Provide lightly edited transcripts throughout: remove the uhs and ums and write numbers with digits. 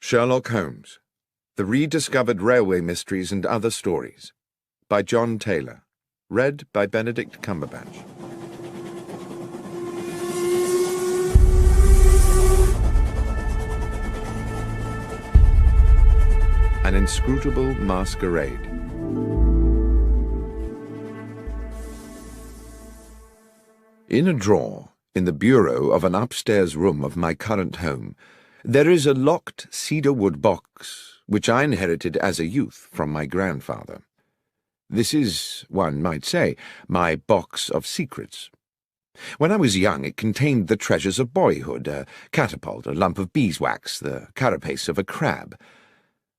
Sherlock Holmes, The Rediscovered Railway Mysteries and Other Stories, by John Taylor, read by Benedict Cumberbatch. An Inscrutable Masquerade. In a drawer, in the bureau of an upstairs room of my current home, there is a locked cedar-wood box, which I inherited as a youth from my grandfather. This is, one might say, my box of secrets. When I was young, it contained the treasures of boyhood, a catapult, a lump of beeswax, the carapace of a crab.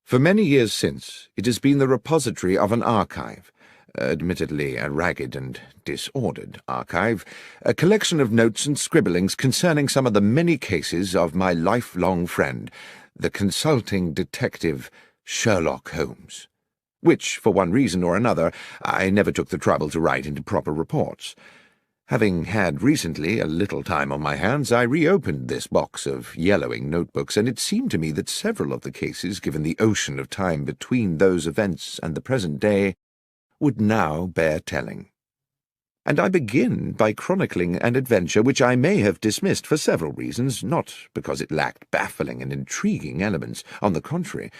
For many years since, it has been the repository of an archive, admittedly a ragged and disordered archive, a collection of notes and scribblings concerning some of the many cases of my lifelong friend, the consulting detective Sherlock Holmes, which, for one reason or another, I never took the trouble to write into proper reports. Having had recently a little time on my hands, I reopened this box of yellowing notebooks, and it seemed to me that several of the cases, given the ocean of time between those events and the present day, would now bear telling. And I begin by chronicling an adventure which I may have dismissed for several reasons, not because it lacked baffling and intriguing elements, on the contrary,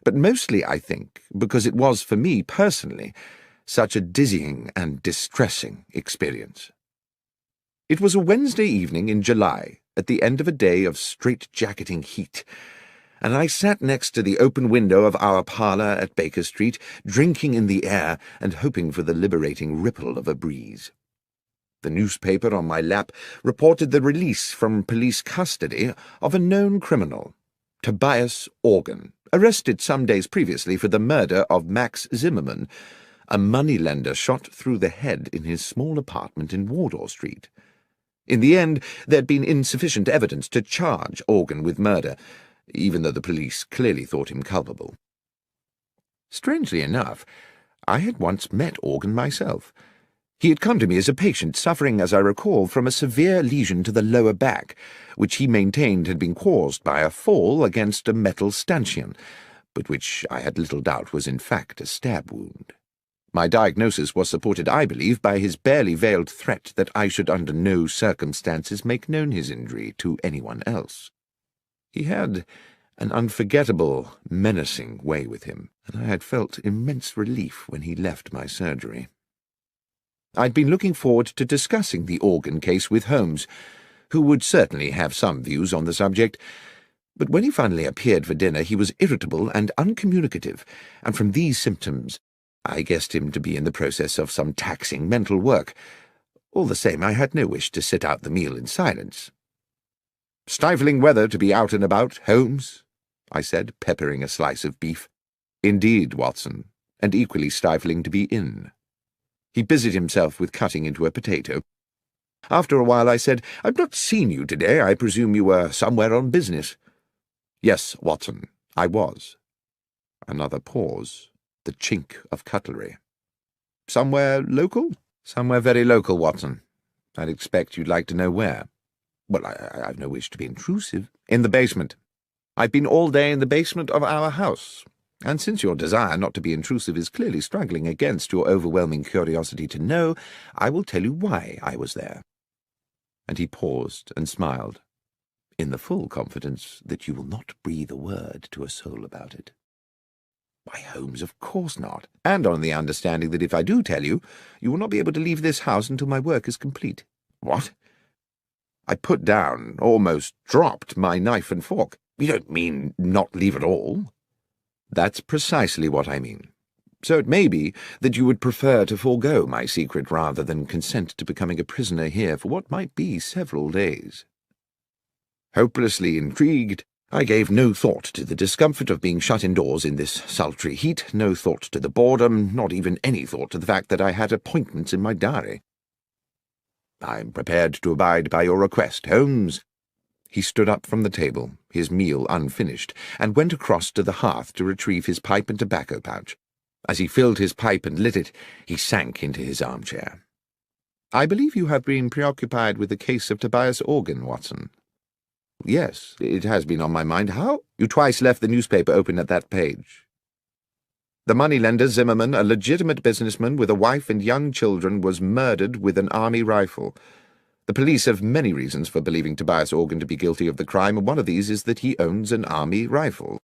but mostly, I think, because it was, for me personally, such a dizzying and distressing experience. It was a Wednesday evening in July, at the end of a day of strait-jacketing heat, and I sat next to the open window of our parlour at Baker Street, drinking in the air and hoping for the liberating ripple of a breeze. The newspaper on my lap reported the release from police custody of a known criminal, Tobias Organ, arrested some days previously for the murder of Max Zimmerman, a moneylender shot through the head in his small apartment in Wardour Street. In the end, there had been insufficient evidence to charge Organ with murder, even though the police clearly thought him culpable. Strangely enough, I had once met Organ myself. He had come to me as a patient suffering, as I recall, from a severe lesion to the lower back, which he maintained had been caused by a fall against a metal stanchion, but which I had little doubt was in fact a stab wound. My diagnosis was supported, I believe, by his barely veiled threat that I should under no circumstances make known his injury to anyone else. He had an unforgettable, menacing way with him, and I had felt immense relief when he left my surgery. I'd been looking forward to discussing the Organ case with Holmes, who would certainly have some views on the subject, but when he finally appeared for dinner he was irritable and uncommunicative, and from these symptoms I guessed him to be in the process of some taxing mental work. All the same, I had no wish to sit out the meal in silence. "Stifling weather to be out and about, Holmes," I said, peppering a slice of beef. "Indeed, Watson, and equally stifling to be in." He busied himself with cutting into a potato. After a while I said, "I've not seen you today. I presume you were somewhere on business." "Yes, Watson, I was." Another pause, the chink of cutlery. "Somewhere local?" "Somewhere very local, Watson. I'd expect you'd like to know where." "Well, I've no wish to be intrusive." "In the basement. I've been all day in the basement of our house, and since your desire not to be intrusive is clearly struggling against your overwhelming curiosity to know, I will tell you why I was there." And he paused and smiled, "in the full confidence that you will not breathe a word to a soul about it." "Why, Holmes, of course not, and on the understanding that if I do tell you, you will not be able to leave this house until my work is complete." "What?" I put down, almost dropped, my knife and fork. "You don't mean not leave at all?" "That's precisely what I mean. So it may be that you would prefer to forego my secret rather than consent to becoming a prisoner here for what might be several days." Hopelessly intrigued, I gave no thought to the discomfort of being shut indoors in this sultry heat, no thought to the boredom, not even any thought to the fact that I had appointments in my diary. "I'm prepared to abide by your request, Holmes." He stood up from the table, his meal unfinished, and went across to the hearth to retrieve his pipe and tobacco pouch. As he filled his pipe and lit it, he sank into his armchair. "I believe you have been preoccupied with the case of Tobias Organ, Watson." Yes, it has been on my mind. How? You twice left the newspaper open at that page. The moneylender Zimmerman, a legitimate businessman with a wife and young children, was murdered with an army rifle. The police have many reasons for believing Tobias Organ to be guilty of the crime, and one of these is that he owns an army rifle.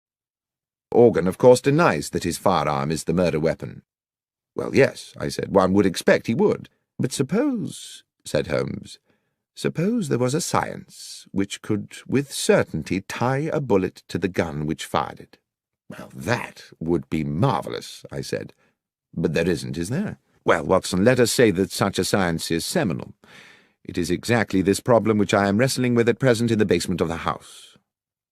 Organ, of course, denies that his firearm is the murder weapon. Well, yes, I said, one would expect he would. But suppose, said Holmes, suppose there was a science which could with certainty tie a bullet to the gun which fired it. Well, that would be marvellous, I said. But there isn't, is there? Well, Watson, let us say that such a science is seminal. It is exactly this problem which I am wrestling with at present in the basement of the house.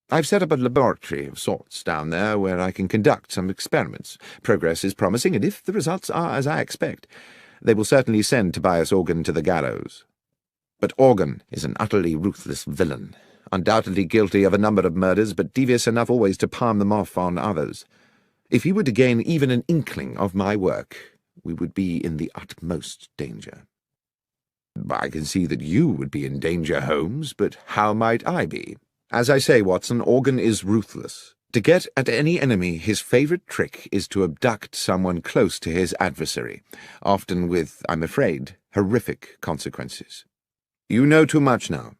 I've set up a laboratory of sorts down there where I can conduct some experiments. Progress is promising, and if the results are as I expect, they will certainly send Tobias Organ to the gallows. But Organ is an utterly ruthless villain, undoubtedly guilty of a number of murders, but devious enough always to palm them off on others. If he were to gain even an inkling of my work, we would be in the utmost danger. I can see that you would be in danger, Holmes, but how might I be? As I say, Watson, Organ is ruthless. To get at any enemy, his favourite trick is to abduct someone close to his adversary, often with, I'm afraid, horrific consequences. You know too much now,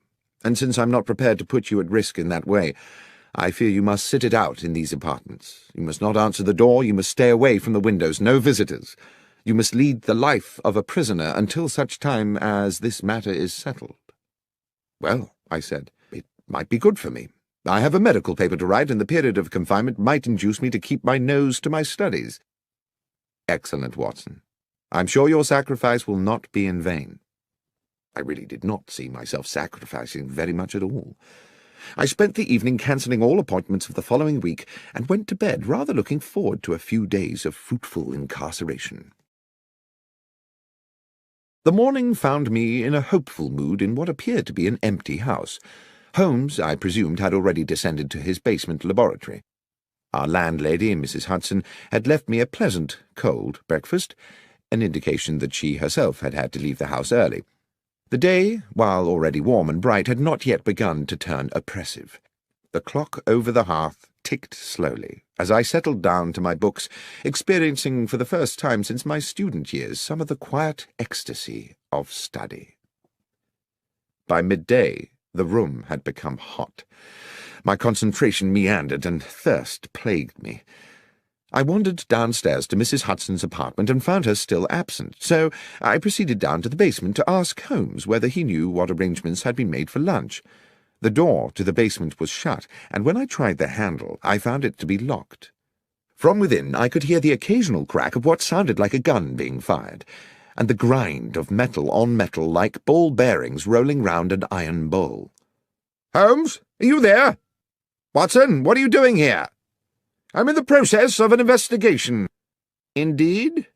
and since I'm not prepared to put you at risk in that way, I fear you must sit it out in these apartments. You must not answer the door, you must stay away from the windows, no visitors. You must lead the life of a prisoner until such time as this matter is settled. Well, I said, it might be good for me. I have a medical paper to write, and the period of confinement might induce me to keep my nose to my studies. Excellent, Watson. I'm sure your sacrifice will not be in vain. I really did not see myself sacrificing very much at all. I spent the evening cancelling all appointments of the following week, and went to bed rather looking forward to a few days of fruitful incarceration. The morning found me in a hopeful mood in what appeared to be an empty house. Holmes, I presumed, had already descended to his basement laboratory. Our landlady, Mrs. Hudson, had left me a pleasant, cold breakfast, an indication that she herself had had to leave the house early. The day, while already warm and bright, had not yet begun to turn oppressive. The clock over the hearth ticked slowly as I settled down to my books, experiencing for the first time since my student years some of the quiet ecstasy of study. By midday, the room had become hot. My concentration meandered, and thirst plagued me. I wandered downstairs to Mrs. Hudson's apartment and found her still absent, so I proceeded down to the basement to ask Holmes whether he knew what arrangements had been made for lunch. The door to the basement was shut, and when I tried the handle, I found it to be locked. From within, I could hear the occasional crack of what sounded like a gun being fired, and the grind of metal on metal like ball bearings rolling round an iron bowl. "Holmes, are you there? Watson, what are you doing here?" "I'm in the process of an investigation." "Indeed?"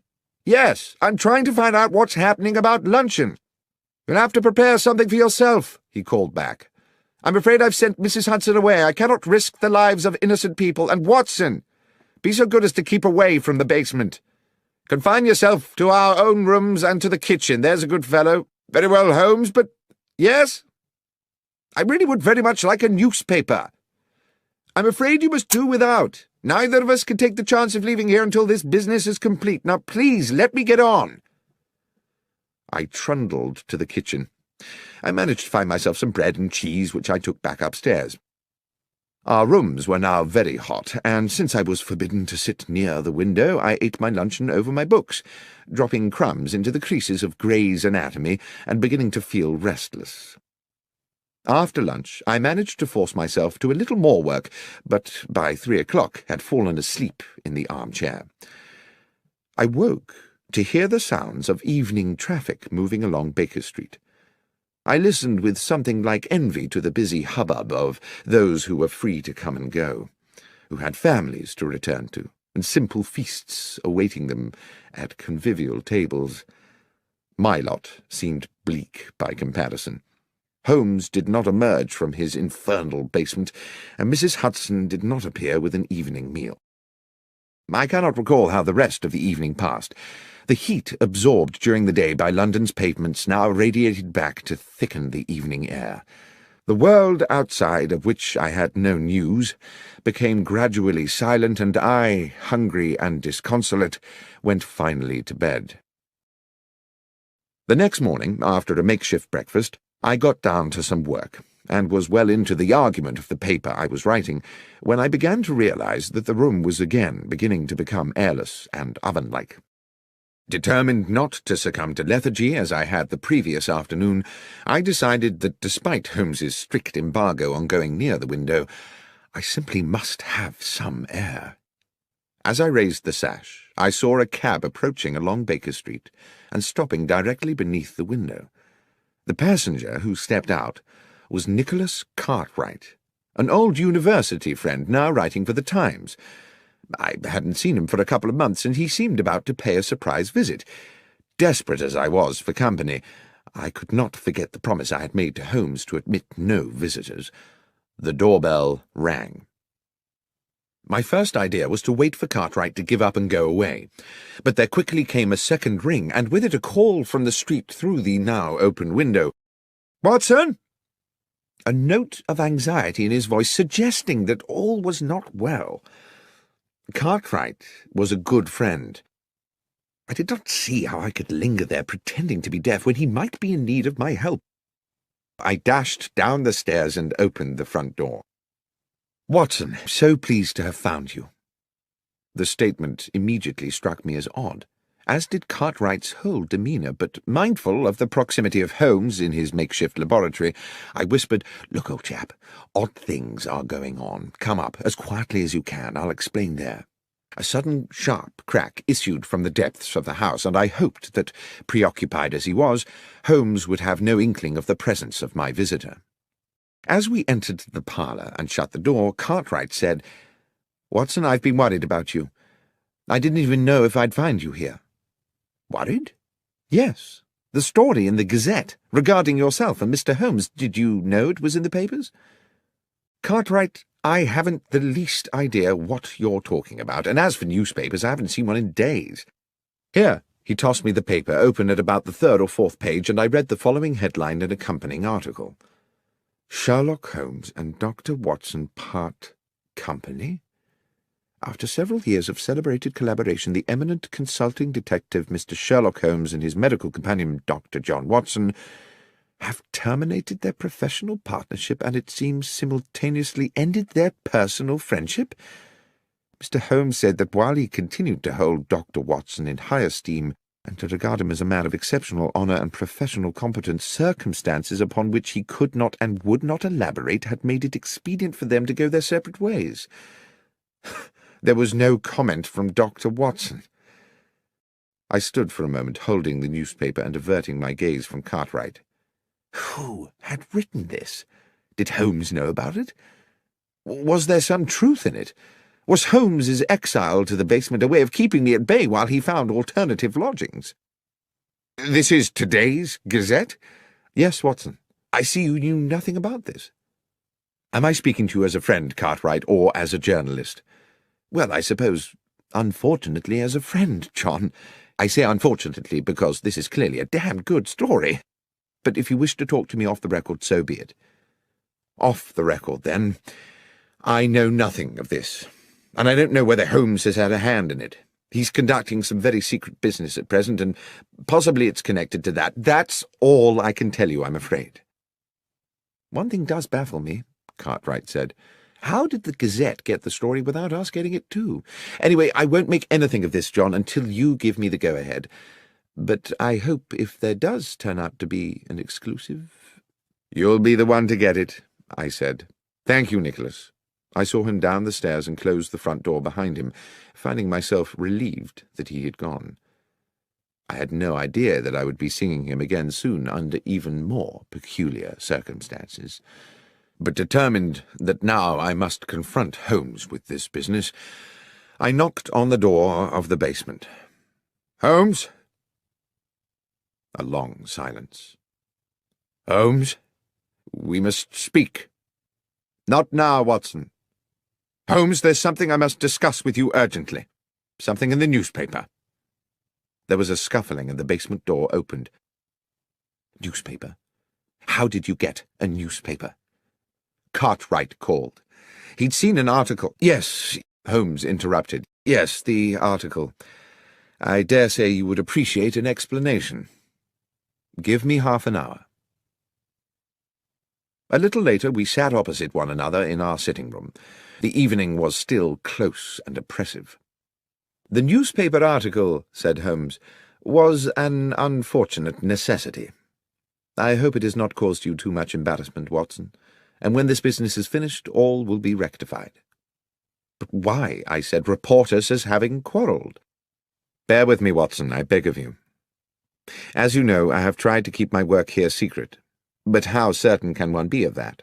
"Yes, I'm trying to find out what's happening about luncheon." "You'll have to prepare something for yourself," he called back. "I'm afraid I've sent Mrs. Hudson away. I cannot risk the lives of innocent people. And Watson, be so good as to keep away from the basement. Confine yourself to our own rooms and to the kitchen. There's a good fellow." "Very well, Holmes, but—" "Yes?" "I really would very much like a newspaper." "I'm afraid you must do without. Neither of us can take the chance of leaving here until this business is complete. Now, please, let me get on." I trundled to the kitchen. I managed to find myself some bread and cheese, which I took back upstairs. Our rooms were now very hot, and since I was forbidden to sit near the window, I ate my luncheon over my books, dropping crumbs into the creases of Gray's Anatomy and beginning to feel restless. After lunch, I managed to force myself to a little more work, but by 3 o'clock had fallen asleep in the armchair. I woke to hear the sounds of evening traffic moving along Baker Street. I listened with something like envy to the busy hubbub of those who were free to come and go, who had families to return to, and simple feasts awaiting them at convivial tables. My lot seemed bleak by comparison. Holmes did not emerge from his infernal basement, and Mrs. Hudson did not appear with an evening meal. I cannot recall how the rest of the evening passed. The heat absorbed during the day by London's pavements now radiated back to thicken the evening air. The world outside, of which I had no news, became gradually silent, and I, hungry and disconsolate, went finally to bed. The next morning, after a makeshift breakfast, I got down to some work, and was well into the argument of the paper I was writing, when I began to realize that the room was again beginning to become airless and oven-like. Determined not to succumb to lethargy as I had the previous afternoon, I decided that despite Holmes's strict embargo on going near the window, I simply must have some air. As I raised the sash, I saw a cab approaching along Baker Street and stopping directly beneath the window. The passenger who stepped out was Nicholas Cartwright, an old university friend now writing for the Times. I hadn't seen him for a couple of months, and he seemed about to pay a surprise visit. Desperate as I was for company, I could not forget the promise I had made to Holmes to admit no visitors. The doorbell rang. My first idea was to wait for Cartwright to give up and go away, but there quickly came a second ring, and with it a call from the street through the now open window. "Watson!" A note of anxiety in his voice, suggesting that all was not well. Cartwright was a good friend. I did not see how I could linger there pretending to be deaf when he might be in need of my help. I dashed down the stairs and opened the front door. "Watson, so pleased to have found you." The statement immediately struck me as odd, as did Cartwright's whole demeanour, but mindful of the proximity of Holmes in his makeshift laboratory, I whispered, "Look, old chap, odd things are going on. Come up, as quietly as you can. I'll explain there." A sudden sharp crack issued from the depths of the house, and I hoped that, preoccupied as he was, Holmes would have no inkling of the presence of my visitor. As we entered the parlour and shut the door, Cartwright said, "Watson, I've been worried about you. I didn't even know if I'd find you here." "Worried?" "Yes. The story in the Gazette regarding yourself and Mr. Holmes. Did you know it was in the papers?" "Cartwright, I haven't the least idea what you're talking about, and as for newspapers, I haven't seen one in days. Here." He tossed me the paper, open at about the third or fourth page, and I read the following headline and accompanying article. "Sherlock Holmes and Dr. Watson part company? After several years of celebrated collaboration, the eminent consulting detective Mr. Sherlock Holmes and his medical companion Dr. John Watson have terminated their professional partnership and, it seems, simultaneously ended their personal friendship. Mr. Holmes said that while he continued to hold Dr. Watson in high esteem and to regard him as a man of exceptional honour and professional competence, circumstances upon which he could not and would not elaborate had made it expedient for them to go their separate ways. There was no comment from Dr. Watson." I stood for a moment, holding the newspaper and averting my gaze from Cartwright. Who had written this? Did Holmes know about it? Was there some truth in it? Was Holmes's exile to the basement a way of keeping me at bay while he found alternative lodgings? "This is today's Gazette?" "Yes, Watson. I see you knew nothing about this." "Am I speaking to you as a friend, Cartwright, or as a journalist?" "Well, I suppose, unfortunately, as a friend, John. I say unfortunately because this is clearly a damned good story. But if you wish to talk to me off the record, so be it." "Off the record, then. I know nothing of this, and I don't know whether Holmes has had a hand in it. He's conducting some very secret business at present, and possibly it's connected to that. That's all I can tell you, I'm afraid." "One thing does baffle me," Cartwright said. "How did the Gazette get the story without us getting it too? Anyway, I won't make anything of this, John, until you give me the go-ahead. But I hope if there does turn out to be an exclusive—" "You'll be the one to get it," I said. "Thank you, Nicholas." I saw him down the stairs and closed the front door behind him, finding myself relieved that he had gone. I had no idea that I would be seeing him again soon under even more peculiar circumstances. But determined that now I must confront Holmes with this business, I knocked on the door of the basement. "Holmes?" A long silence. "Holmes? We must speak." "Not now, Watson." "Holmes, there's something I must discuss with you urgently. Something in the newspaper." There was a scuffling and the basement door opened. "Newspaper? How did you get a newspaper?" Cartwright called. He'd seen an article— Yes, Holmes interrupted. Yes, the article. I dare say you would appreciate an explanation. Give me half an hour. A little later we sat opposite one another in our sitting-room. The evening was still close and oppressive. "The newspaper article," said Holmes, "was an unfortunate necessity. I hope it has not caused you too much embarrassment, Watson, and when this business is finished, all will be rectified." "But why?" I said. "Report us as having quarrelled." "Bear with me, Watson, I beg of you. As you know, I have tried to keep my work here secret, but how certain can one be of that?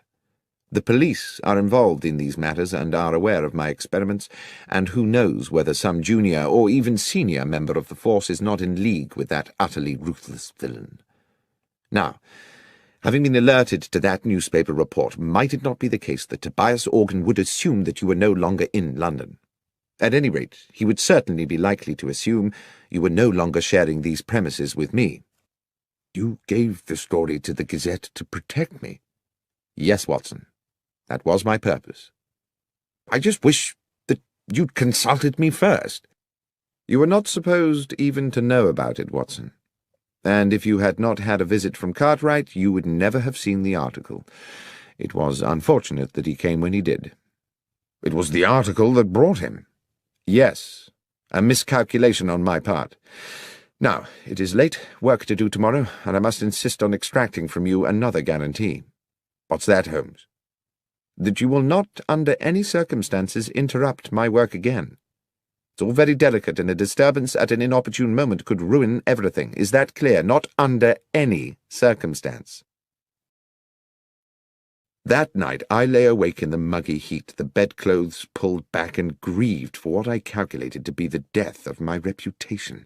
The police are involved in these matters and are aware of my experiments, and who knows whether some junior or even senior member of the force is not in league with that utterly ruthless villain. Now, having been alerted to that newspaper report, might it not be the case that Tobias Organ would assume that you were no longer in London? At any rate, he would certainly be likely to assume you were no longer sharing these premises with me." "You gave the story to the Gazette to protect me?" "Yes, Watson. That was my purpose." "I just wish that you'd consulted me first." "You were not supposed even to know about it, Watson. And if you had not had a visit from Cartwright, you would never have seen the article. It was unfortunate that he came when he did." "It was the article that brought him." "Yes, a miscalculation on my part. Now, it is late, work to do tomorrow, and I must insist on extracting from you another guarantee." "What's that, Holmes?" "That you will not, under any circumstances, interrupt my work again. It's all very delicate, and a disturbance at an inopportune moment could ruin everything. Is that clear? Not under any circumstance." That night I lay awake in the muggy heat, the bedclothes pulled back, and grieved for what I calculated to be the death of my reputation.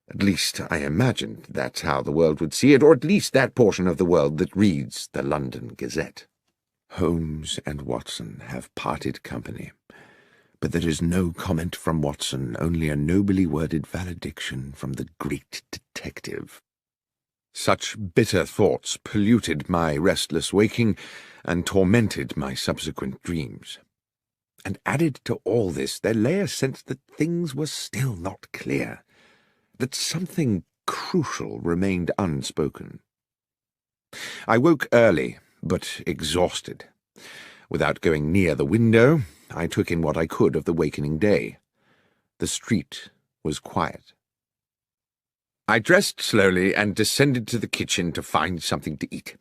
At least I imagined that's how the world would see it, or at least that portion of the world that reads the London Gazette. Holmes and Watson have parted company, but there is no comment from Watson, only a nobly worded valediction from the great detective. Such bitter thoughts polluted my restless waking and tormented my subsequent dreams. And added to all this, there lay a sense that things were still not clear, that something crucial remained unspoken. I woke early, but exhausted. Without going near the window, I took in what I could of the wakening day. The street was quiet. I dressed slowly and descended to the kitchen to find something to eat.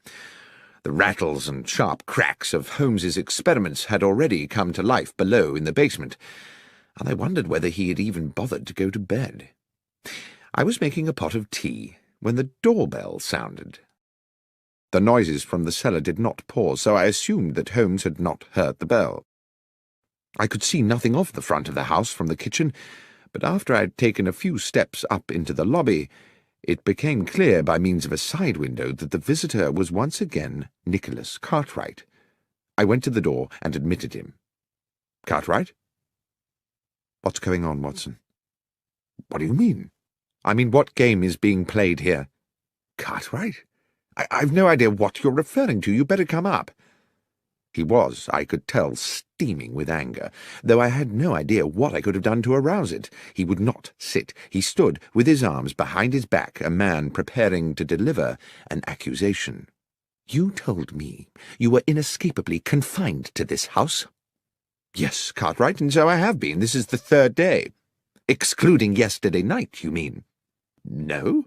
The rattles and sharp cracks of Holmes's experiments had already come to life below in the basement, and I wondered whether he had even bothered to go to bed. I was making a pot of tea when the doorbell sounded. The noises from the cellar did not pause, so I assumed that Holmes had not heard the bell. I could see nothing of the front of the house from the kitchen, but after I had taken a few steps up into the lobby, it became clear by means of a side window that the visitor was once again Nicholas Cartwright. I went to the door and admitted him. "Cartwright?" "What's going on, Watson?" "What do you mean?" "I mean, what game is being played here?" "Cartwright? I've no idea what you're referring to. You better come up." He was, I could tell, steaming with anger, though I had no idea what I could have done to arouse it. He would not sit. He stood with his arms behind his back, a man preparing to deliver an accusation. "You told me you were inescapably confined to this house?" "Yes, Cartwright, and so I have been. This is the third day." "Excluding yesterday night, you mean?" "No.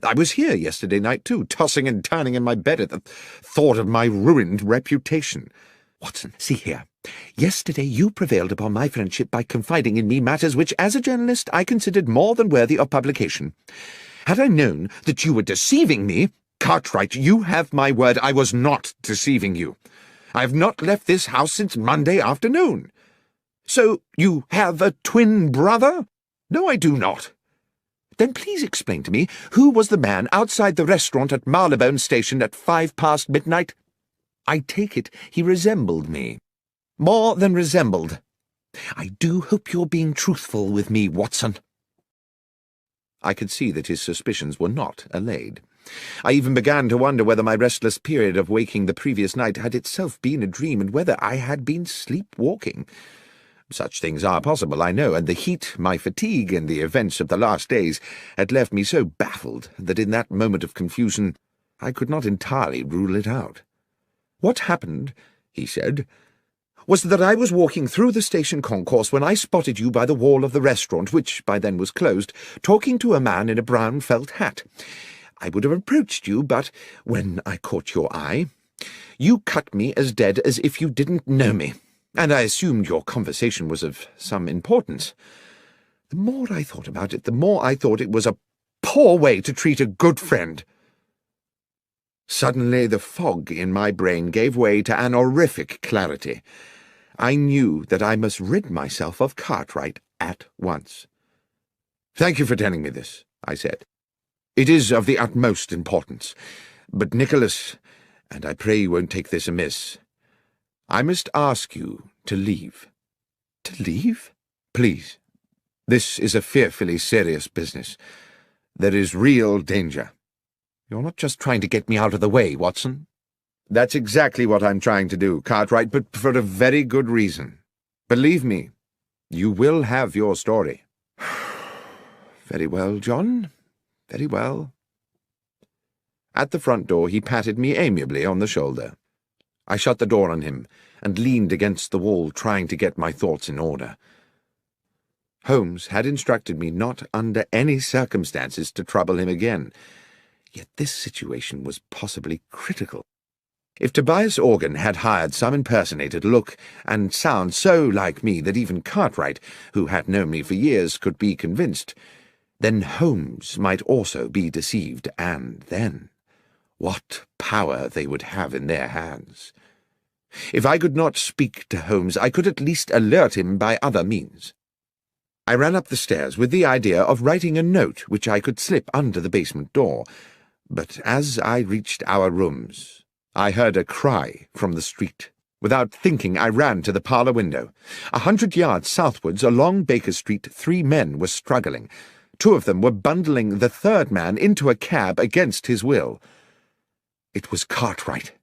I was here yesterday night, too, tossing and turning in my bed at the thought of my ruined reputation." "Watson, see here. Yesterday you prevailed upon my friendship by confiding in me matters which, as a journalist, I considered more than worthy of publication. Had I known that you were deceiving me—" "Cartwright, you have my word I was not deceiving you. I have not left this house since Monday afternoon." "So you have a twin brother?" "No, I do not." "Then please explain to me who was the man outside the restaurant at Marylebone Station at 5 past midnight?" "I take it he resembled me." "More than resembled. I do hope you're being truthful with me, Watson." I could see that his suspicions were not allayed. I even began to wonder whether my restless period of waking the previous night had itself been a dream, and whether I had been sleepwalking. Such things are possible, I know, and the heat, my fatigue, and the events of the last days had left me so baffled that in that moment of confusion I could not entirely rule it out. "What happened," he said, "was that I was walking through the station concourse when I spotted you by the wall of the restaurant, which by then was closed, talking to a man in a brown felt hat. I would have approached you, but when I caught your eye, you cut me as dead as if you didn't know me, and I assumed your conversation was of some importance. The more I thought about it, the more I thought it was a poor way to treat a good friend." Suddenly the fog in my brain gave way to an horrific clarity. I knew that I must rid myself of Cartwright at once. "Thank you for telling me this," I said. "It is of the utmost importance. But, Nicholas, and I pray you won't take this amiss, I must ask you to leave." "To leave?" "Please. This is a fearfully serious business. There is real danger." "You're not just trying to get me out of the way, Watson?" "That's exactly what I'm trying to do, Cartwright, but for a very good reason. Believe me, you will have your story." "Very well, John, very well." At the front door he patted me amiably on the shoulder. I shut the door on him and leaned against the wall, trying to get my thoughts in order. Holmes had instructed me not under any circumstances to trouble him again, yet this situation was possibly critical. If Tobias Organ had hired some impersonator to look and sound so like me that even Cartwright, who had known me for years, could be convinced, then Holmes might also be deceived, and then what power they would have in their hands. If I could not speak to Holmes, I could at least alert him by other means. I ran up the stairs with the idea of writing a note which I could slip under the basement door, but as I reached our rooms, I heard a cry from the street. Without thinking, I ran to the parlour window. 100 yards southwards along Baker Street, 3 men were struggling. 2 of them were bundling the third man into a cab against his will. It was Cartwright.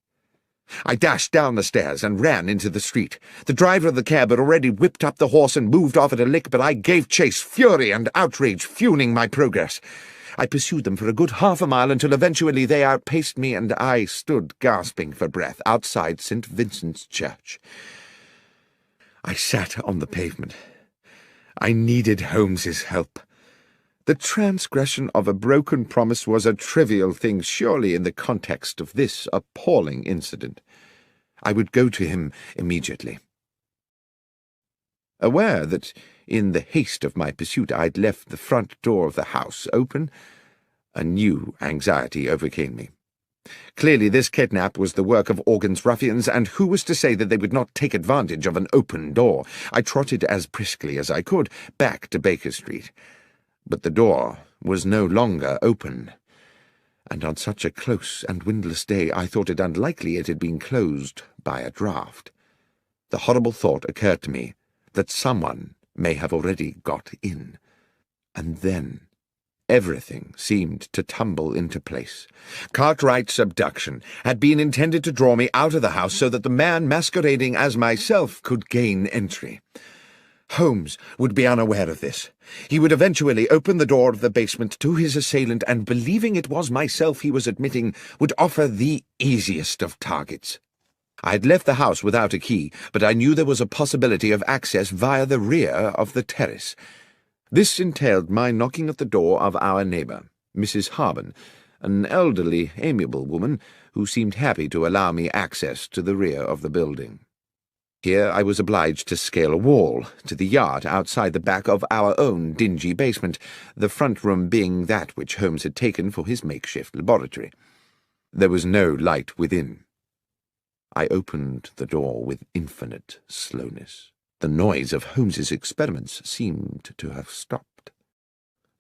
I dashed down the stairs and ran into the street. The driver of the cab had already whipped up the horse and moved off at a lick, but I gave chase, fury and outrage fueling my progress. I pursued them for a good half a mile until eventually they outpaced me, and I stood gasping for breath outside St. Vincent's Church. I sat on the pavement. I needed Holmes's help. The transgression of a broken promise was a trivial thing, surely, in the context of this appalling incident. I would go to him immediately. Aware that, in the haste of my pursuit, I'd left the front door of the house open, a new anxiety overcame me. Clearly this kidnap was the work of Organ's ruffians, and who was to say that they would not take advantage of an open door? I trotted as briskly as I could back to Baker Street. But the door was no longer open, and on such a close and windless day I thought it unlikely it had been closed by a draught. The horrible thought occurred to me that someone may have already got in, and then everything seemed to tumble into place. Cartwright's abduction had been intended to draw me out of the house so that the man masquerading as myself could gain entry. Holmes would be unaware of this. He would eventually open the door of the basement to his assailant, and, believing it was myself he was admitting, would offer the easiest of targets. I had left the house without a key, but I knew there was a possibility of access via the rear of the terrace. This entailed my knocking at the door of our neighbour, Mrs. Harben, an elderly, amiable woman who seemed happy to allow me access to the rear of the building. Here I was obliged to scale a wall to the yard outside the back of our own dingy basement, the front room being that which Holmes had taken for his makeshift laboratory. There was no light within. I opened the door with infinite slowness. The noise of Holmes's experiments seemed to have stopped.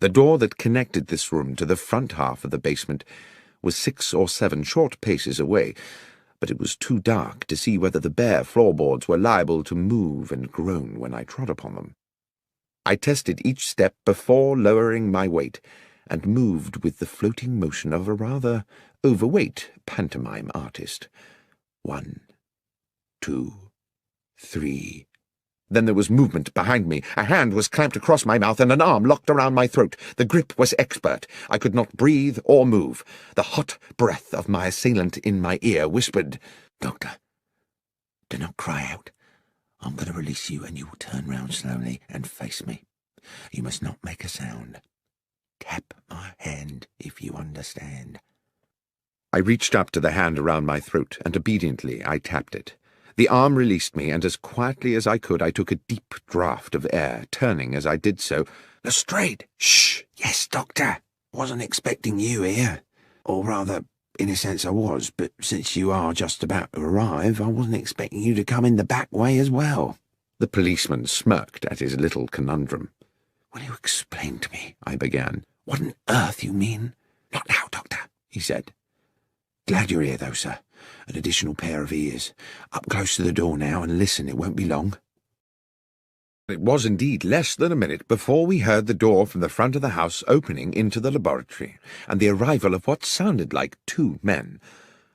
The door that connected this room to the front half of the basement was 6 or 7 short paces away, but it was too dark to see whether the bare floorboards were liable to move and groan when I trod upon them. I tested each step before lowering my weight, and moved with the floating motion of a rather overweight pantomime artist. 1, 2, 3. Then there was movement behind me. A hand was clamped across my mouth and an arm locked around my throat. The grip was expert. I could not breathe or move. The hot breath of my assailant in my ear whispered, "Doctor, do not cry out. I'm going to release you and you will turn round slowly and face me. You must not make a sound. Tap my hand if you understand." I reached up to the hand around my throat, and obediently I tapped it. The arm released me, and as quietly as I could I took a deep draught of air, turning as I did so. "Lestrade!" "Shh! Yes, Doctor. Wasn't expecting you here. Or rather, in a sense I was, but since you are just about to arrive, I wasn't expecting you to come in the back way as well." The policeman smirked at his little conundrum. "Will you explain to me," I began, "what on earth you mean?" "Not now, Doctor," he said. "Glad you're here, though, sir. An additional pair of ears. Up close to the door now and listen, it won't be long." It was indeed less than a minute before we heard the door from the front of the house opening into the laboratory, and the arrival of what sounded like 2 men.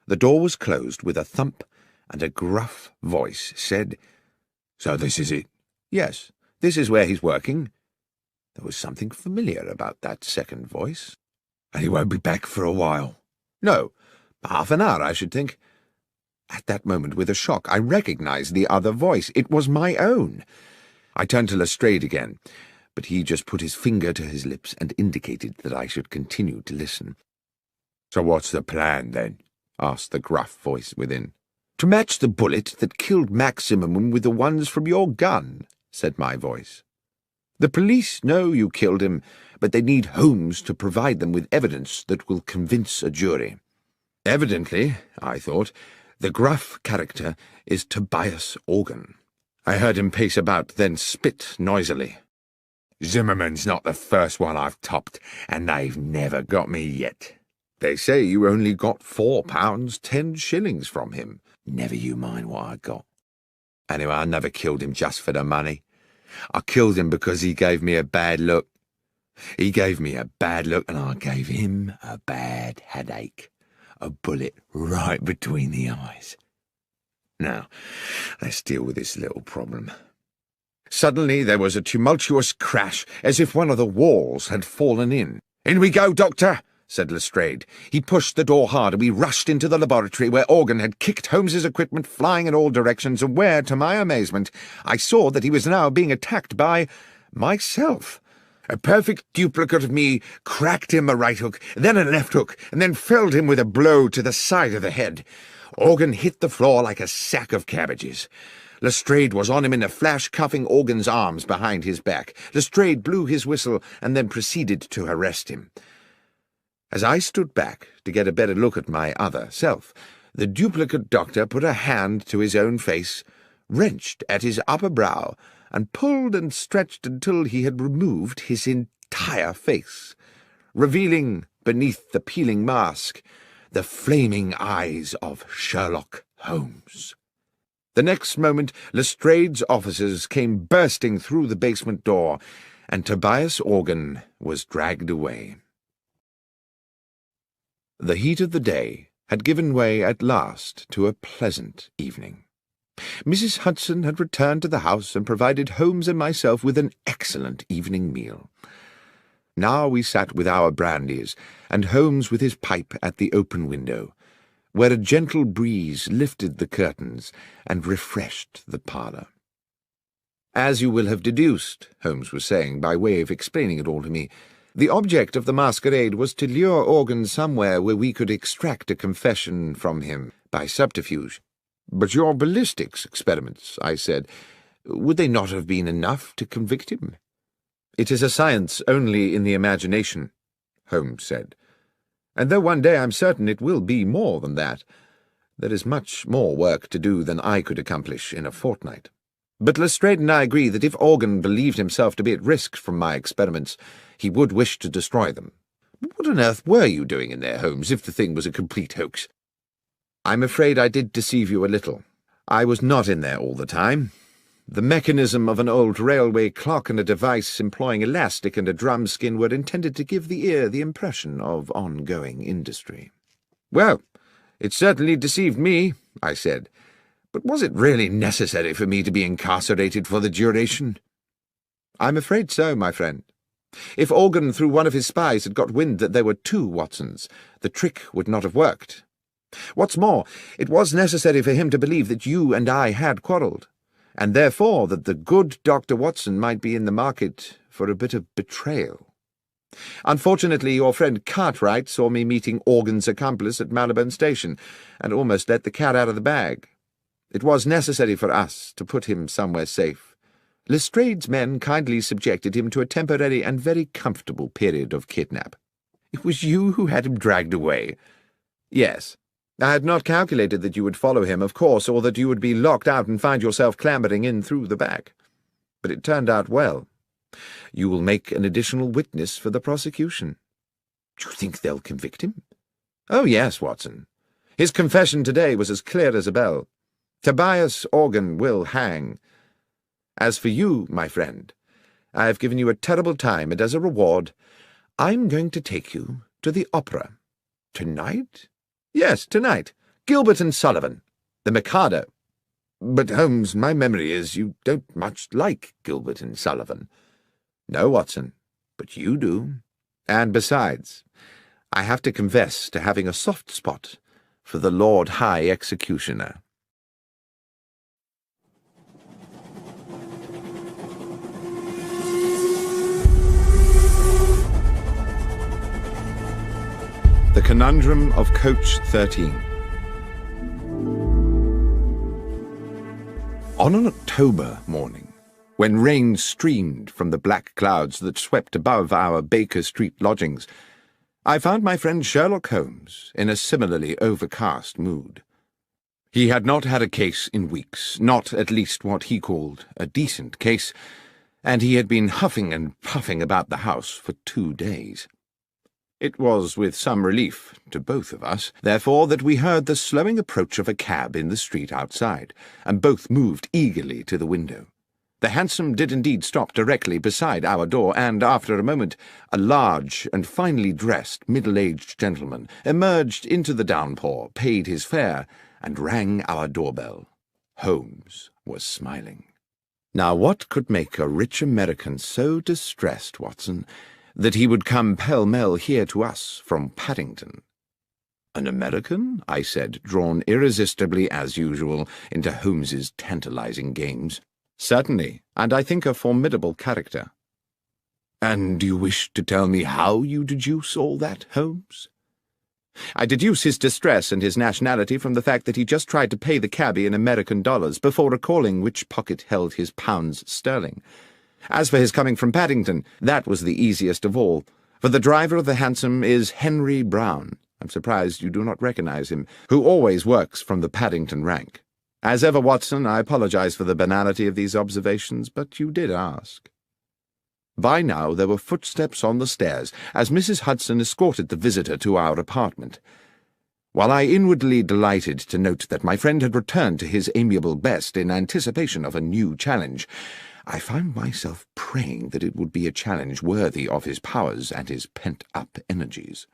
The door was closed with a thump, and a gruff voice said, "So this is it?" "Yes, this is where he's working." There was something familiar about that second voice. "And he won't be back for a while?" "No. Half an hour, I should think." At that moment, with a shock, I recognized the other voice. It was my own. I turned to Lestrade again, but he just put his finger to his lips and indicated that I should continue to listen. "So what's the plan, then?" asked the gruff voice within. "To match the bullet that killed Maximum with the ones from your gun," said my voice. "The police know you killed him, but they need Holmes to provide them with evidence that will convince a jury. Evidently, I thought, the gruff character is Tobias Organ." I heard him pace about, then spit noisily. "Zimmerman's not the first one I've topped, and they've never got me yet. They say you only got £4 10 from him." "Never you mind what I got. Anyway, I never killed him just for the money. I killed him because he gave me a bad look. He gave me a bad look, and I gave him a bad headache. A bullet right between the eyes. Now, let's deal with this little problem." Suddenly there was a tumultuous crash, as if one of the walls had fallen in. "In we go, Doctor," said Lestrade. He pushed the door hard, and we rushed into the laboratory, where Organ had kicked Holmes's equipment flying in all directions, and where, to my amazement, I saw that he was now being attacked by myself. A perfect duplicate of me cracked him a right hook, then a left hook, and then felled him with a blow to the side of the head. Organ hit the floor like a sack of cabbages. Lestrade was on him in a flash, cuffing Organ's arms behind his back. Lestrade blew his whistle and then proceeded to arrest him. As I stood back to get a better look at my other self, the duplicate doctor put a hand to his own face, wrenched at his upper brow, and pulled and stretched until he had removed his entire face, revealing, beneath the peeling mask, the flaming eyes of Sherlock Holmes. The next moment Lestrade's officers came bursting through the basement door, and Tobias Organ was dragged away. The heat of the day had given way at last to a pleasant evening. Mrs. Hudson had returned to the house and provided Holmes and myself with an excellent evening meal. Now we sat with our brandies, and Holmes with his pipe at the open window, where a gentle breeze lifted the curtains and refreshed the parlour. "As you will have deduced," Holmes was saying, by way of explaining it all to me, "the object of the masquerade was to lure Organ somewhere where we could extract a confession from him by subterfuge." "But your ballistics experiments," I said, "would they not have been enough to convict him?" "It is a science only in the imagination," Holmes said, "and though one day I'm certain it will be more than that, there is much more work to do than I could accomplish in a fortnight. But Lestrade and I agree that if Organ believed himself to be at risk from my experiments, he would wish to destroy them. What on earth were you doing in there, Holmes, if the thing was a complete hoax?" "I'm afraid I did deceive you a little. I was not in there all the time. The mechanism of an old railway clock and a device employing elastic and a drum skin were intended to give the ear the impression of ongoing industry. "Well, it certainly deceived me," I said. "But was it really necessary for me to be incarcerated for the duration?" "I'm afraid so, my friend. If Organ, through one of his spies, had got wind that there were two Watsons, the trick would not have worked. What's more, it was necessary for him to believe that you and I had quarrelled, and therefore that the good Dr. Watson might be in the market for a bit of betrayal. Unfortunately, your friend Cartwright saw me meeting Organ's accomplice at Marylebone Station, and almost let the cat out of the bag. It was necessary for us to put him somewhere safe. Lestrade's men kindly subjected him to a temporary and very comfortable period of kidnap. It was you who had him dragged away." "Yes. I had not calculated that you would follow him, of course, or that you would be locked out and find yourself clambering in through the back. But it turned out well. You will make an additional witness for the prosecution." "Do you think they'll convict him?" "Oh, yes, Watson. His confession today was as clear as a bell. Tobias Organ will hang. As for you, my friend, I have given you a terrible time, and as a reward, I'm going to take you to the opera." "Tonight?" "Yes, tonight. Gilbert and Sullivan. The Mikado." "But, Holmes, my memory is you don't much like Gilbert and Sullivan." "No, Watson, but you do. And besides, I have to confess to having a soft spot for the Lord High Executioner." The Conundrum of Coach 13. On an October morning, when rain streamed from the black clouds that swept above our Baker Street lodgings, I found my friend Sherlock Holmes in a similarly overcast mood. He had not had a case in weeks, not at least what he called a decent case, and he had been huffing and puffing about the house for 2 days. It was with some relief to both of us, therefore, that we heard the slowing approach of a cab in the street outside, and both moved eagerly to the window. The hansom did indeed stop directly beside our door, and after a moment a large and finely dressed middle-aged gentleman emerged into the downpour, paid his fare, and rang our doorbell. Holmes was smiling. Now what could make a rich American so distressed, Watson, that he would come pell-mell here to us from Paddington? "An American?" I said, drawn irresistibly, as usual, into Holmes's tantalizing games. "Certainly, and I think a formidable character." "And do you wish to tell me how you deduce all that, Holmes?" "I deduce his distress and his nationality from the fact that he just tried to pay the cabby in American dollars before recalling which pocket held his pounds sterling. As for his coming from Paddington, that was the easiest of all, for the driver of the hansom is Henry Brown. I'm surprised you do not recognize him, who always works from the Paddington rank. As ever, Watson, I apologize for the banality of these observations, but you did ask." By now there were footsteps on the stairs, as Mrs. Hudson escorted the visitor to our apartment. While I inwardly delighted to note that my friend had returned to his amiable best in anticipation of a new challenge, I found myself praying that it would be a challenge worthy of his powers and his pent-up energies.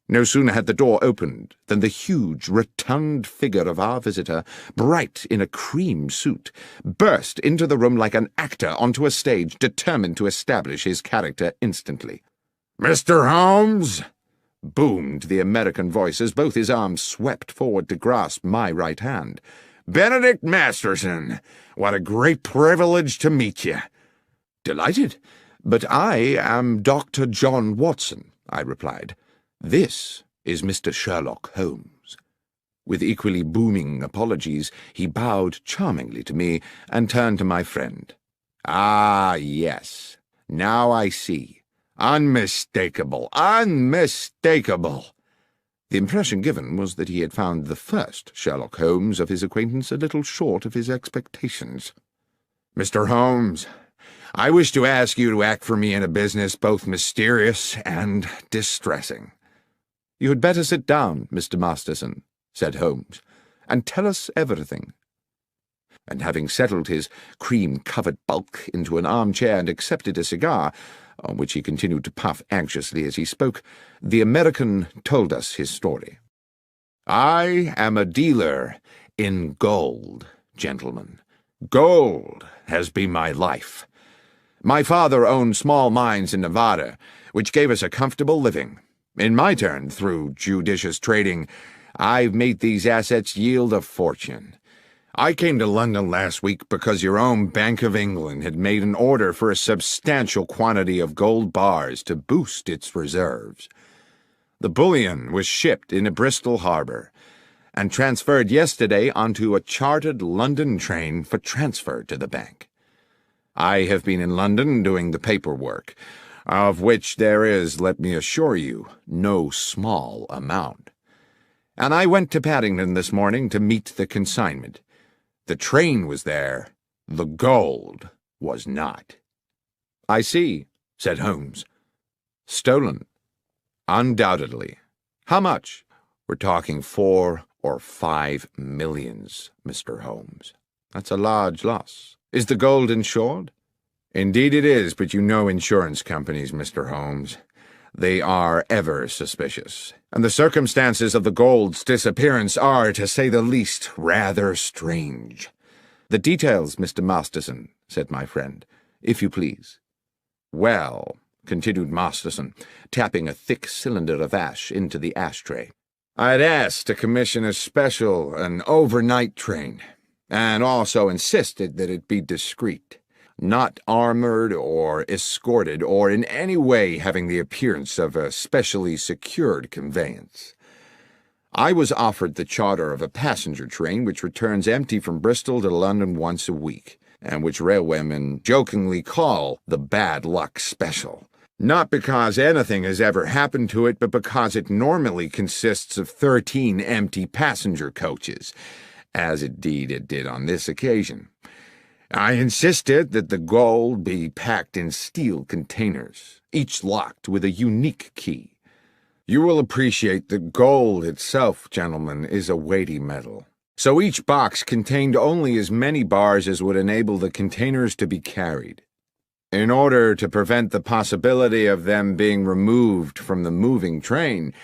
No sooner had the door opened than the huge, rotund figure of our visitor, bright in a cream suit, burst into the room like an actor onto a stage, determined to establish his character instantly. "Mr. Holmes!" boomed the American voice as both his arms swept forward to grasp my right hand. "Benedict Masterson! What a great privilege to meet you!" "Delighted, but I am Dr. John Watson," I replied. "This is Mr. Sherlock Holmes." With equally booming apologies, he bowed charmingly to me and turned to my friend. "Ah, yes. Now I see. Unmistakable, unmistakable." The impression given was that he had found the first Sherlock Holmes of his acquaintance a little short of his expectations. "Mr. Holmes, I wish to ask you to act for me in a business both mysterious and distressing." "You had better sit down, Mr. Masterson," said Holmes, "and tell us everything." and having settled his cream-covered bulk into an armchair and accepted a cigar, on which he continued to puff anxiously as he spoke, the American told us his story. "I am a dealer in gold, gentlemen. Gold has been my life. My father owned small mines in Nevada, which gave us a comfortable living. In my turn, through judicious trading, I've made these assets yield a fortune. I came to London last week because your own Bank of England had made an order for a substantial quantity of gold bars to boost its reserves. The bullion was shipped into Bristol Harbour and transferred yesterday onto a chartered London train for transfer to the bank. I have been in London doing the paperwork, of which there is, let me assure you, no small amount. And I went to Paddington this morning to meet the consignment. The train was there, the gold was not." "I see," said Holmes. "Stolen." "Undoubtedly. How much?" "We're talking 4 or 5 millions, Mr. Holmes. That's a large loss. Is the gold insured?" "Indeed it is, but you know insurance companies, Mr. Holmes. They are ever suspicious, and the circumstances of the gold's disappearance are, to say the least, rather strange." "The details, Mr. Masterson," said my friend, "if you please." "Well," continued Masterson, tapping a thick cylinder of ash into the ashtray, "I'd asked to commission an overnight train, and also insisted that it be discreet, not armored or escorted, or in any way having the appearance of a specially secured conveyance. I was offered the charter of a passenger train which returns empty from Bristol to London once a week, and which railwaymen jokingly call the Bad Luck Special, not because anything has ever happened to it, but because it normally consists of 13 empty passenger coaches, as indeed it did on this occasion. I insisted that the gold be packed in steel containers, each locked with a unique key. You will appreciate that gold itself, gentlemen, is a weighty metal, so each box contained only as many bars as would enable the containers to be carried. In order to prevent the possibility of them being removed from the moving train,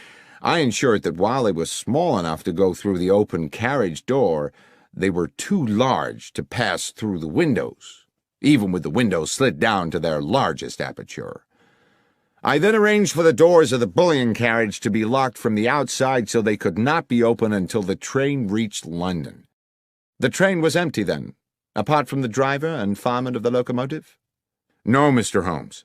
I ensured that while they were small enough to go through the open carriage door, they were too large to pass through the windows, even with the windows slid down to their largest aperture. I then arranged for the doors of the bullion carriage to be locked from the outside so they could not be opened until the train reached London." "The train was empty, then, apart from the driver and fireman of the locomotive?" "No, Mr. Holmes.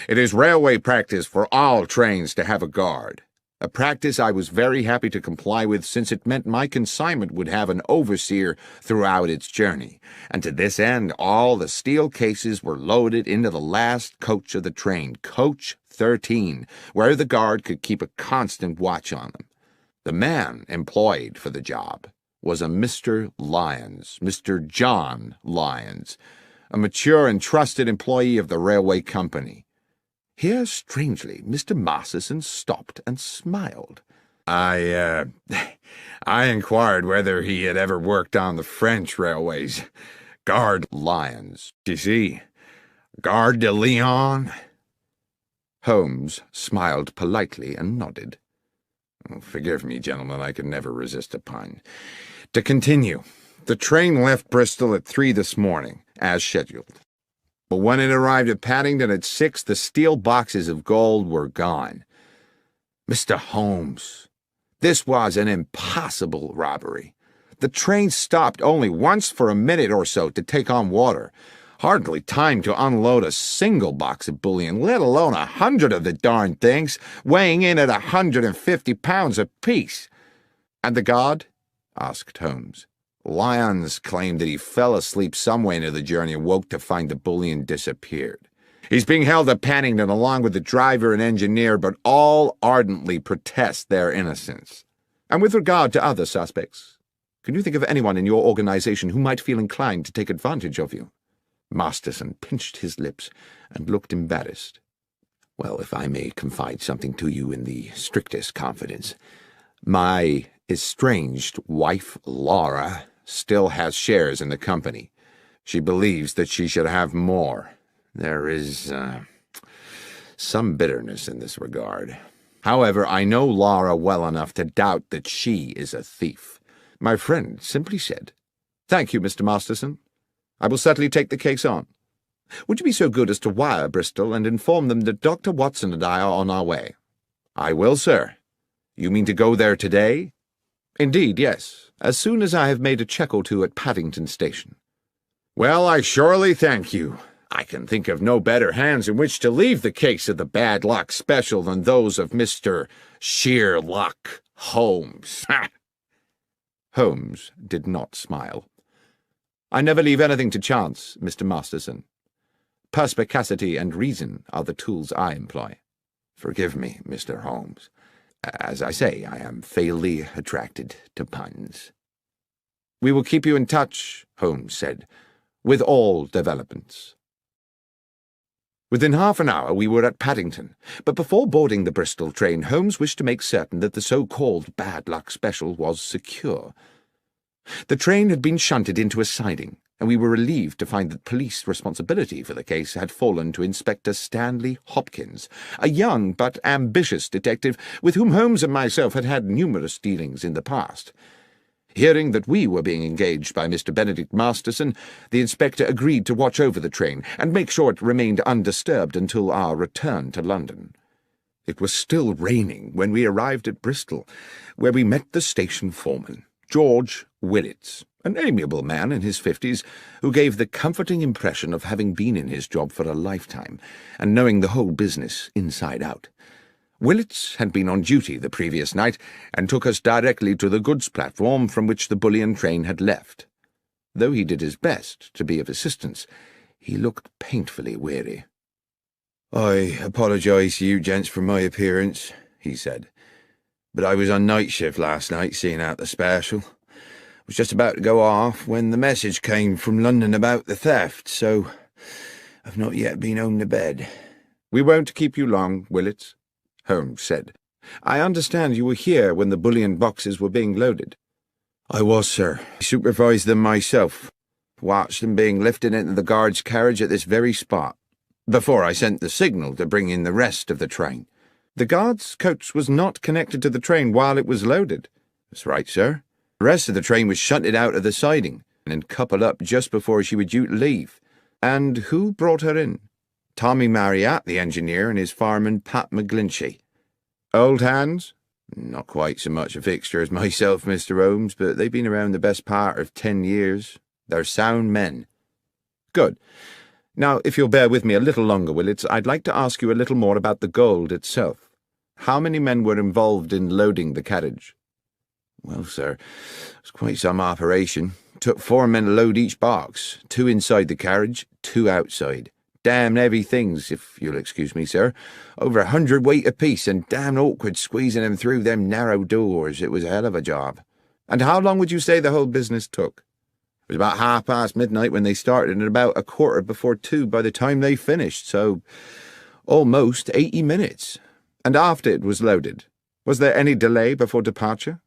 It is railway practice for all trains to have a guard, a practice I was very happy to comply with, since it meant my consignment would have an overseer throughout its journey, and to this end all the steel cases were loaded into the last coach of the train, coach 13, where the guard could keep a constant watch on them. The man employed for the job was a Mr. Lyons, Mr. John Lyons, a mature and trusted employee of the railway company." Here, strangely, Mr. Masterson stopped and smiled. I inquired whether he had ever worked on the French railways. Gare de Lyons, you see. Gare de Lyon." Holmes smiled politely and nodded. "Forgive me, gentlemen, I can never resist a pun. To continue, the train left Bristol at 3 this morning, as scheduled. But when it arrived at Paddington at 6, the steel boxes of gold were gone. Mr. Holmes, this was an impossible robbery. The train stopped only once for a minute or so to take on water. Hardly time to unload a single box of bullion, let alone 100 of the darned things, weighing in at 150 pounds apiece." "And the guard?" asked Holmes. "Lyons claimed that he fell asleep somewhere into the journey and woke to find the bullion disappeared. He's being held at Paddington along with the driver and engineer, but all ardently protest their innocence." "And with regard to other suspects, can you think of anyone in your organization who might feel inclined to take advantage of you?" Masterson pinched his lips and looked embarrassed. "Well, if I may confide something to you in the strictest confidence, my estranged wife, Laura, still has shares in the company. She believes that she should have more. There is some bitterness in this regard. However, I know Laura well enough to doubt that she is a thief. My friend simply said, "Thank you, Mr. Masterson. I will certainly take the case on. Would you be so good as to wire Bristol and inform them that Dr. Watson and I are on our way?" "I will, sir. You mean to go there today?" "Indeed, yes, as soon as I have made a check or two at Paddington Station." "Well, I surely thank you. I can think of no better hands in which to leave the case of the bad luck special than those of Mr. Sherlock Holmes." Holmes did not smile. "I never leave anything to chance, Mr. Masterson. Perspicacity and reason are the tools I employ." "Forgive me, Mr. Holmes. As I say, I am fatally attracted to puns." "We will keep you in touch," Holmes said, "with all developments." Within half an hour we were at Paddington, but before boarding the Bristol train, Holmes wished to make certain that the so-called bad luck special was secure. The train had been shunted into a siding, and we were relieved to find that police responsibility for the case had fallen to Inspector Stanley Hopkins, a young but ambitious detective with whom Holmes and myself had had numerous dealings in the past. Hearing that we were being engaged by Mr. Benedict Masterson, the inspector agreed to watch over the train and make sure it remained undisturbed until our return to London. It was still raining when we arrived at Bristol, where we met the station foreman, George Willits, an amiable man in his 50s, who gave the comforting impression of having been in his job for a lifetime and knowing the whole business inside out. Willits had been on duty the previous night and took us directly to the goods platform from which the bullion train had left. Though he did his best to be of assistance, he looked painfully weary. "I apologise to you gents for my appearance," he said, "but I was on night shift last night seeing out the special. I was just about to go off when the message came from London about the theft, so I've not yet been home to bed." "We won't keep you long, Willits," Holmes said. "I understand you were here when the bullion boxes were being loaded." "I was, sir. I supervised them myself. Watched them being lifted into the guard's carriage at this very spot, before I sent the signal to bring in the rest of the train." "The guard's coach was not connected to the train while it was loaded." "That's right, sir. The rest of the train was shunted out of the siding and coupled up just before she was due to leave." "And who brought her in?" "Tommy Marriott, the engineer, and his fireman, Pat McGlinchey." "Old hands?" "Not quite so much a fixture as myself, Mr. Holmes, but they've been around the best part of 10 years. They're sound men." "Good. Now, if you'll bear with me a little longer, Willits, I'd like to ask you a little more about the gold itself. How many men were involved in loading the carriage?" "Well, sir, it was quite some operation. It took 4 men to load each box, 2 inside the carriage, 2 outside. Damn heavy things, if you'll excuse me, sir. Over 100 weight apiece, and damn awkward squeezing them through them narrow doors. It was a hell of a job." "And how long would you say the whole business took?" "It was about midnight when they started, and about 2:15 by the time they finished, so almost 80 minutes. "And after it was loaded, was there any delay before departure?"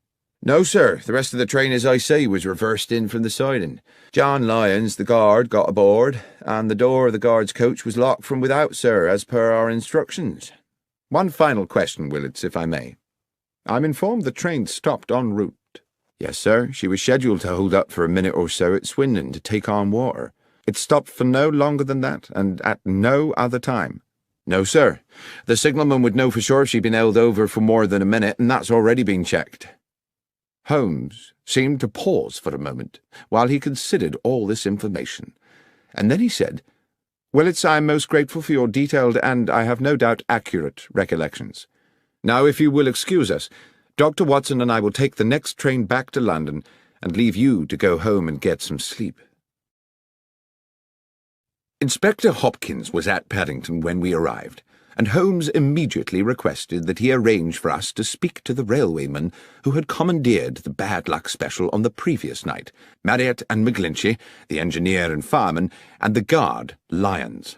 "No, sir. The rest of the train, as I say, was reversed in from the siding. John Lyons, the guard, got aboard, and the door of the guard's coach was locked from without, sir, as per our instructions." "One final question, Willits, if I may. I'm informed the train stopped en route." "Yes, sir. She was scheduled to hold up for a minute or so at Swindon to take on water." "It stopped for no longer than that, and at no other time?" "No, sir. The signalman would know for sure if she'd been held over for more than a minute, and that's already been checked." Holmes seemed to pause for a moment while he considered all this information, and then he said, "Willits, I am most grateful for your detailed and, I have no doubt, accurate recollections. Now, if you will excuse us, Dr. Watson and I will take the next train back to London and leave you to go home and get some sleep." Inspector Hopkins was at Paddington when we arrived, and Holmes immediately requested that he arrange for us to speak to the railwayman who had commandeered the bad luck special on the previous night, Marriott and McGlinchey, the engineer and fireman, and the guard, Lyons.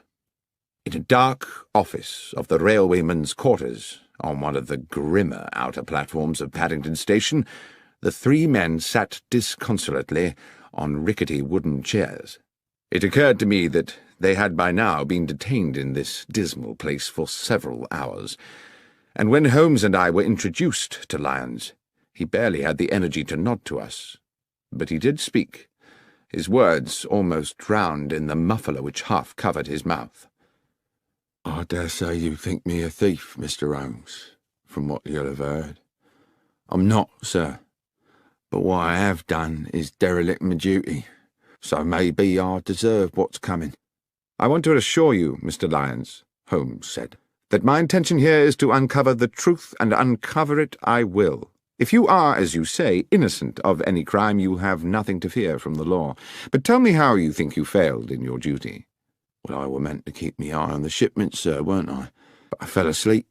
In a dark office of the railwayman's quarters, on one of the grimmer outer platforms of Paddington Station, The three men sat disconsolately on rickety wooden chairs. It occurred to me that they had by now been detained in this dismal place for several hours, and when Holmes and I were introduced to Lyons, he barely had the energy to nod to us. But he did speak, his words almost drowned in the muffler which half covered his mouth. "I dare say you think me a thief, Mr. Holmes, from what you'll have heard. I'm not, sir, but what I have done is derelict my duty, so maybe I deserve what's coming." "I want to assure you, Mr. Lyons," Holmes said, "that my intention here is to uncover the truth, and uncover it I will. If you are, as you say, innocent of any crime, you have nothing to fear from the law. But tell me how you think you failed in your duty." "Well, I were meant to keep me eye on the shipment, sir, weren't I? But I fell asleep.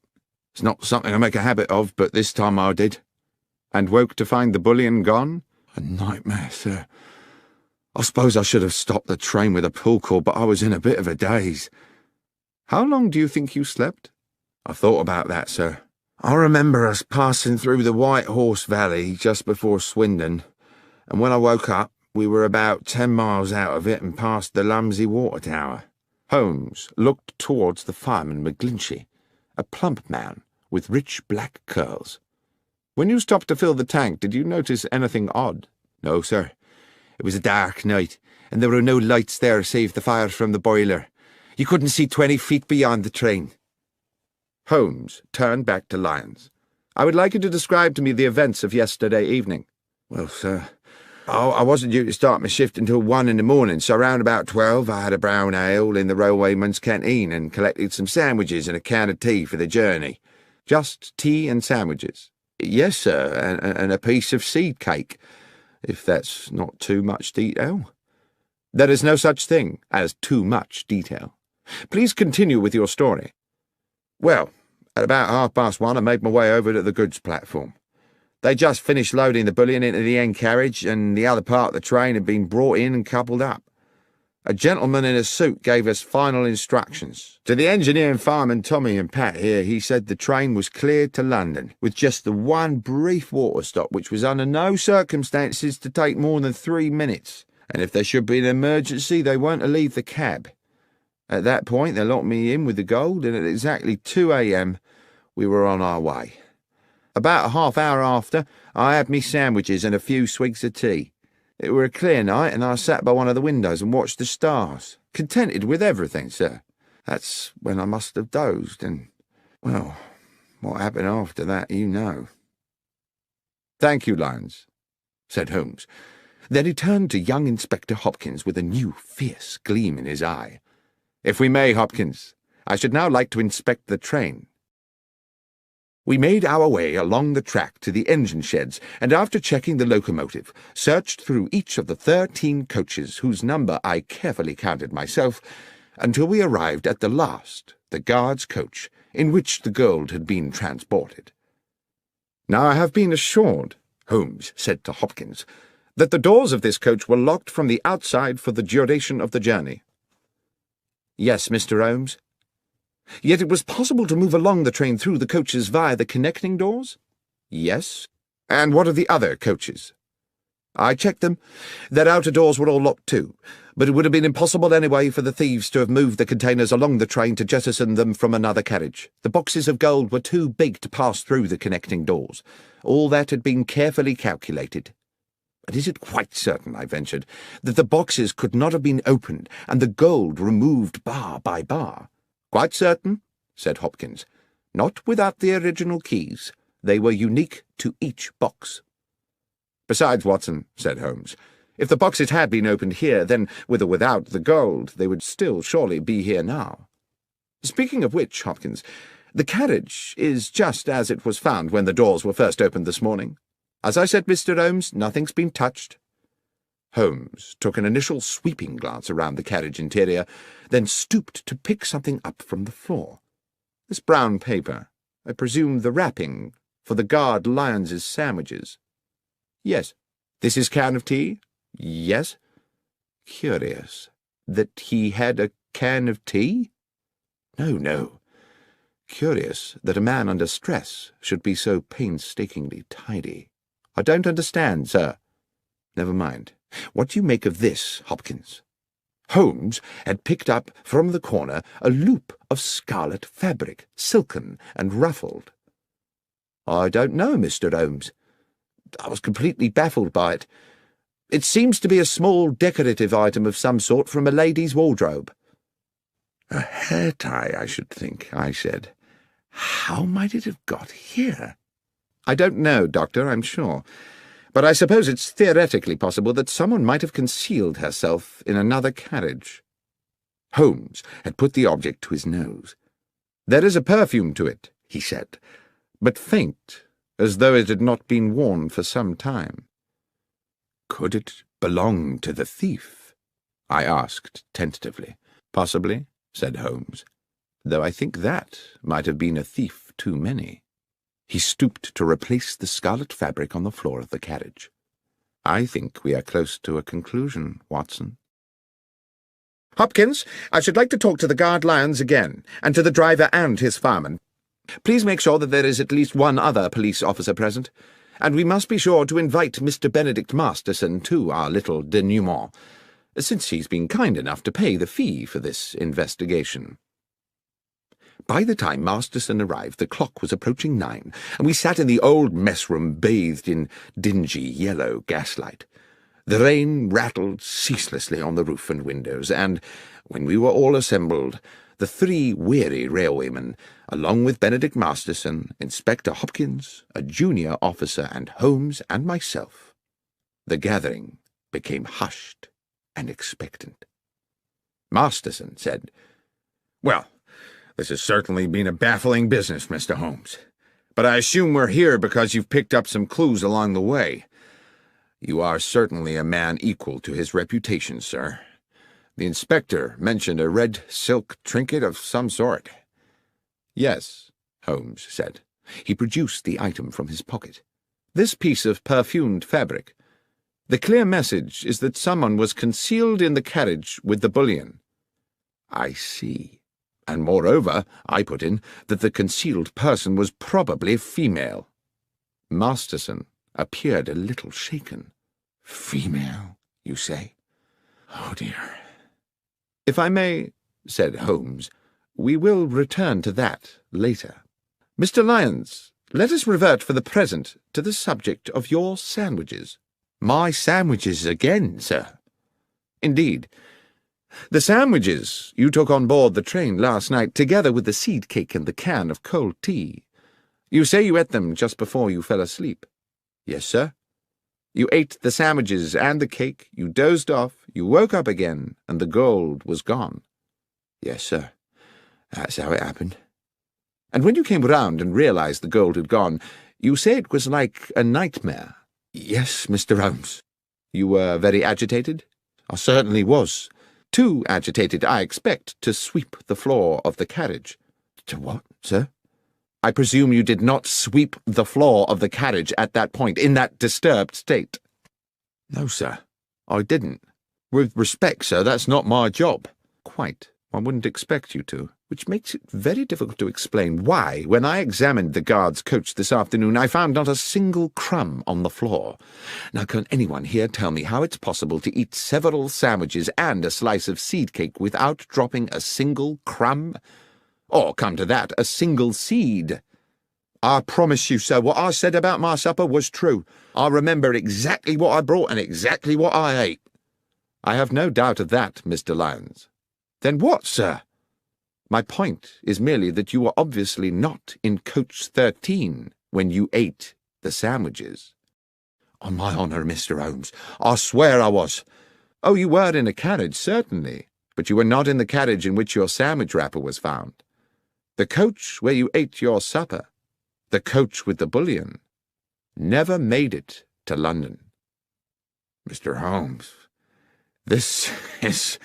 It's not something I make a habit of, but this time I did." "And woke to find the bullion gone?" "A nightmare, sir. I suppose I should have stopped the train with a pull cord, but I was in a bit of a daze." "How long do you think you slept?" "I've thought about that, sir. I remember us passing through the White Horse Valley just before Swindon, and when I woke up, we were about 10 miles out of it and past the Lumsey Water Tower." Holmes looked towards the fireman McGlinchey, a plump man with rich black curls. "When you stopped to fill the tank, did you notice anything odd?" "No, sir. It was a dark night, and there were no lights there save the fire from the boiler. You couldn't see 20 feet beyond the train." Holmes turned back to Lyons. "I would like you to describe to me the events of yesterday evening." "Well, sir, I wasn't due to start my shift until 1 in the morning, so around about 12 I had a brown ale in the railwayman's canteen and collected some sandwiches and a can of tea for the journey." "Just tea and sandwiches?" "Yes, sir, and a piece of seed cake, if that's not too much detail." "There is no such thing as too much detail. Please continue with your story." "Well, at about 1:30 I made my way over to the goods platform. They just finished loading the bullion into the end carriage, and the other part of the train had been brought in and coupled up. A gentleman in a suit gave us final instructions. To the engineer and fireman Tommy and Pat here, he said the train was cleared to London, with just the one brief water stop, which was under no circumstances to take more than 3 minutes, and if there should be an emergency, they weren't to leave the cab. At that point, they locked me in with the gold, and at exactly 2 a.m. we were on our way. About a half hour after, I had me sandwiches and a few swigs of tea. It were a clear night, and I sat by one of the windows and watched the stars, contented with everything, sir. That's when I must have dozed, and, well, what happened after that, you know." "Thank you, Lyons," said Holmes. Then he turned to young Inspector Hopkins with a new, fierce gleam in his eye. "If we may, Hopkins, I should now like to inspect the train." We made our way along the track to the engine sheds, and after checking the locomotive, searched through each of the 13 coaches, whose number I carefully counted myself, until we arrived at the last, the guard's coach, in which the gold had been transported. "Now I have been assured," Holmes said to Hopkins, "that the doors of this coach were locked from the outside for the duration of the journey." "Yes, Mr. Holmes." "Yet it was possible to move along the train through the coaches via the connecting doors?" "Yes." "And what of the other coaches?" "I checked them. Their outer doors were all locked too, but it would have been impossible anyway for the thieves to have moved the containers along the train to jettison them from another carriage. The boxes of gold were too big to pass through the connecting doors. All that had been carefully calculated." "But is it quite certain," I ventured, "that the boxes could not have been opened and the gold removed bar by bar?" "Quite certain," said Hopkins. "Not without the original keys. They were unique to each box." "Besides, Watson," said Holmes, "if the boxes had been opened here, then, with or without the gold, they would still surely be here now. Speaking of which, Hopkins, the carriage is just as it was found when the doors were first opened this morning. As I said, Mr. Holmes, nothing's been touched." Holmes took an initial sweeping glance around the carriage interior, then stooped to pick something up from the floor. "This brown paper, I presume the wrapping for the guard Lyons's sandwiches?" "Yes." "This is can of tea?" "Yes." "Curious that he had a can of tea?" No. Curious that a man under stress should be so painstakingly tidy." I don't understand, sir. Never mind. What do you make of this, Hopkins? Holmes had picked up from the corner a loop of scarlet fabric, silken and ruffled. I don't know, Mr. Holmes. I was completely baffled by it. It seems to be a small decorative item of some sort from a lady's wardrobe. A hair tie, I should think, I said. How might it have got here? I don't know, Doctor, I'm sure. But I suppose it's theoretically possible that someone might have concealed herself in another carriage. Holmes had put the object to his nose. There is a perfume to it, he said, but faint, as though it had not been worn for some time. Could it belong to the thief? I asked tentatively. Possibly, said Holmes, though I think that might have been a thief too many. He stooped to replace the scarlet fabric on the floor of the carriage. I think we are close to a conclusion, Watson. Hopkins, I should like to talk to the guard lions again, and to the driver and his fireman. Please make sure that there is at least one other police officer present, and we must be sure to invite Mr. Benedict Masterson to our little denouement, since he's been kind enough to pay the fee for this investigation. By the time Masterson arrived, the clock was approaching 9, and we sat in the old mess-room bathed in dingy yellow gaslight. The rain rattled ceaselessly on the roof and windows, and, when we were all assembled, the 3 weary railwaymen, along with Benedict Masterson, Inspector Hopkins, a junior officer, and Holmes and myself, the gathering became hushed and expectant. Masterson said, "Well, this has certainly been a baffling business, Mr. Holmes. But I assume we're here because you've picked up some clues along the way. You are certainly a man equal to his reputation, sir. The inspector mentioned a red silk trinket of some sort." "Yes," Holmes said. He produced the item from his pocket. "This piece of perfumed fabric. The clear message is that someone was concealed in the carriage with the bullion." "I see. And moreover," I put in, "that the concealed person was probably female." Masterson appeared a little shaken. "Female, you say? Oh, dear." "If I may," said Holmes, "we will return to that later. Mr. Lyons, let us revert for the present to the subject of your sandwiches." "My sandwiches again, sir?" "Indeed. The sandwiches you took on board the train last night, together with the seed cake and the can of cold tea. You say you ate them just before you fell asleep." "Yes, sir." "You ate the sandwiches and the cake, you dozed off, you woke up again, and the gold was gone." "Yes, sir. That's how it happened." "And when you came round and realized the gold had gone, you say it was like a nightmare." "Yes, Mr. Holmes." "You were very agitated?" "I certainly was. Too agitated, I expect, to sweep the floor of the carriage." "To what, sir?" "I presume you did not sweep the floor of the carriage at that point, in that disturbed state." "No, sir, I didn't. With respect, sir, that's not my job." "Quite. I wouldn't expect you to, which makes it very difficult to explain why, when I examined the guard's coach this afternoon, I found not a single crumb on the floor. Now, can anyone here tell me how it's possible to eat several sandwiches and a slice of seed cake without dropping a single crumb? Or, come to that, a single seed?" "I promise you, sir, what I said about my supper was true. I remember exactly what I brought and exactly what I ate." "I have no doubt of that, Mr. Lyons." "Then what, sir?" "My point is merely that you were obviously not in coach 13 when you ate the sandwiches." "On my honour, Mr. Holmes, I swear I was." "Oh, you were in a carriage, certainly, but you were not in the carriage in which your sandwich wrapper was found. The coach where you ate your supper, the coach with the bullion, never made it to London." "Mr. Holmes, this is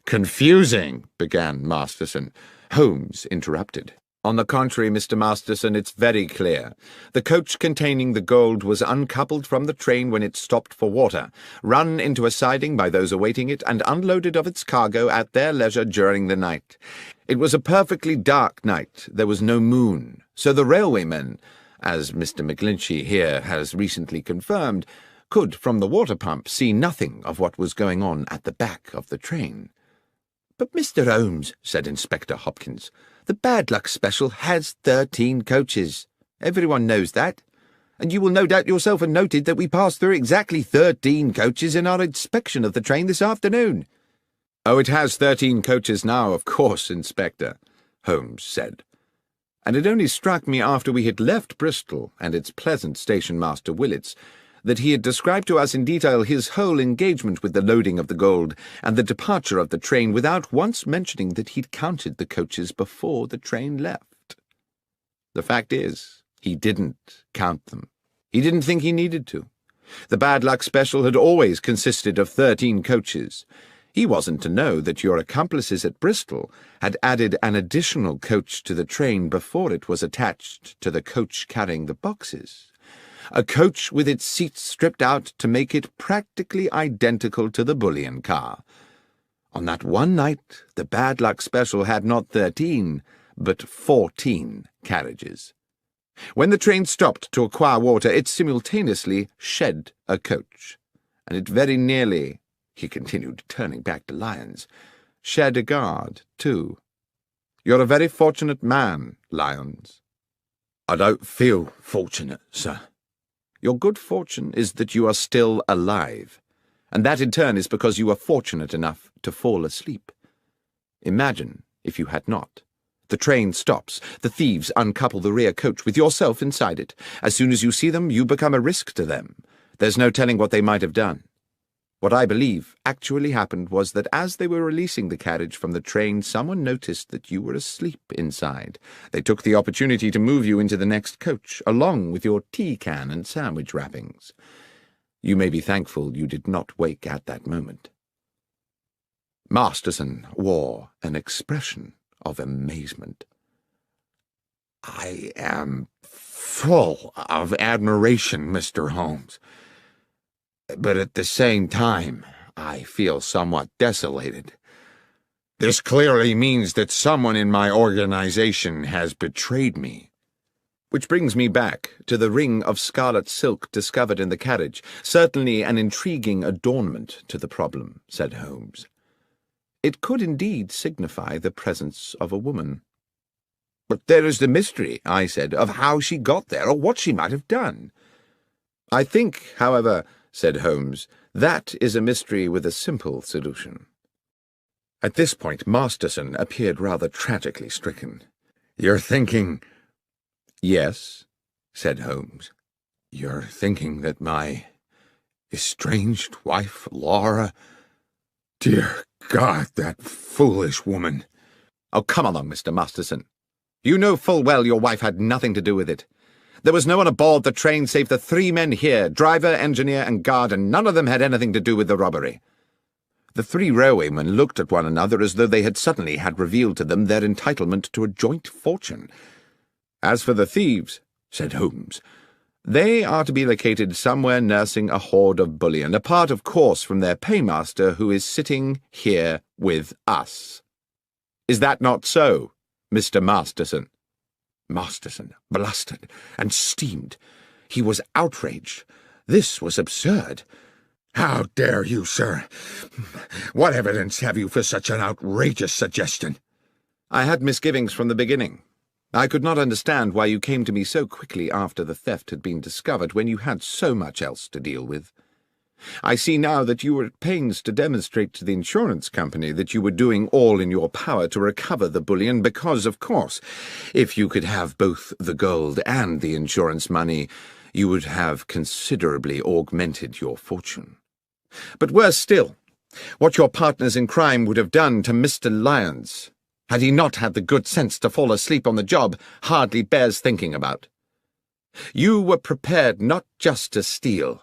confusing," began Masterson. Holmes interrupted. "On the contrary, Mr. Masterson, it's very clear. The coach containing the gold was uncoupled from the train when it stopped for water, run into a siding by those awaiting it, and unloaded of its cargo at their leisure during the night. It was a perfectly dark night. There was no moon, so the railwaymen, as Mr. McGlinchey here has recently confirmed, could, from the water pump, see nothing of what was going on at the back of the train. "But, Mr. Holmes," said Inspector Hopkins, "the bad luck special has 13 coaches. Everyone knows that. And you will no doubt yourself have noted that we passed through exactly 13 coaches in our inspection of the train this afternoon." "Oh, it has 13 coaches now, of course, Inspector," Holmes said. "And it only struck me after we had left Bristol and its pleasant station-master Willets that he had described to us in detail his whole engagement with the loading of the gold and the departure of the train without once mentioning that he'd counted the coaches before the train left. The fact is, he didn't count them. He didn't think he needed to. The bad luck special had always consisted of 13 coaches. He wasn't to know that your accomplices at Bristol had added an additional coach to the train before it was attached to the coach carrying the boxes. A coach with its seats stripped out to make it practically identical to the bullion car. On that one night, the bad luck special had not 13, but 14 carriages. When the train stopped to acquire water, it simultaneously shed a coach, and it very nearly," he continued, turning back to Lyons, "shed a guard, too. You're a very fortunate man, Lyons." "I don't feel fortunate, sir." "Your good fortune is that you are still alive, and that in turn is because you were fortunate enough to fall asleep. Imagine if you had not. The train stops. The thieves uncouple the rear coach with yourself inside it. As soon as you see them, you become a risk to them. There's no telling what they might have done. What I believe actually happened was that as they were releasing the carriage from the train, someone noticed that you were asleep inside. They took the opportunity to move you into the next coach, along with your tea can and sandwich wrappings. You may be thankful you did not wake at that moment." Masterson wore an expression of amazement. "I am full of admiration, Mr. Holmes. But at the same time, I feel somewhat desolated. This clearly means that someone in my organization has betrayed me." "Which brings me back to the ring of scarlet silk discovered in the carriage, certainly an intriguing adornment to the problem," said Holmes. "It could indeed signify the presence of a woman." "But there is the mystery," I said, "of how she got there, or what she might have done." "I think, however," said Holmes, "that is a mystery with a simple solution." At this point Masterson appeared rather tragically stricken. "You're thinking—" "Yes," said Holmes. "You're thinking that my estranged wife, Laura— Dear God, that foolish woman—" "Oh, come along, Mr. Masterson. You know full well your wife had nothing to do with it. There was no one aboard the train save the 3 men here, driver, engineer, and guard, and none of them had anything to do with the robbery." The 3 railwaymen looked at one another as though they had suddenly had revealed to them their entitlement to a joint fortune. "As for the thieves," said Holmes, "they are to be located somewhere nursing a hoard of bullion, apart, of course, from their paymaster, who is sitting here with us. Is that not so, Mr. Masterson?" Masterson blustered and steamed. He was outraged. This was absurd. "How dare you, sir? What evidence have you for such an outrageous suggestion?" "I had misgivings from the beginning. I could not understand why you came to me so quickly after the theft had been discovered, when you had so much else to deal with. I see now that you were at pains to demonstrate to the insurance company that you were doing all in your power to recover the bullion because, of course, if you could have both the gold and the insurance money, you would have considerably augmented your fortune. But worse still, what your partners in crime would have done to Mr. Lyons, had he not had the good sense to fall asleep on the job, hardly bears thinking about. You were prepared not just to steal,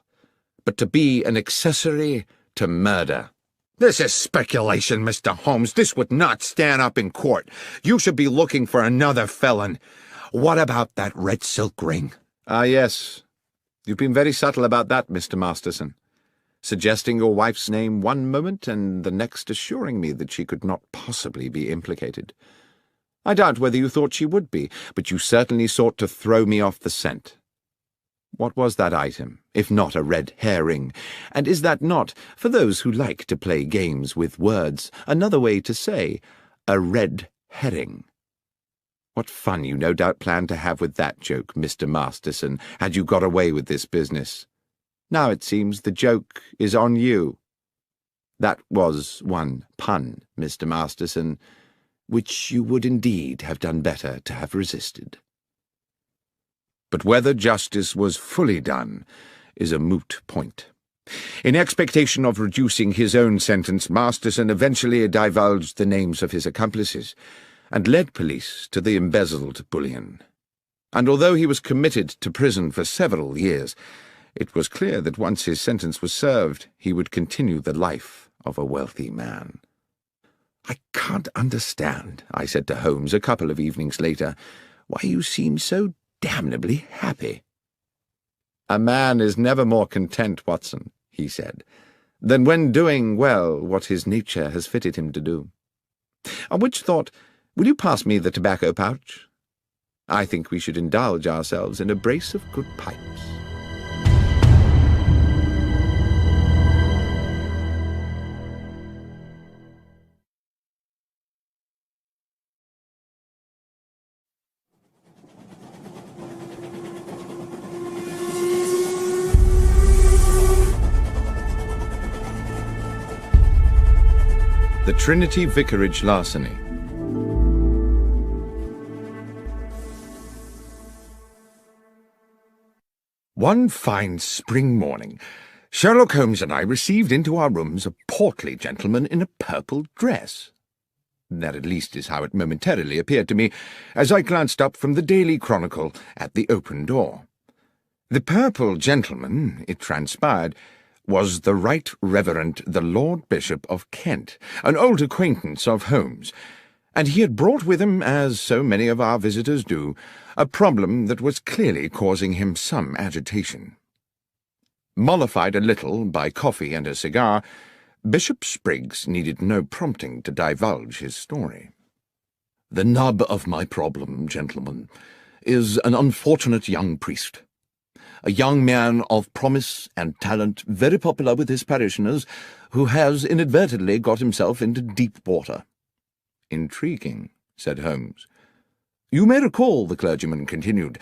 but to be an accessory to murder." "This is speculation, Mr. Holmes. This would not stand up in court. You should be looking for another felon. What about that red silk ring?" "Ah, yes. You've been very subtle about that, Mr. Masterson, suggesting your wife's name one moment and the next assuring me that she could not possibly be implicated. I doubt whether you thought she would be, but you certainly sought to throw me off the scent. What was that item, if not a red herring? And is that not, for those who like to play games with words, another way to say a red herring? What fun you no doubt planned to have with that joke, Mr. Masterson, had you got away with this business. Now it seems the joke is on you. That was one pun, Mr. Masterson, which you would indeed have done better to have resisted. But whether justice was fully done is a moot point. In expectation of reducing his own sentence, Masterson eventually divulged the names of his accomplices and led police to the embezzled bullion. And although he was committed to prison for several years, it was clear that once his sentence was served, he would continue the life of a wealthy man. "I can't understand," I said to Holmes a couple of evenings later, "why you seem so damnably happy." "A man is never more content, Watson," he said, "than when doing well what his nature has fitted him to do. On which thought, will you pass me the tobacco pouch? I think we should indulge ourselves in a brace of good pipes." The Trinity Vicarage Larceny. One fine spring morning, Sherlock Holmes and I received into our rooms a portly gentleman in a purple dress. That at least is how it momentarily appeared to me, as I glanced up from the Daily Chronicle at the open door. The purple gentleman, it transpired, was the Right Reverend the Lord Bishop of Kent, an old acquaintance of Holmes, and he had brought with him, as so many of our visitors do, a problem that was clearly causing him some agitation. Mollified a little by coffee and a cigar, Bishop Spriggs needed no prompting to divulge his story. "The nub of my problem, gentlemen, is an unfortunate young priest. A young man of promise and talent, very popular with his parishioners, who has inadvertently got himself into deep water." "Intriguing," said Holmes. "You may recall," the clergyman continued,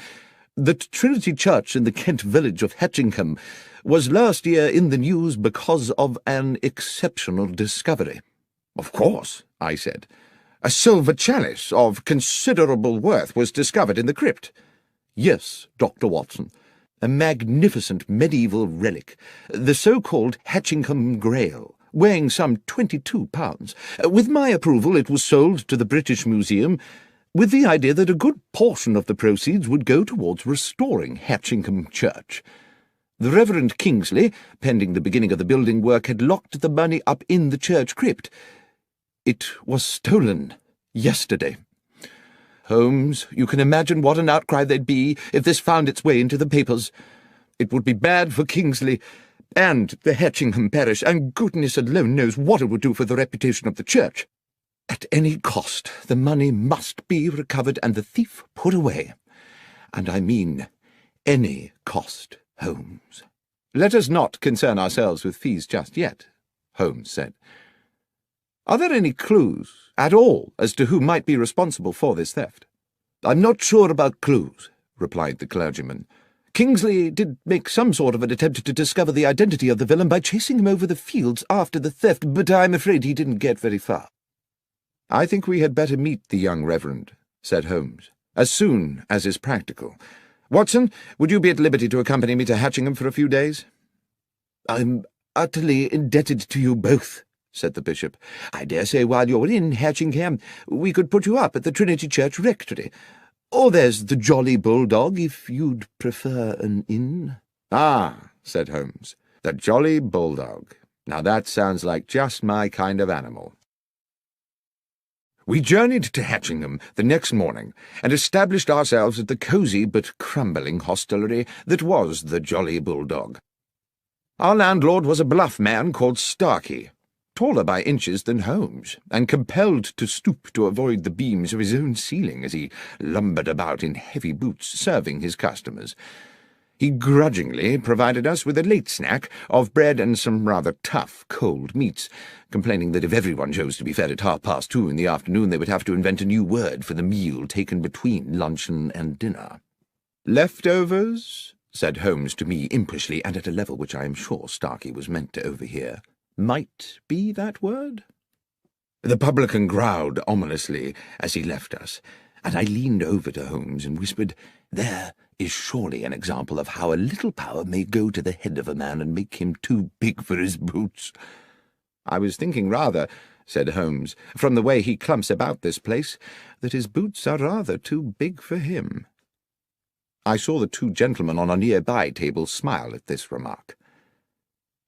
"that Trinity Church in the Kent village of Hatchingham was last year in the news because of an exceptional discovery." "Of course," I said. "A silver chalice of considerable worth was discovered in the crypt." "Yes, Dr. Watson. A magnificent medieval relic, the so-called Hatchingham Grail, weighing some 22 pounds. With my approval it was sold to the British Museum, with the idea that a good portion of the proceeds would go towards restoring Hatchingham Church. The Reverend Kingsley, pending the beginning of the building work, had locked the money up in the church crypt. It was stolen yesterday. Holmes, you can imagine what an outcry there'd be if this found its way into the papers. It would be bad for Kingsley and the Hatchingham parish, and goodness alone knows what it would do for the reputation of the church. At any cost, the money must be recovered and the thief put away. And I mean any cost, Holmes." "Let us not concern ourselves with fees just yet," Holmes said. "Are there any clues at all as to who might be responsible for this theft?" "I'm not sure about clues," replied the clergyman. "Kingsley did make some sort of an attempt to discover the identity of the villain by chasing him over the fields after the theft, but I'm afraid he didn't get very far." "I think we had better meet the young reverend," said Holmes, "as soon as is practical. Watson, would you be at liberty to accompany me to Hatchingham for a few days?" "I'm utterly indebted to you both," said the bishop. "I dare say while you're in Hatchingham we could put you up at the Trinity Church rectory. Or there's the Jolly Bulldog, if you'd prefer an inn." "Ah," said Holmes, "the Jolly Bulldog. Now that sounds like just my kind of animal." We journeyed to Hatchingham the next morning and established ourselves at the cosy but crumbling hostelry that was the Jolly Bulldog. Our landlord was a bluff man called Starkey. taller by inches than Holmes, and compelled to stoop to avoid the beams of his own ceiling as he lumbered about in heavy boots serving his customers. He grudgingly provided us with a late snack of bread and some rather tough cold meats, complaining that if everyone chose to be fed at 2:30 in the afternoon, they would have to invent a new word for the meal taken between luncheon and dinner. "Leftovers?" said Holmes to me impishly, and at a level which I am sure Starkey was meant to overhear. "Might be that word?" The publican growled ominously as he left us, and I leaned over to Holmes and whispered, "There is surely an example of how a little power may go to the head of a man and make him too big for his boots." "I was thinking rather," said Holmes, "from the way he clumps about this place, that his boots are rather too big for him." I saw the two gentlemen on a nearby table smile at this remark.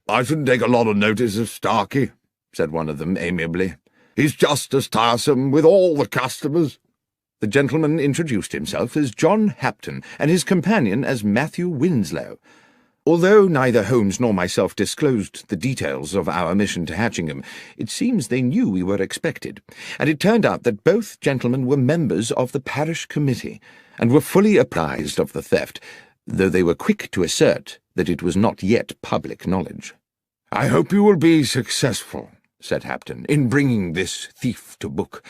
"I shouldn't take a lot of notice of Starkey," said one of them amiably. "He's just as tiresome with all the customers." The gentleman introduced himself as John Hapton, and his companion as Matthew Winslow. Although neither Holmes nor myself disclosed the details of our mission to Hatchingham, it seems they knew we were expected, and it turned out that both gentlemen were members of the parish committee, and were fully apprised of the theft, though they were quick to assert that it was not yet public knowledge. "I hope you will be successful," said Hapton, "in bringing this thief to book.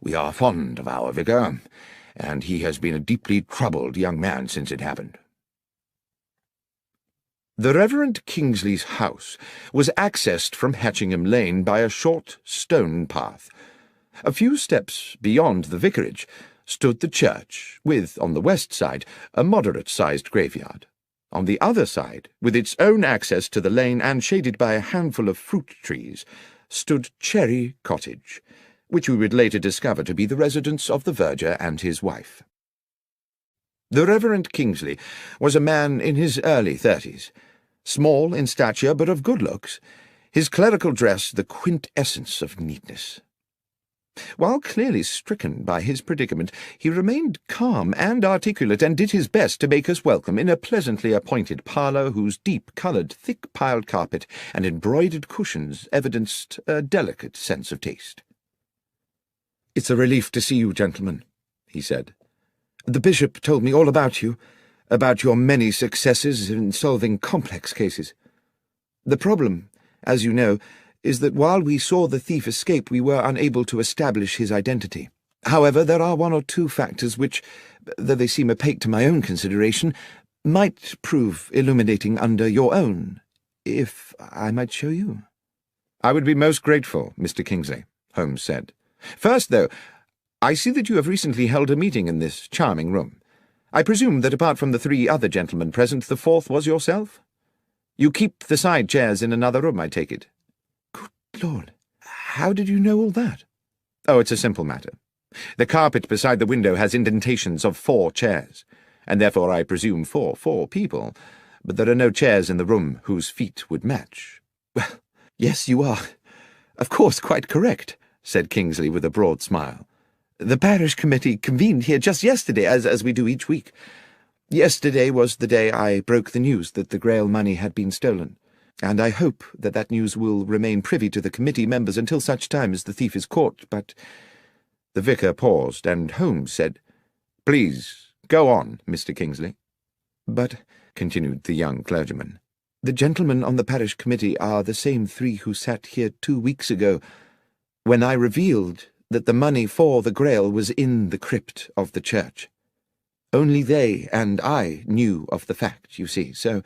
We are fond of our vicar, and he has been a deeply troubled young man since it happened." The Reverend Kingsley's house was accessed from Hatchingham Lane by a short stone path. A few steps beyond the vicarage stood the church, with, on the west side, a moderate-sized graveyard. On the other side, with its own access to the lane and shaded by a handful of fruit trees, stood Cherry Cottage, which we would later discover to be the residence of the verger and his wife. The Reverend Kingsley was a man in his early 30s, small in stature but of good looks, his clerical dress the quintessence of neatness. While clearly stricken by his predicament, he remained calm and articulate, and did his best to make us welcome in a pleasantly appointed parlour whose deep-coloured, thick-piled carpet and embroidered cushions evidenced a delicate sense of taste. "It's a relief to see you, gentlemen," he said. "The bishop told me all about you, about your many successes in solving complex cases. The problem, as you know, is that while we saw the thief escape, we were unable to establish his identity. However, there are one or two factors which, though they seem opaque to my own consideration, might prove illuminating under your own, if I might show you." "I would be most grateful, Mr. Kingsley," Holmes said. "First, though, I see that you have recently held a meeting in this charming room. I presume that apart from the 3 other gentlemen present, the 4th was yourself? You keep the side chairs in another room, I take it." "Good Lord, how did you know all that?" "Oh, it's a simple matter. The carpet beside the window has indentations of 4 chairs, and therefore I presume 4 people, but there are no chairs in the room whose feet would match." "Well, yes, you are, of course, quite correct," said Kingsley with a broad smile. "The parish committee convened here just yesterday, as we do each week. Yesterday was the day I broke the news that the Grail money had been stolen, and I hope that that news will remain privy to the committee members until such time as the thief is caught, but—" The vicar paused, and Holmes said, "Please, go on, Mr. Kingsley." "But," continued the young clergyman, "the gentlemen on the parish committee are the same 3 who sat here 2 weeks ago, when I revealed that the money for the Grail was in the crypt of the church. Only they and I knew of the fact, you see, so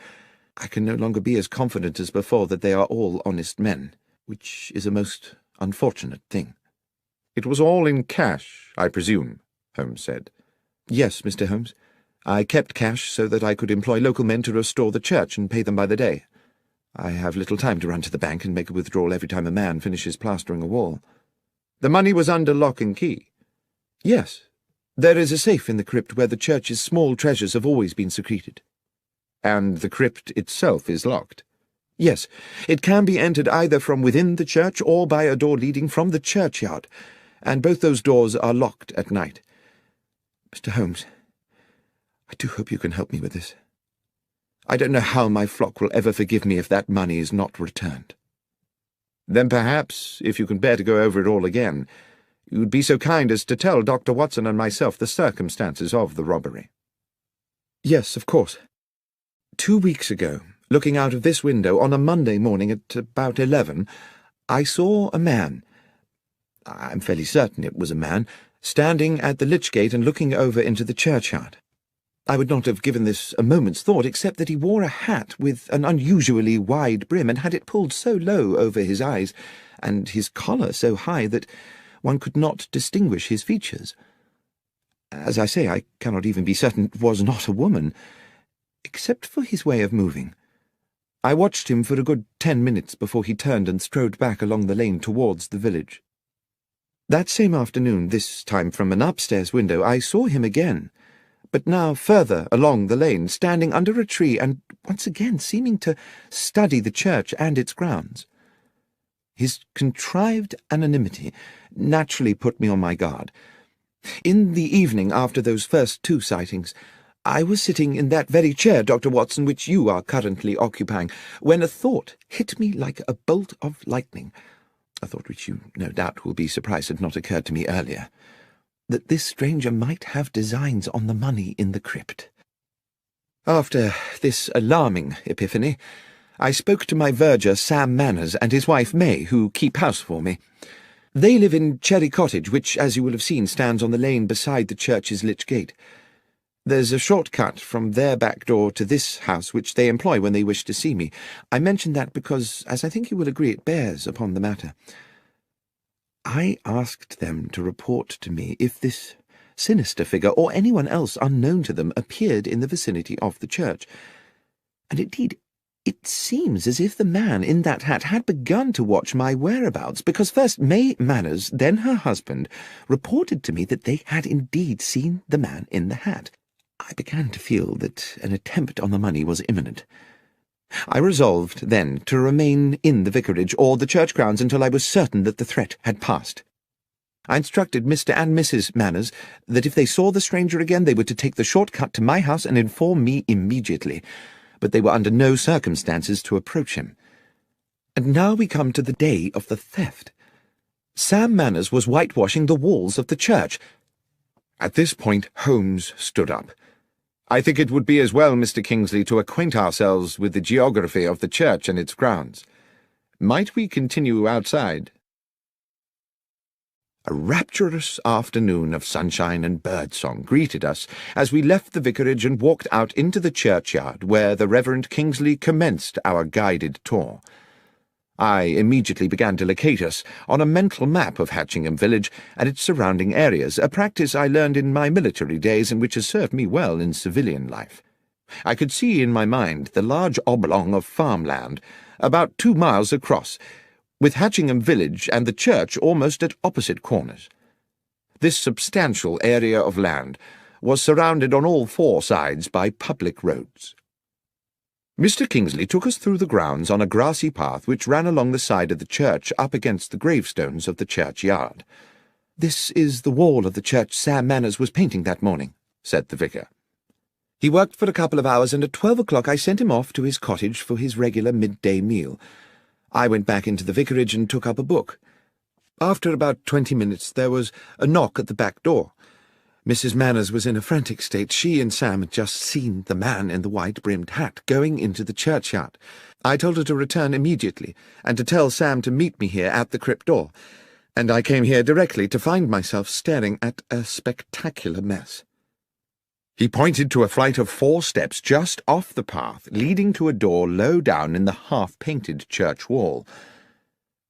I can no longer be as confident as before that they are all honest men, which is a most unfortunate thing." "It was all in cash, I presume," Holmes said. "Yes, Mr. Holmes. I kept cash so that I could employ local men to restore the church and pay them by the day. I have little time to run to the bank and make a withdrawal every time a man finishes plastering a wall." "The money was under lock and key?" "Yes. There is a safe in the crypt where the church's small treasures have always been secreted." "And the crypt itself is locked?" "Yes. It can be entered either from within the church or by a door leading from the churchyard, and both those doors are locked at night. Mr. Holmes, I do hope you can help me with this. I don't know how my flock will ever forgive me if that money is not returned." Then perhaps, if you can bear to go over it all again, you would be so kind as to tell Dr. Watson and myself the circumstances of the robbery." "Yes, of course. 2 weeks ago, looking out of this window on a Monday morning at about 11, I saw a man— I'm fairly certain it was a man— standing at the lich gate and looking over into the churchyard. I would not have given this a moment's thought, except that he wore a hat with an unusually wide brim and had it pulled so low over his eyes, and his collar so high that one could not distinguish his features. As I say, I cannot even be certain it was not a woman, except for his way of moving. I watched him for a good 10 minutes before he turned and strode back along the lane towards the village. That same afternoon, this time from an upstairs window, I saw him again, but now further along the lane, standing under a tree and once again seeming to study the church and its grounds. His contrived anonymity naturally put me on my guard. In the evening after those first 2 sightings, I was sitting in that very chair, Dr. Watson, which you are currently occupying, when a thought hit me like a bolt of lightning, a thought which you no doubt will be surprised had not occurred to me earlier, that this stranger might have designs on the money in the crypt. After this alarming epiphany, I spoke to my verger, Sam Manners, and his wife, May, who keep house for me. They live in Cherry Cottage, which, as you will have seen, stands on the lane beside the church's lich gate. There's a short cut from their back door to this house, which they employ when they wish to see me. I mention that because, as I think you will agree, it bears upon the matter. I asked them to report to me if this sinister figure, or anyone else unknown to them, appeared in the vicinity of the church. And indeed, it seems as if the man in that hat had begun to watch my whereabouts, because first May Manners, then her husband, reported to me that they had indeed seen the man in the hat. I began to feel that an attempt on the money was imminent. I resolved, then, to remain in the vicarage or the church grounds until I was certain that the threat had passed. I instructed Mr. and Mrs. Manners that if they saw the stranger again they were to take the short cut to my house and inform me immediately, but they were under no circumstances to approach him. And now we come to the day of the theft. Sam Manners was whitewashing the walls of the church. At this point Holmes stood up. "I think it would be as well, Mr. Kingsley, to acquaint ourselves with the geography of the church and its grounds. Might we continue outside?" A rapturous afternoon of sunshine and birdsong greeted us as we left the vicarage and walked out into the churchyard, where the Reverend Kingsley commenced our guided tour. I immediately began to locate us on a mental map of Hatchingham village and its surrounding areas, a practice I learned in my military days and which has served me well in civilian life. I could see in my mind the large oblong of farmland, about 2 miles across, with Hatchingham village and the church almost at opposite corners. This substantial area of land was surrounded on all 4 sides by public roads. Mr. Kingsley took us through the grounds on a grassy path which ran along the side of the church up against the gravestones of the churchyard. "This is the wall of the church Sam Manners was painting that morning," said the vicar. "He worked for a couple of hours, and at 12 o'clock I sent him off to his cottage for his regular midday meal. I went back into the vicarage and took up a book. After about 20 minutes there was a knock at the back door. Mrs. Manners was in a frantic state. She and Sam had just seen the man in the white-brimmed hat going into the churchyard. I told her to return immediately, and to tell Sam to meet me here at the crypt door, and I came here directly to find myself staring at a spectacular mess." He pointed to a flight of 4 steps just off the path, leading to a door low down in the half-painted church wall.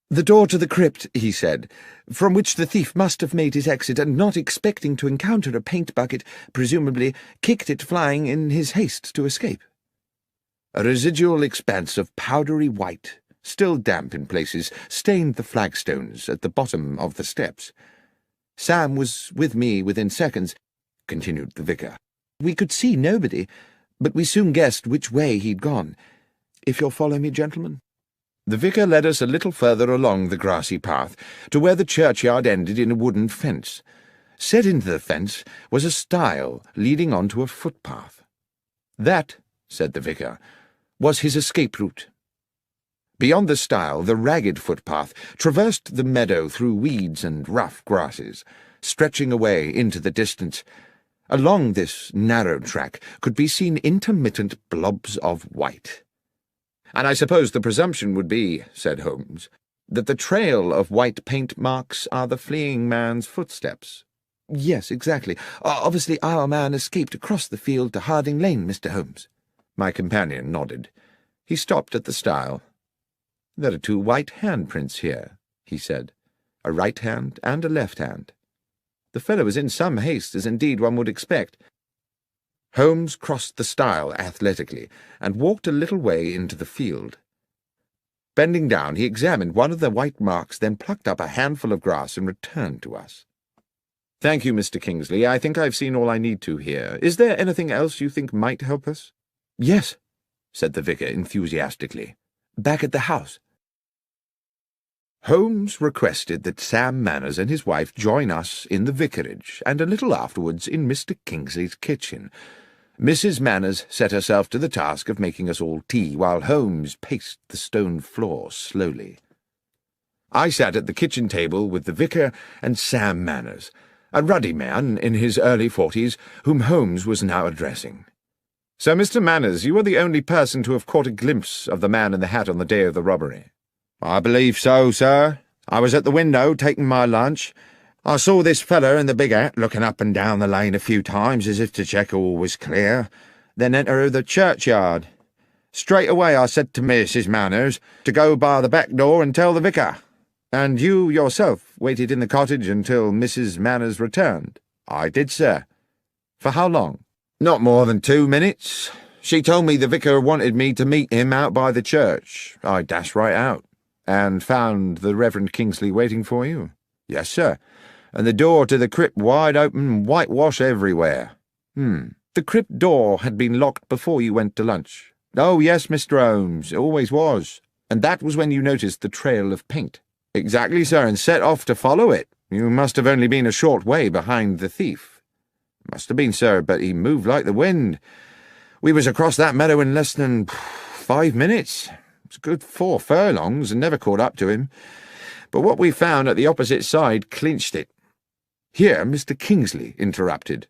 "The door to the crypt," he said, "from which the thief must have made his exit, and not expecting to encounter a paint bucket, presumably kicked it flying in his haste to escape." A residual expanse of powdery white, still damp in places, stained the flagstones at the bottom of the steps. "Sam was with me within seconds," continued the vicar. "We could see nobody, but we soon guessed which way he'd gone. If you'll follow me, gentlemen." The vicar led us a little further along the grassy path, to where the churchyard ended in a wooden fence. Set into the fence was a stile leading on to a footpath. "That," said the vicar, "was his escape route." Beyond the stile, the ragged footpath traversed the meadow through weeds and rough grasses, stretching away into the distance. Along this narrow track could be seen intermittent blobs of white. "And I suppose the presumption would be," said Holmes, "that the trail of white paint marks are the fleeing man's footsteps." "Yes, exactly. Obviously our man escaped across the field to Harding Lane, Mr. Holmes." My companion nodded. He stopped at the stile. "There are 2 white handprints here," he said. "A right hand and a left hand. The fellow was in some haste, as indeed one would expect." Holmes crossed the stile athletically and walked a little way into the field. Bending down, he examined one of the white marks, then plucked up a handful of grass and returned to us. "Thank you, Mr. Kingsley. I think I've seen all I need to here. Is there anything else you think might help us?" "Yes," said the vicar enthusiastically. "Back at the house." Holmes requested that Sam Manners and his wife join us in the vicarage, and a little afterwards in Mr. Kingsley's kitchen. Mrs. Manners set herself to the task of making us all tea, while Holmes paced the stone floor slowly. I sat at the kitchen table with the vicar and Sam Manners, a ruddy man in his early 40s, whom Holmes was now addressing. "So, Mr. Manners, you are the only person to have caught a glimpse of the man in the hat on the day of the robbery?" "I believe so, sir. I was at the window taking my lunch. I saw this feller in the big hat looking up and down the lane a few times as if to check all was clear, then enter the churchyard. Straight away I said to Mrs. Manners to go by the back door and tell the vicar." "And you yourself waited in the cottage until Mrs. Manners returned?" "I did, sir." "For how long?" "Not more than 2 minutes. She told me the vicar wanted me to meet him out by the church. I dashed right out." "And found the Reverend Kingsley waiting for you?" "Yes, sir, and the door to the crypt wide open, whitewash everywhere." "The crypt door had been locked before you went to lunch?" "Oh, yes, Mr. Holmes, it always was." "And that was when you noticed the trail of paint?" "Exactly, sir, and set off to follow it. You must have only been a short way behind the thief." "Must have been, sir, but he moved like the wind. We was across that meadow in less than 5 minutes. It's a good 4 furlongs, and never caught up to him. But what we found at the opposite side clinched it." Here Mr. Kingsley interrupted.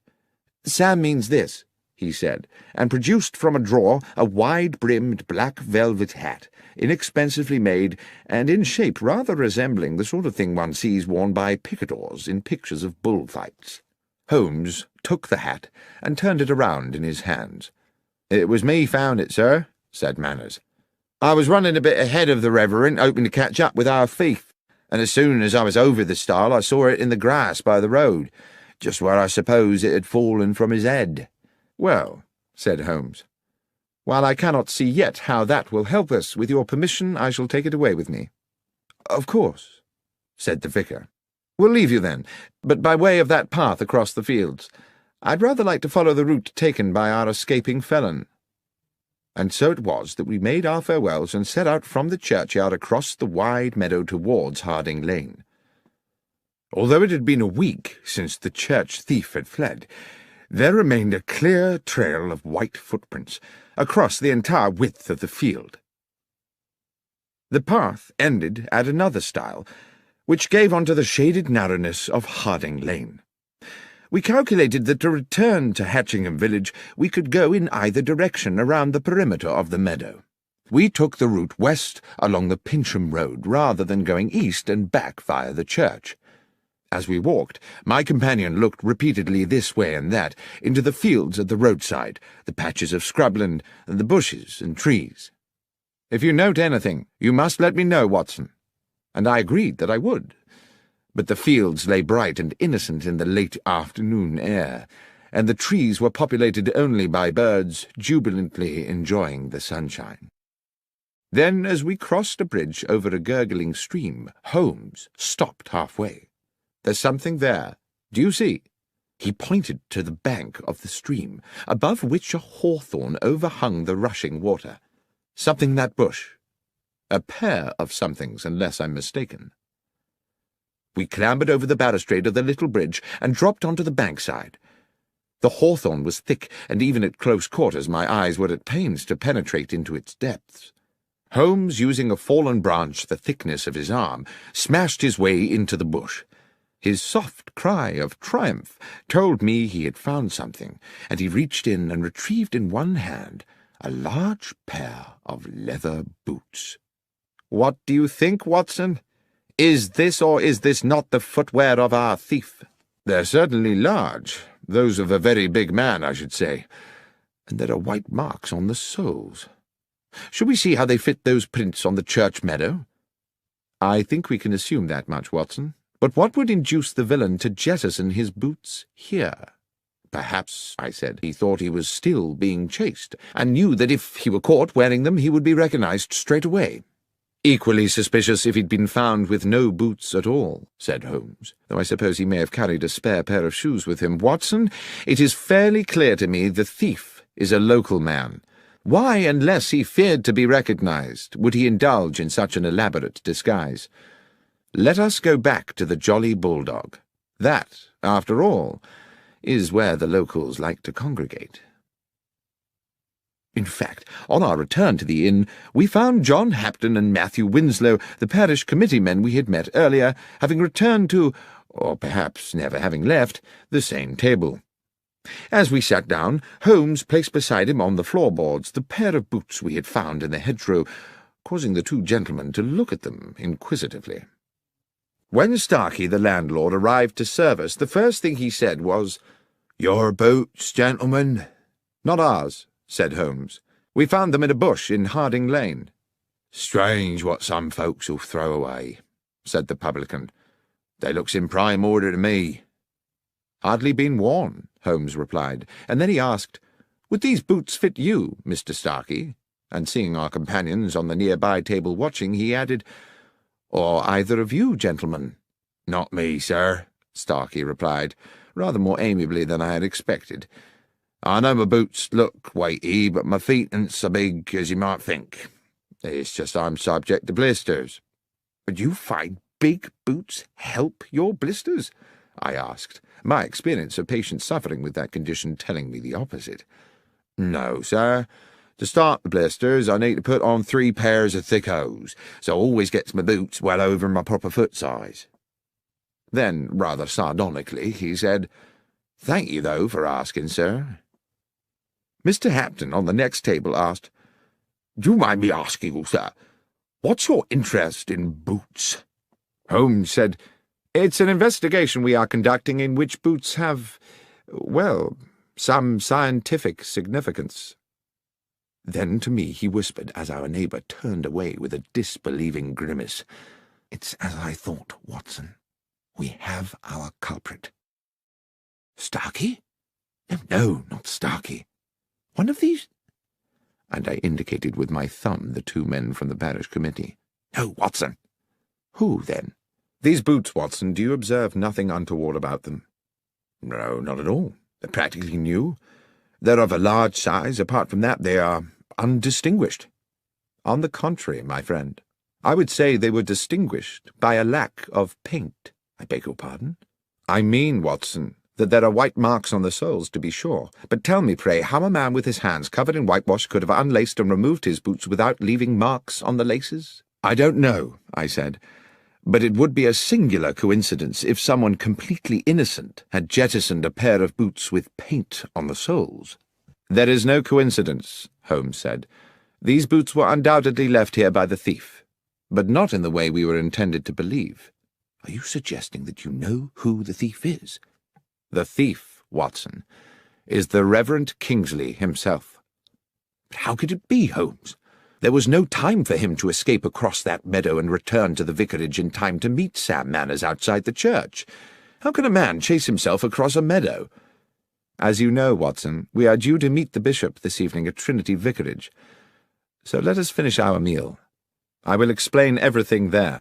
"Sam means this," he said, and produced from a drawer a wide-brimmed black velvet hat, inexpensively made, and in shape rather resembling the sort of thing one sees worn by picadors in pictures of bullfights. Holmes took the hat and turned it around in his hands. "It was me found it, sir," said Manners. "I was running a bit ahead of the Reverend, hoping to catch up with our thief, and as soon as I was over the stile I saw it in the grass by the road, just where I suppose it had fallen from his head." "Well," said Holmes, "while I cannot see yet how that will help us, with your permission I shall take it away with me." "Of course," said the vicar. "We'll leave you then, but by way of that path across the fields. I'd rather like to follow the route taken by our escaping felon." And so it was that we made our farewells and set out from the churchyard across the wide meadow towards Harding Lane. Although it had been a week since the church thief had fled, there remained a clear trail of white footprints across the entire width of the field. The path ended at another stile, which gave onto the shaded narrowness of Harding Lane. We calculated that to return to Hatchingham village we could go in either direction around the perimeter of the meadow. We took the route west along the Pincham Road rather than going east and back via the church. As we walked, my companion looked repeatedly this way and that, into the fields at the roadside, the patches of scrubland, and the bushes and trees. "If you note anything, you must let me know, Watson." And I agreed that I would. But the fields lay bright and innocent in the late afternoon air, and the trees were populated only by birds jubilantly enjoying the sunshine. Then, as we crossed a bridge over a gurgling stream, Holmes stopped halfway. "There's something there. Do you see?" He pointed to the bank of the stream, above which a hawthorn overhung the rushing water. "Something in that bush. A pair of somethings, unless I'm mistaken." We clambered over the balustrade of the little bridge and dropped onto the bankside. The hawthorn was thick, and even at close quarters my eyes were at pains to penetrate into its depths. Holmes, using a fallen branch the thickness of his arm, smashed his way into the bush. His soft cry of triumph told me he had found something, and he reached in and retrieved in one hand a large pair of leather boots. "What do you think, Watson? Is this or is this not the footwear of our thief?" "They're certainly large, those of a very big man, I should say, and there are white marks on the soles. Shall we see how they fit those prints on the church meadow?" "I think we can assume that much, Watson. But what would induce the villain to jettison his boots here?" "Perhaps," I said, "he thought he was still being chased, and knew that if he were caught wearing them he would be recognized straight away." "Equally suspicious if he'd been found with no boots at all," said Holmes, "though I suppose he may have carried a spare pair of shoes with him. Watson, it is fairly clear to me the thief is a local man. Why, unless he feared to be recognized, would he indulge in such an elaborate disguise? Let us go back to the Jolly Bulldog. That, after all, is where the locals like to congregate." In fact, on our return to the inn, we found John Hapton and Matthew Winslow, the parish committee men we had met earlier, having returned to, or perhaps never having left, the same table. As we sat down, Holmes placed beside him on the floorboards the pair of boots we had found in the hedgerow, causing the two gentlemen to look at them inquisitively. When Starkey, the landlord, arrived to serve us, the first thing he said was, "Your boots, gentlemen?" "Not ours," said Holmes. "We found them in a bush in Harding Lane." "Strange what some folks'll throw away," said the publican. "They looks in prime order to me." "Hardly been worn," Holmes replied, and then he asked, "Would these boots fit you, Mr. Starkey?" And seeing our companions on the nearby table watching, he added, "Or either of you, gentlemen?" "Not me, sir," Starkey replied, rather more amiably than I had expected. "I know my boots look weighty, but my feet ain't so big as you might think. It's just I'm subject to blisters." "But you find big boots help your blisters?" I asked, my experience of patients suffering with that condition telling me the opposite. "No, sir. To start the blisters, I need to put on 3 pairs of thick hose, so I always gets my boots well over my proper foot size." Then, rather sardonically, he said, "Thank you, though, for asking, sir." Mr. Hapton on the next table asked, "Do you mind me asking, sir, what's your interest in boots?" Holmes said, "It's an investigation we are conducting in which boots have, well, some scientific significance." Then to me he whispered as our neighbour turned away with a disbelieving grimace, "It's as I thought, Watson. We have our culprit." "Starkey? No, not Starkey. One of these—" and I indicated with my thumb the 2 men from the parish committee. "No, Watson." "Who, then?" "These boots, Watson, do you observe nothing untoward about them?" "No, not at all. They're practically new. They're of a large size. Apart from that, they are undistinguished." "On the contrary, my friend, I would say they were distinguished by a lack of paint." "I beg your pardon?" "I mean, Watson, that there are white marks on the soles, to be sure. But tell me, pray, how a man with his hands covered in whitewash could have unlaced and removed his boots without leaving marks on the laces?" "I don't know," I said, "but it would be a singular coincidence if someone completely innocent had jettisoned a pair of boots with paint on the soles." "There is no coincidence," Holmes said. "These boots were undoubtedly left here by the thief, but not in the way we were intended to believe." "Are you suggesting that you know who the thief is?" "The thief, Watson, is the Reverend Kingsley himself." "But how could it be, Holmes? There was no time for him to escape across that meadow and return to the vicarage in time to meet Sam Manners outside the church. How can a man chase himself across a meadow?" "As you know, Watson, we are due to meet the bishop this evening at Trinity Vicarage, so let us finish our meal. I will explain everything there."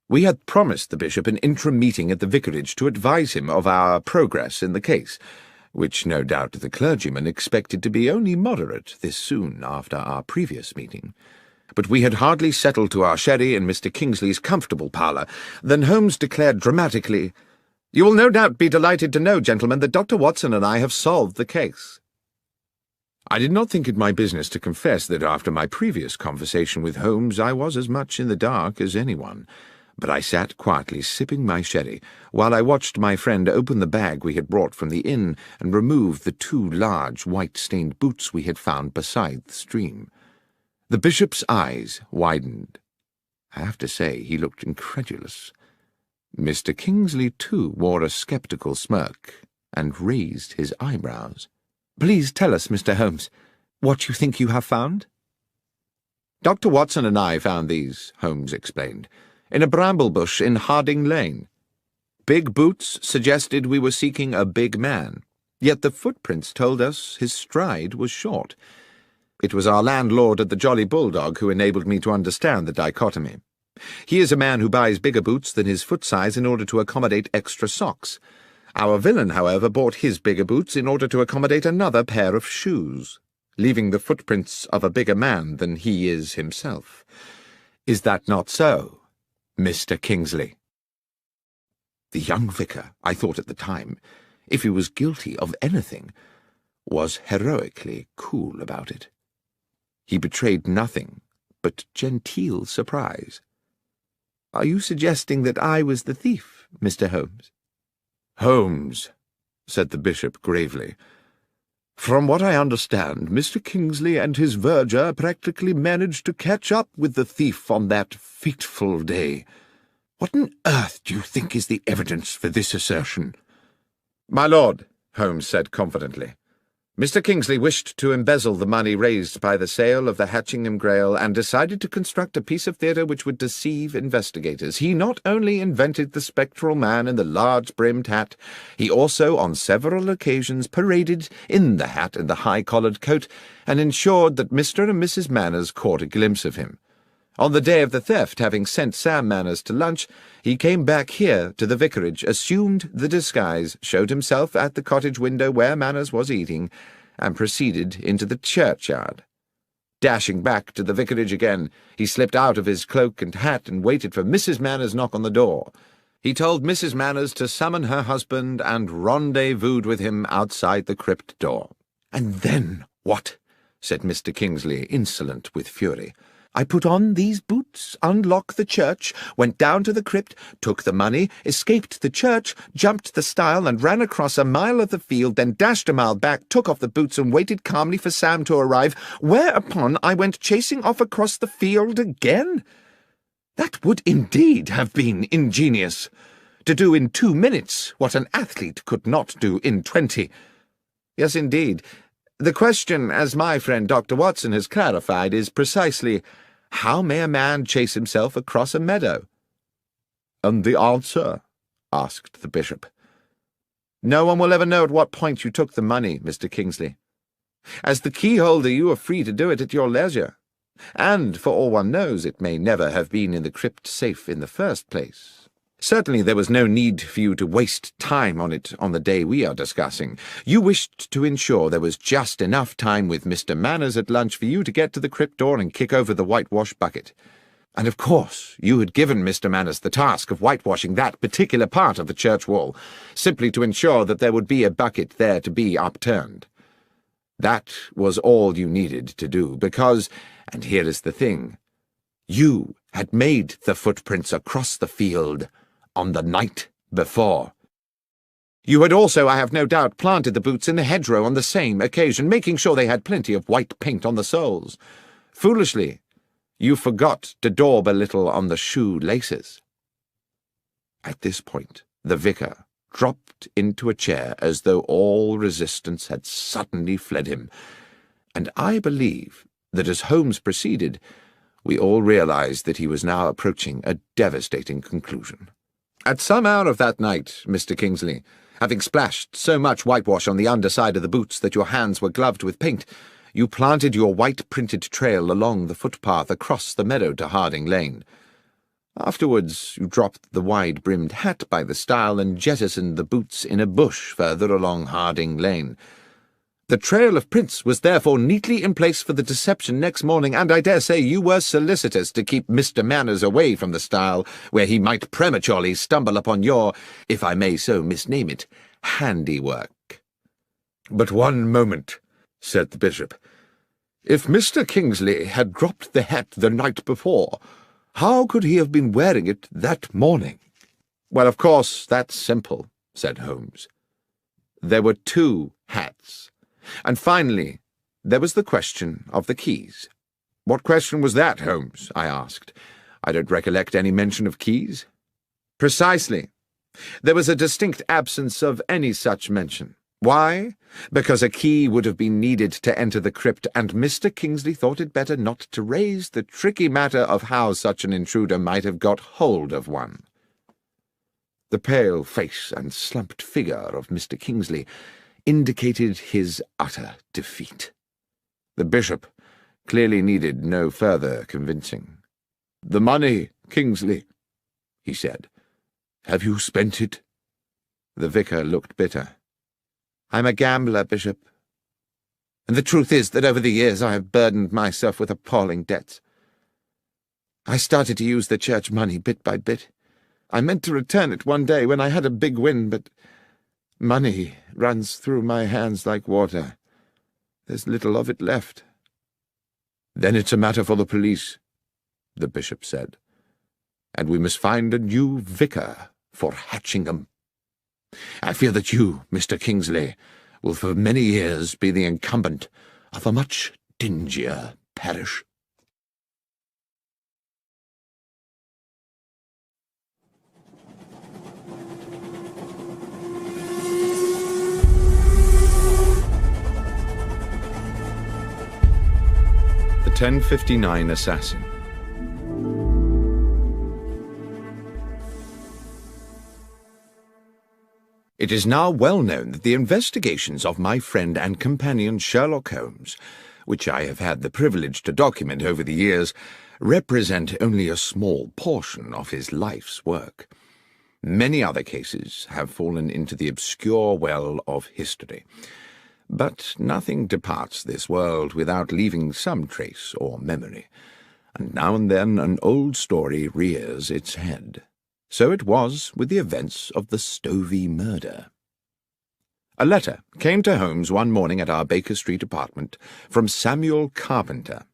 We had promised the bishop an interim meeting at the vicarage to advise him of our progress in the case, which no doubt the clergyman expected to be only moderate this soon after our previous meeting. But we had hardly settled to our sherry in Mr. Kingsley's comfortable parlour than Holmes declared dramatically, "You will no doubt be delighted to know, gentlemen, that Dr. Watson and I have solved the case." I did not think it my business to confess that after my previous conversation with Holmes I was as much in the dark as anyone, but I sat quietly sipping my sherry while I watched my friend open the bag we had brought from the inn and remove the 2 large white-stained boots we had found beside the stream. The bishop's eyes widened. I have to say he looked incredulous. Mr. Kingsley, too, wore a sceptical smirk and raised his eyebrows. "Please tell us, Mr. Holmes, what you think you have found?" "Dr. Watson and I found these," Holmes explained, "in a bramble bush in Harding Lane. Big boots suggested we were seeking a big man, yet the footprints told us his stride was short. It was our landlord at the Jolly Bulldog who enabled me to understand the dichotomy. He is a man who buys bigger boots than his foot size in order to accommodate extra socks. Our villain, however, bought his bigger boots in order to accommodate another pair of shoes, leaving the footprints of a bigger man than he is himself. Is that not so, Mr. Kingsley?" The young vicar, I thought at the time, if he was guilty of anything, was heroically cool about it. He betrayed nothing but genteel surprise. "Are you suggesting that I was the thief, Mr. Holmes?" "Holmes," said the bishop gravely, "from what I understand, Mr. Kingsley and his verger practically managed to catch up with the thief on that fateful day. What on earth do you think is the evidence for this assertion?" "My lord," Holmes said confidently, "Mr. Kingsley wished to embezzle the money raised by the sale of the Hatchingham Grail and decided to construct a piece of theatre which would deceive investigators. He not only invented the spectral man in the large-brimmed hat, he also on several occasions paraded in the hat and the high-collared coat and ensured that Mr. and Mrs. Manners caught a glimpse of him. On the day of the theft, having sent Sam Manners to lunch, he came back here to the vicarage, assumed the disguise, showed himself at the cottage window where Manners was eating, and proceeded into the churchyard. Dashing back to the vicarage again, he slipped out of his cloak and hat and waited for Mrs. Manners' knock on the door. He told Mrs. Manners to summon her husband and rendezvoused with him outside the crypt door." "And then what?" said Mr. Kingsley, insolent with fury. "I put on these boots, unlocked the church, went down to the crypt, took the money, escaped the church, jumped the stile and ran across a mile of the field, then dashed a mile back, took off the boots and waited calmly for Sam to arrive, whereupon I went chasing off across the field again. That would indeed have been ingenious. To do in 2 minutes what an athlete could not do in 20. Yes, indeed. The question, as my friend Dr. Watson has clarified, is precisely, how may a man chase himself across a meadow?" "And the answer?" asked the bishop. "No one will ever know at what point you took the money, Mr. Kingsley. As the keyholder you are free to do it at your leisure, and, for all one knows, it may never have been in the crypt safe in the first place. Certainly there was no need for you to waste time on it on the day we are discussing. You wished to ensure there was just enough time with Mr. Manners at lunch for you to get to the crypt door and kick over the whitewash bucket. And of course you had given Mr. Manners the task of whitewashing that particular part of the church wall, simply to ensure that there would be a bucket there to be upturned. That was all you needed to do, because, and here is the thing, you had made the footprints across the field on the night before. You had also, I have no doubt, planted the boots in the hedgerow on the same occasion, making sure they had plenty of white paint on the soles. Foolishly, you forgot to daub a little on the shoe laces." At this point, the vicar dropped into a chair as though all resistance had suddenly fled him, and I believe that as Holmes proceeded, we all realized that he was now approaching a devastating conclusion. "At some hour of that night, Mr. Kingsley, having splashed so much whitewash on the underside of the boots that your hands were gloved with paint, you planted your white-printed trail along the footpath across the meadow to Harding Lane. Afterwards you dropped the wide-brimmed hat by the stile and jettisoned the boots in a bush further along Harding Lane. The trail of prints was therefore neatly in place for the deception next morning, and I dare say you were solicitous to keep Mr. Manners away from the stile, where he might prematurely stumble upon your, if I may so misname it, handiwork." "But one moment," said the bishop. "If Mr. Kingsley had dropped the hat the night before, how could he have been wearing it that morning?" "Well, of course, that's simple," said Holmes. "There were two hats. And finally, there was the question of the keys." "What question was that, Holmes?" I asked. "I don't recollect any mention of keys." "Precisely. There was a distinct absence of any such mention. Why? Because a key would have been needed to enter the crypt, and Mr. Kingsley thought it better not to raise the tricky matter of how such an intruder might have got hold of one." The pale face and slumped figure of Mr. Kingsley indicated his utter defeat. The bishop clearly needed no further convincing. "The money, Kingsley," he said. "Have you spent it?" The vicar looked bitter. "I'm a gambler, Bishop. And the truth is that over the years I have burdened myself with appalling debts. I started to use the church money bit by bit. I meant to return it one day when I had a big win, but money runs through my hands like water. There's little of it left." "Then it's a matter for the police," the bishop said. "And we must find a new vicar for Hatchingham. I fear that you, Mr. Kingsley, will for many years be the incumbent of a much dingier parish." The 1059 Assassin. It is now well known that the investigations of my friend and companion Sherlock Holmes, which I have had the privilege to document over the years, represent only a small portion of his life's work. Many other cases have fallen into the obscure well of history. But nothing departs this world without leaving some trace or memory, and now and then an old story rears its head. So it was with the events of the Stovey murder. A letter came to Holmes one morning at our Baker Street apartment from Samuel Carpenter,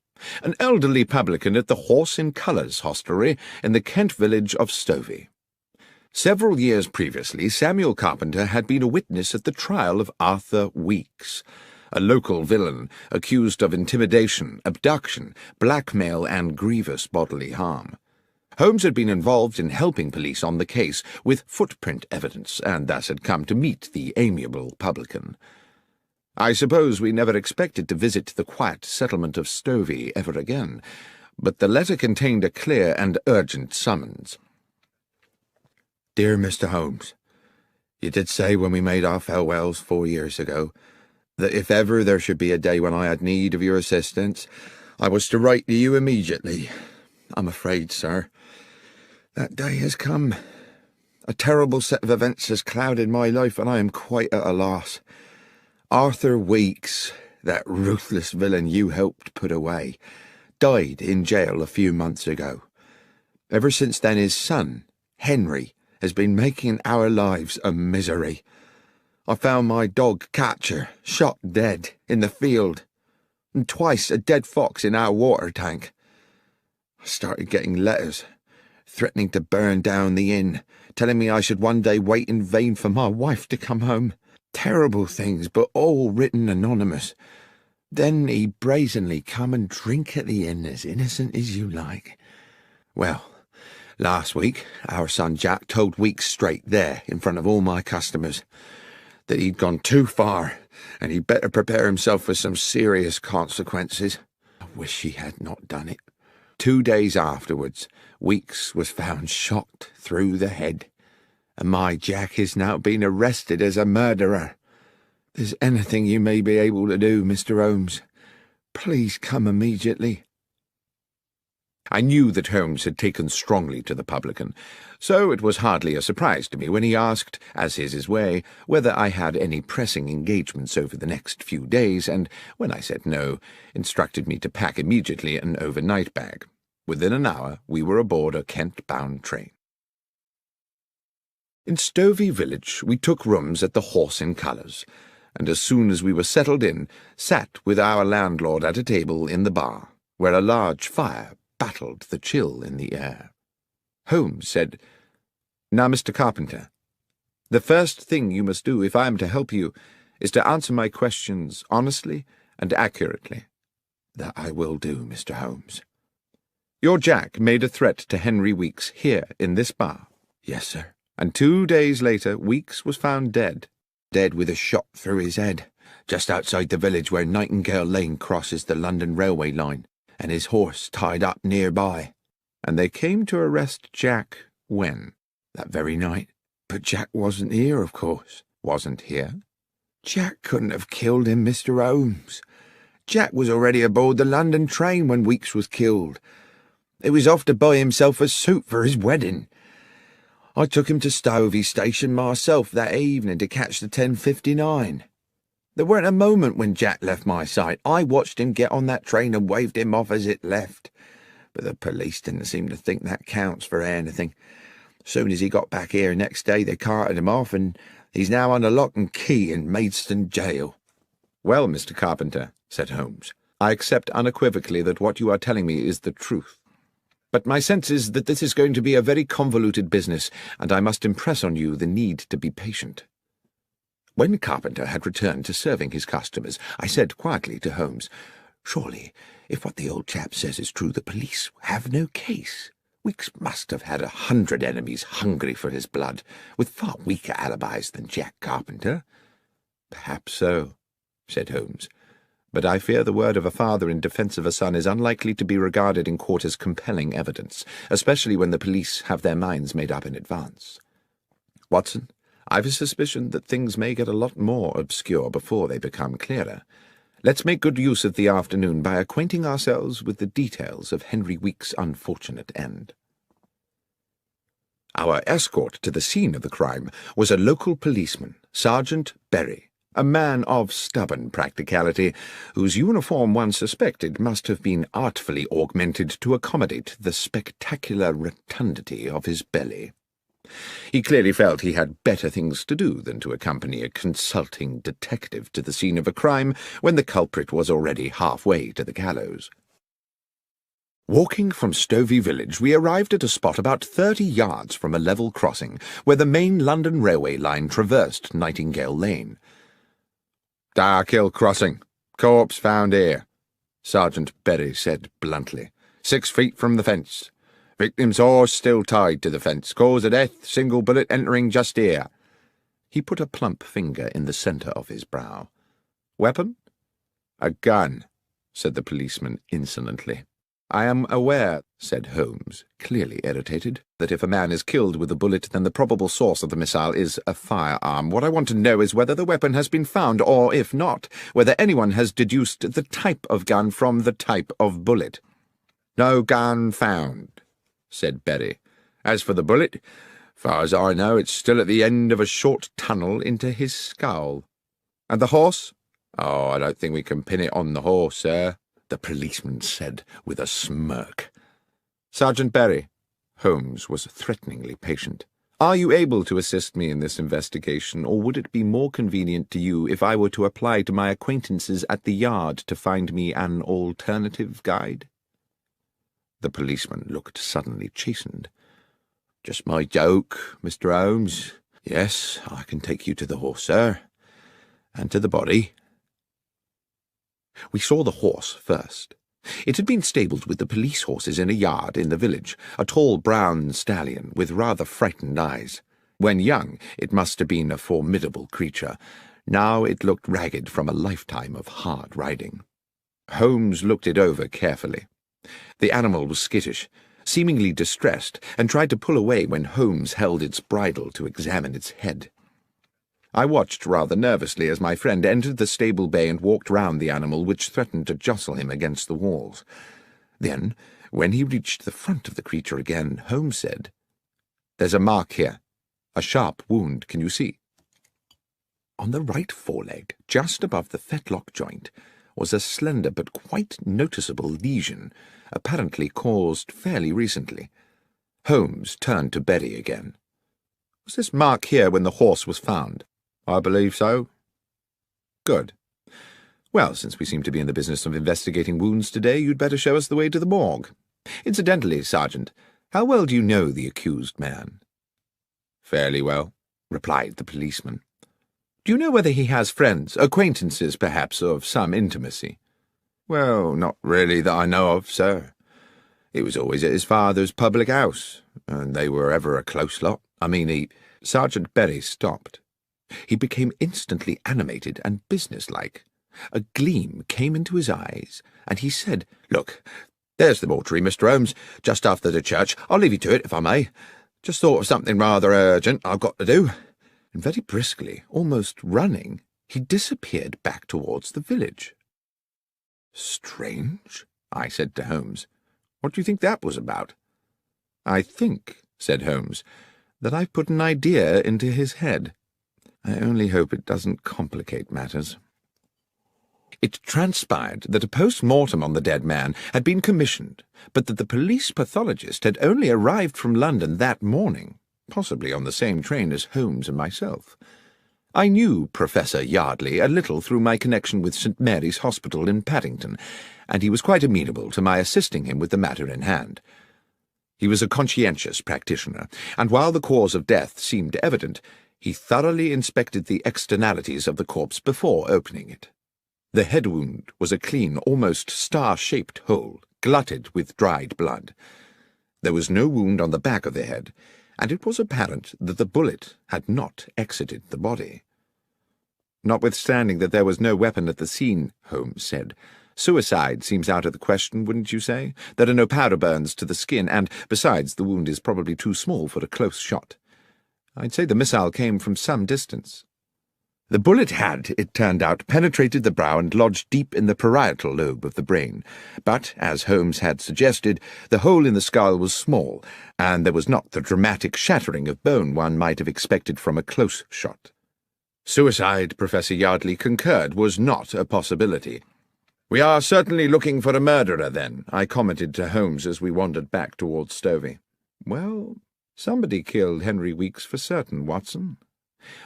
an elderly publican at the Horse in Colours hostelry in the Kent village of Stovey. Several years previously, Samuel Carpenter had been a witness at the trial of Arthur Weeks, a local villain accused of intimidation, abduction, blackmail, and grievous bodily harm. Holmes had been involved in helping police on the case with footprint evidence, and thus had come to meet the amiable publican. I suppose we never expected to visit the quiet settlement of Stovey ever again, but the letter contained a clear and urgent summons. "Dear Mr. Holmes, you did say when we made our farewells 4 years ago that if ever there should be a day when I had need of your assistance, I was to write to you immediately. I'm afraid, sir, that day has come. A terrible set of events has clouded my life, and I am quite at a loss. Arthur Weeks, that ruthless villain you helped put away, died in jail a few months ago. Ever since then his son, Henry, has been making our lives a misery. I found my dog Catcher shot dead in the field, and twice a dead fox in our water tank. I started getting letters threatening to burn down the inn, telling me I should one day wait in vain for my wife to come home. Terrible things, but all written anonymous. Then he brazenly come and drink at the inn as innocent as you like. Well, last week our son Jack told Weeks straight there, in front of all my customers, that he'd gone too far, and he'd better prepare himself for some serious consequences. I wish he had not done it. 2 days afterwards, Weeks was found shot through the head, and my Jack is now being arrested as a murderer. If there's anything you may be able to do, Mr. Holmes, please come immediately." I knew that Holmes had taken strongly to the publican, so it was hardly a surprise to me when he asked, as is his way, whether I had any pressing engagements over the next few days, and, when I said no, instructed me to pack immediately an overnight bag. Within an hour we were aboard a Kent-bound train. In Stovey village we took rooms at the Horse in Colours, and as soon as we were settled in, sat with our landlord at a table in the bar, where a large fire battled the chill in the air. Holmes said, "Now, Mr. Carpenter, the first thing you must do if I am to help you is to answer my questions honestly and accurately." "That I will do, Mr. Holmes." "Your Jack made a threat to Henry Weeks here in this bar." "Yes, sir." "And 2 days later Weeks was found dead." "Dead with a shot through his head, just outside the village where Nightingale Lane crosses the London railway line, and his horse tied up nearby." "And they came to arrest Jack when?" "That very night. But Jack wasn't here, of course." "Wasn't here?" "Jack couldn't have killed him, Mr. Holmes. Jack was already aboard the London train when Weeks was killed. He was off to buy himself a suit for his wedding. I took him to Stovey Station myself that evening to catch the 10:59. There weren't a moment when Jack left my sight. I watched him get on that train and waved him off as it left. But the police didn't seem to think that counts for anything. Soon as he got back here next day, they carted him off, and he's now under lock and key in Maidstone jail." "Well, Mr. Carpenter," said Holmes, "I accept unequivocally that what you are telling me is the truth. But my sense is that this is going to be a very convoluted business, and I must impress on you the need to be patient." When Carpenter had returned to serving his customers, I said quietly to Holmes, "Surely, if what the old chap says is true, the police have no case. Weeks must have had 100 enemies hungry for his blood, with far weaker alibis than Jack Carpenter." "Perhaps so," said Holmes, "but I fear the word of a father in defence of a son is unlikely to be regarded in court as compelling evidence, especially when the police have their minds made up in advance. Watson, I've a suspicion that things may get a lot more obscure before they become clearer. Let's make good use of the afternoon by acquainting ourselves with the details of Henry Weeks' unfortunate end." Our escort to the scene of the crime was a local policeman, Sergeant Berry, a man of stubborn practicality, whose uniform one suspected must have been artfully augmented to accommodate the spectacular rotundity of his belly. He clearly felt he had better things to do than to accompany a consulting detective to the scene of a crime when the culprit was already halfway to the gallows. Walking from Stovey village, we arrived at a spot about 30 yards from a level crossing, where the main London railway line traversed Nightingale Lane. "Darkhill Crossing. Corpse found here," Sergeant Berry said bluntly. 6 feet from the fence. Victim's horse still tied to the fence. Cause of death, single bullet entering just here." He put a plump finger in the centre of his brow. "Weapon?" "A gun," said the policeman insolently. "I am aware," said Holmes, clearly irritated, "that if a man is killed with a bullet, then the probable source of the missile is a firearm. What I want to know is whether the weapon has been found, or, if not, whether anyone has deduced the type of gun from the type of bullet." "No gun found," said Berry. "As for the bullet, far as I know, it's still at the end of a short tunnel into his skull." "And the horse?" "Oh, I don't think we can pin it on the horse, sir," the policeman said with a smirk. "Sergeant Berry," Holmes was threateningly patient, "are you able to assist me in this investigation, or would it be more convenient to you if I were to apply to my acquaintances at the yard to find me an alternative guide?" The policeman looked suddenly chastened. "Just my joke, Mr. Holmes. Yes, I can take you to the horse, sir, and to the body." We saw the horse first. It had been stabled with the police horses in a yard in the village, a tall brown stallion with rather frightened eyes. When young, it must have been a formidable creature. Now it looked ragged from a lifetime of hard riding. Holmes looked it over carefully. The animal was skittish, seemingly distressed, and tried to pull away when Holmes held its bridle to examine its head. I watched rather nervously as my friend entered the stable bay and walked round the animal, which threatened to jostle him against the walls. Then, when he reached the front of the creature again, Holmes said, "There's a mark here. A sharp wound, can you see?" On the right foreleg, just above the fetlock joint, was a slender but quite noticeable lesion, apparently caused fairly recently. Holmes turned to Berry again. "Was this mark here when the horse was found?" "I believe so." Good. Well, since we seem to be in the business of investigating wounds today, you'd better show us the way to the morgue. Incidentally, Sergeant, how well do you know the accused man? Fairly well, replied the policeman. Do you know whether he has friends, acquaintances, perhaps, of some intimacy? Well, not really that I know of, sir. He was always at his father's public house, and they were ever a close lot. Sergeant Berry stopped. He became instantly animated and businesslike. A gleam came into his eyes, and he said, "Look, there's the mortuary, Mr. Holmes, just after the church. I'll leave you to it, if I may. Just thought of something rather urgent I've got to do." And very briskly, almost running, he disappeared back towards the village. "Strange," I said to Holmes. "What do you think that was about?" "I think," said Holmes, "that I've put an idea into his head. I only hope it doesn't complicate matters." It transpired that a post-mortem on the dead man had been commissioned, but that the police pathologist had only arrived from London that morning, possibly on the same train as Holmes and myself. I knew Professor Yardley a little through my connection with St. Mary's Hospital in Paddington, and he was quite amenable to my assisting him with the matter in hand. He was a conscientious practitioner, and while the cause of death seemed evident, he thoroughly inspected the externalities of the corpse before opening it. The head wound was a clean, almost star-shaped hole, glutted with dried blood. There was no wound on the back of the head, and it was apparent that the bullet had not exited the body. "Notwithstanding that there was no weapon at the scene," Holmes said, "suicide seems out of the question, wouldn't you say? There are no powder burns to the skin, and, besides, the wound is probably too small for a close shot. I'd say the missile came from some distance." The bullet had, it turned out, penetrated the brow and lodged deep in the parietal lobe of the brain, but, as Holmes had suggested, the hole in the skull was small, and there was not the dramatic shattering of bone one might have expected from a close shot. Suicide, Professor Yardley concurred, was not a possibility. "We are certainly looking for a murderer, then," I commented to Holmes as we wandered back towards Stovey. "Well, somebody killed Henry Weeks for certain, Watson.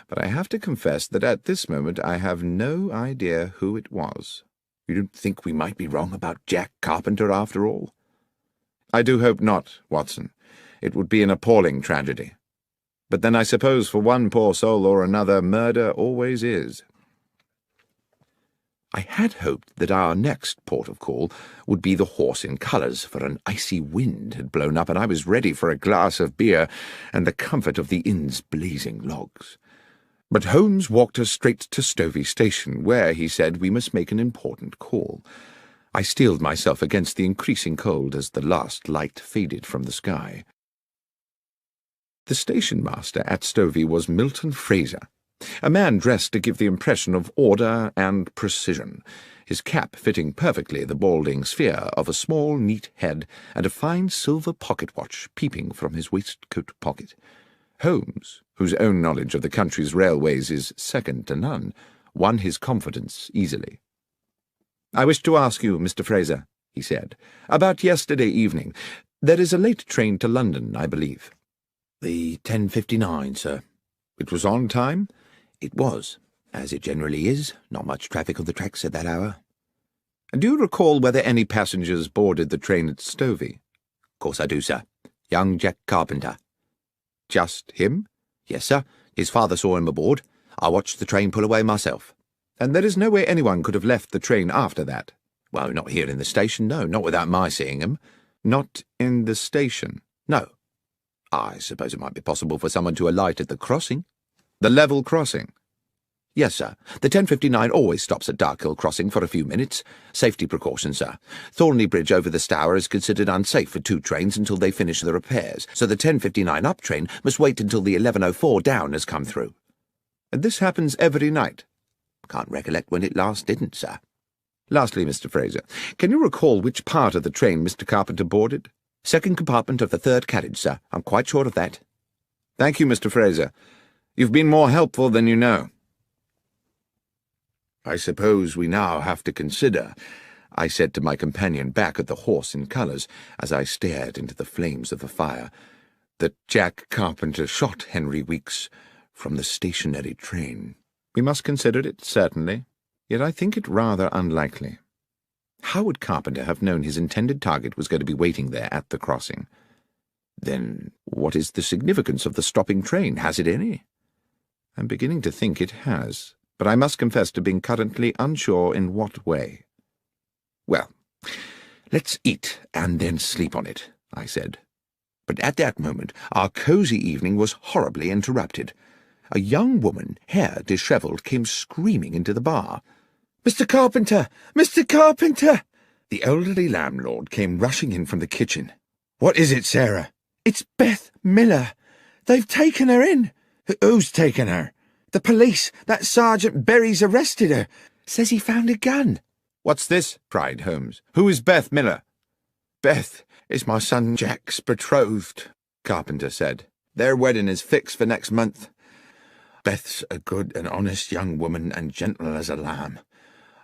But I have to confess that at this moment I have no idea who it was." "You don't think we might be wrong about Jack Carpenter after all?" "I do hope not, Watson. It would be an appalling tragedy. But then I suppose for one poor soul or another, murder always is." I had hoped that our next port of call would be the Horse in Colours, for an icy wind had blown up and I was ready for a glass of beer and the comfort of the inn's blazing logs. But Holmes walked us straight to Stovey Station, where, he said, we must make an important call. I steeled myself against the increasing cold as the last light faded from the sky. The station-master at Stovey was Milton Fraser, a man dressed to give the impression of order and precision, his cap fitting perfectly the balding sphere of a small, neat head, and a fine silver pocket-watch peeping from his waistcoat pocket. Holmes, whose own knowledge of the country's railways is second to none, won his confidence easily. "I wish to ask you, Mr. Fraser," he said, "about yesterday evening. There is a late train to London, I believe." "The 10:59, sir." "It was on time?" "It was, as it generally is. Not much traffic on the tracks at that hour." "And do you recall whether any passengers boarded the train at Stovey?" "Of course I do, sir. Young Jack Carpenter." "Just him?" "Yes, sir. His father saw him aboard. I watched the train pull away myself." "And there is no way anyone could have left the train after that?" "Well, not here in the station, no, not without my seeing him." "Not in the station?" "No." "I suppose it might be possible for someone to alight at the crossing." "The level crossing?" "Yes, sir. The 10:59 always stops at Darkhill Crossing for a few minutes. Safety precautions, sir. Thornley Bridge over the Stour is considered unsafe for two trains until they finish the repairs, so the 10:59 up train must wait until the 11:04 down has come through." "And this happens every night?" "Can't recollect when it last didn't, sir." "Lastly, Mr. Fraser, can you recall which part of the train Mr. Carpenter boarded?" "Second compartment of the third carriage, sir. I'm quite sure of that." "Thank you, Mr. Fraser. You've been more helpful than you know." "I suppose we now have to consider," I said to my companion back at the Horse in Colours, as I stared into the flames of the fire, "that Jack Carpenter shot Henry Weeks from the stationary train." "We must consider it, certainly." Yet I think it rather unlikely. How would Carpenter have known his intended target was going to be waiting there at the crossing? Then what is the significance of the stopping train? Has it any? I'm beginning to think it has, but I must confess to being currently unsure in what way. Well, let's eat and then sleep on it, I said. But at that moment our cosy evening was horribly interrupted. A young woman, hair dishevelled, came screaming into the bar. "Mr. Carpenter! Mr. Carpenter!" The elderly landlord came rushing in from the kitchen. "What is it, Sarah?" "It's Beth Miller. They've taken her in." "Who's taken her?" "The police. That Sergeant Berry's arrested her. Says he found a gun." "What's this?" cried Holmes. "Who is Beth Miller?" "Beth is my son Jack's betrothed," Carpenter said. "Their wedding is fixed for next month. Beth's a good and honest young woman and gentle as a lamb.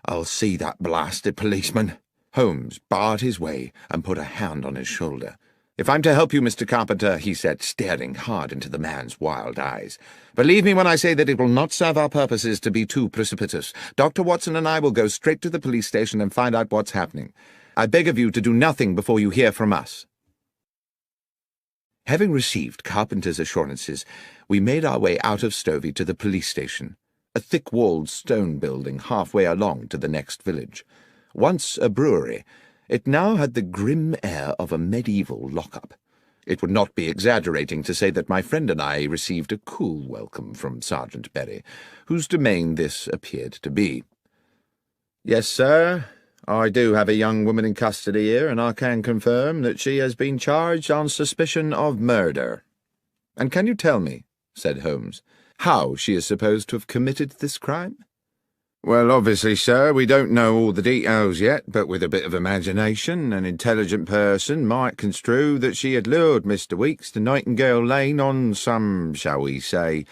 I'll see that blasted policeman." Holmes barred his way and put a hand on his shoulder. "If I'm to help you, Mr. Carpenter," he said, staring hard into the man's wild eyes, "believe me when I say that it will not serve our purposes to be too precipitous. Dr. Watson and I will go straight to the police station and find out what's happening. I beg of you to do nothing before you hear from us." Having received Carpenter's assurances, we made our way out of Stovey to the police station, a thick-walled stone building halfway along to the next village. Once a brewery, it now had the grim air of a medieval lock-up. It would not be exaggerating to say that my friend and I received a cool welcome from Sergeant Berry, whose domain this appeared to be. "Yes, sir, I do have a young woman in custody here, and I can confirm that she has been charged on suspicion of murder." "And can you tell me," said Holmes, "how she is supposed to have committed this crime?" "Well, obviously, sir, we don't know all the details yet, but with a bit of imagination, an intelligent person might construe that she had lured Mr. Weeks to Nightingale Lane on some, shall we say,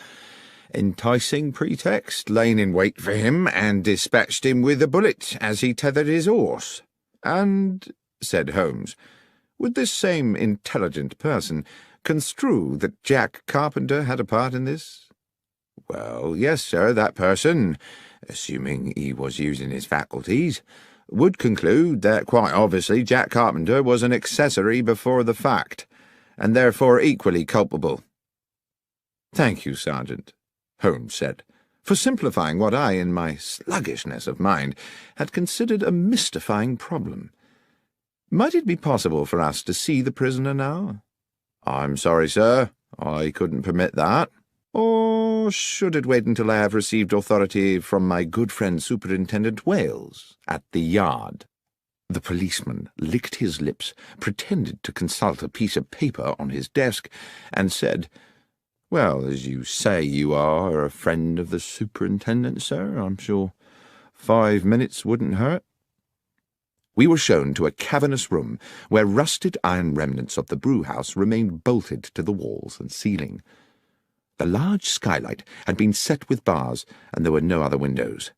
enticing pretext, laying in wait for him, and dispatched him with a bullet as he tethered his horse." "And," said Holmes, "would this same intelligent person construe that Jack Carpenter had a part in this?" "Well, yes, sir, that person, assuming he was using his faculties, would conclude that quite obviously Jack Carpenter was an accessory before the fact, and therefore equally culpable." "Thank you, Sergeant," Holmes said, "for simplifying what I, in my sluggishness of mind, had considered a mystifying problem. Might it be possible for us to see the prisoner now?" "I'm sorry, sir, I couldn't permit that." "Or should it wait until I have received authority from my good friend Superintendent Wales at the Yard?" The policeman licked his lips, pretended to consult a piece of paper on his desk, and said, "Well, as you say you are a friend of the Superintendent, sir, I'm sure 5 minutes wouldn't hurt." We were shown to a cavernous room where rusted iron remnants of the brew-house remained bolted to the walls and ceiling. The large skylight had been set with bars, and there were no other windows.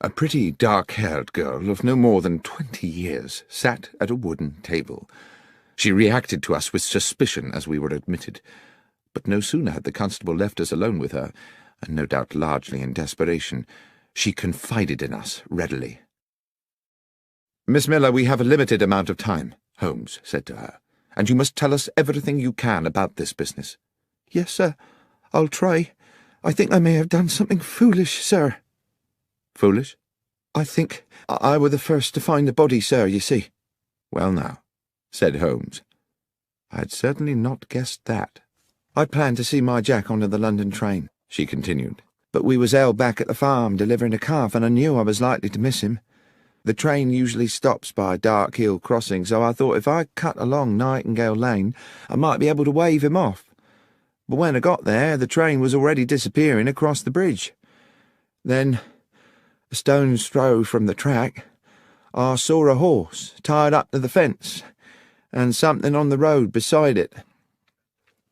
A pretty dark-haired girl of no more than 20 years sat at a wooden table. She reacted to us with suspicion as we were admitted, but no sooner had the constable left us alone with her, and no doubt largely in desperation, she confided in us readily. "Miss Miller, we have a limited amount of time," Holmes said to her, "and you must tell us everything you can about this business." "Yes, sir. I'll try. I think I may have done something foolish, sir." "Foolish?" "I think I were the first to find the body, sir, you see." "Well now," said Holmes, "I had certainly not guessed that." "I'd planned to see my Jack on the London train," she continued, "but we was held back at the farm delivering a calf, and I knew I was likely to miss him. The train usually stops by Dark Hill Crossing, so I thought if I cut along Nightingale Lane, I might be able to wave him off. But when I got there, the train was already disappearing across the bridge. Then, a stone's throw from the track, I saw a horse tied up to the fence, and something on the road beside it.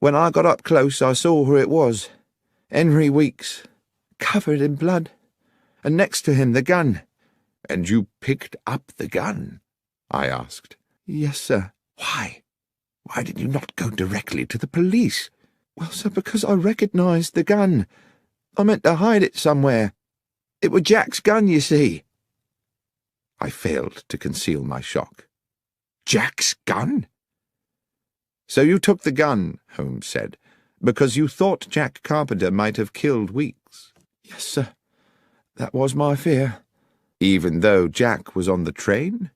When I got up close, I saw who it was, Henry Weeks, covered in blood, and next to him the gun." "And you picked up the gun?" I asked. "Yes, sir." "Why? Why did you not go directly to the police?" "Well, sir, because I recognised the gun. I meant to hide it somewhere. It was Jack's gun, you see." I failed to conceal my shock. "Jack's gun?" "So you took the gun," Holmes said, "because you thought Jack Carpenter might have killed Weeks?" "Yes, sir. That was my fear." "Even though Jack was on the train?"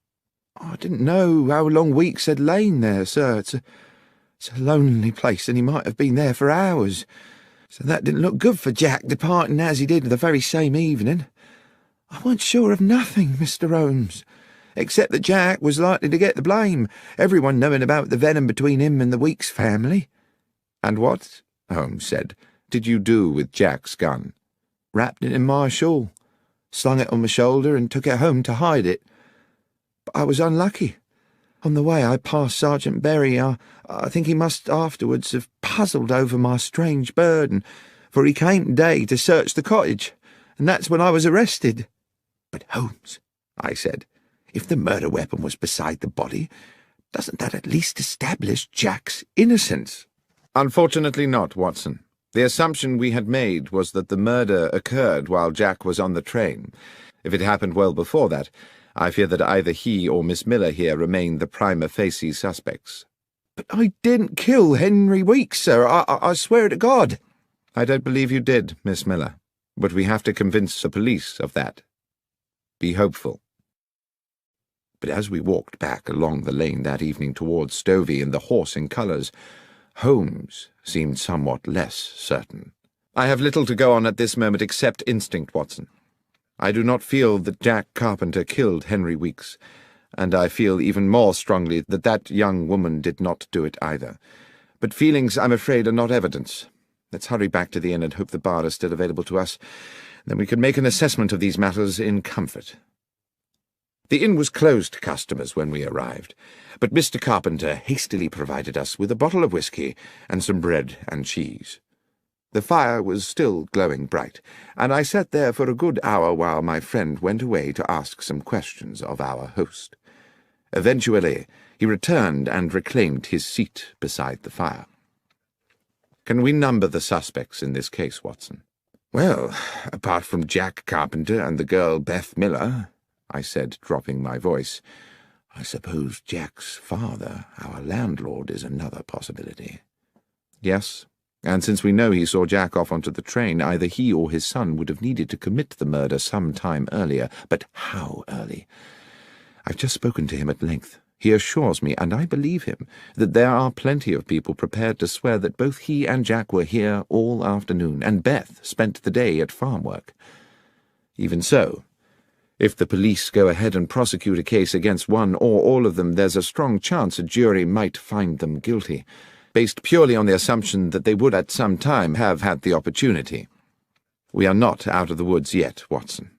"I didn't know how long Weeks had lain there, sir. It's a lonely place, and he might have been there for hours. So that didn't look good for Jack, departing as he did the very same evening. I weren't sure of nothing, Mr. Holmes, except that Jack was likely to get the blame, everyone knowing about the venom between him and the Weeks family." "And what," Holmes said, "did you do with Jack's gun?" "Wrapped it in my shawl, slung it on my shoulder, and took it home to hide it. But I was unlucky. On the way I passed Sergeant Berry. I think he must afterwards have puzzled over my strange burden, for he came today to search the cottage, and that's when I was arrested." "But Holmes," I said, "if the murder weapon was beside the body, doesn't that at least establish Jack's innocence?" "Unfortunately not, Watson. The assumption we had made was that the murder occurred while Jack was on the train. If it happened well before that, I fear that either he or Miss Miller here remain the prima facie suspects." "But I didn't kill Henry Weeks, sir. I swear to God." "I don't believe you did, Miss Miller, but we have to convince the police of that. Be hopeful." But as we walked back along the lane that evening towards Stovey and the horse in colours, Holmes seemed somewhat less certain. "I have little to go on at this moment except instinct, Watson. I do not feel that Jack Carpenter killed Henry Weeks, and I feel even more strongly that that young woman did not do it either. But feelings, I'm afraid, are not evidence. Let's hurry back to the inn and hope the bar is still available to us. Then we can make an assessment of these matters in comfort." The inn was closed to customers when we arrived, but Mr. Carpenter hastily provided us with a bottle of whisky and some bread and cheese. The fire was still glowing bright, and I sat there for a good hour while my friend went away to ask some questions of our host. Eventually, he returned and reclaimed his seat beside the fire. "Can we number the suspects in this case, Watson?" "Well, apart from Jack Carpenter and the girl Beth Miller," I said, dropping my voice, "I suppose Jack's father, our landlord, is another possibility." "Yes, and since we know he saw Jack off onto the train, either he or his son would have needed to commit the murder some time earlier. But how early? I've just spoken to him at length. He assures me, and I believe him, that there are plenty of people prepared to swear that both he and Jack were here all afternoon, and Beth spent the day at farm work. Even so, if the police go ahead and prosecute a case against one or all of them, there's a strong chance a jury might find them guilty, based purely on the assumption that they would at some time have had the opportunity. We are not out of the woods yet, Watson."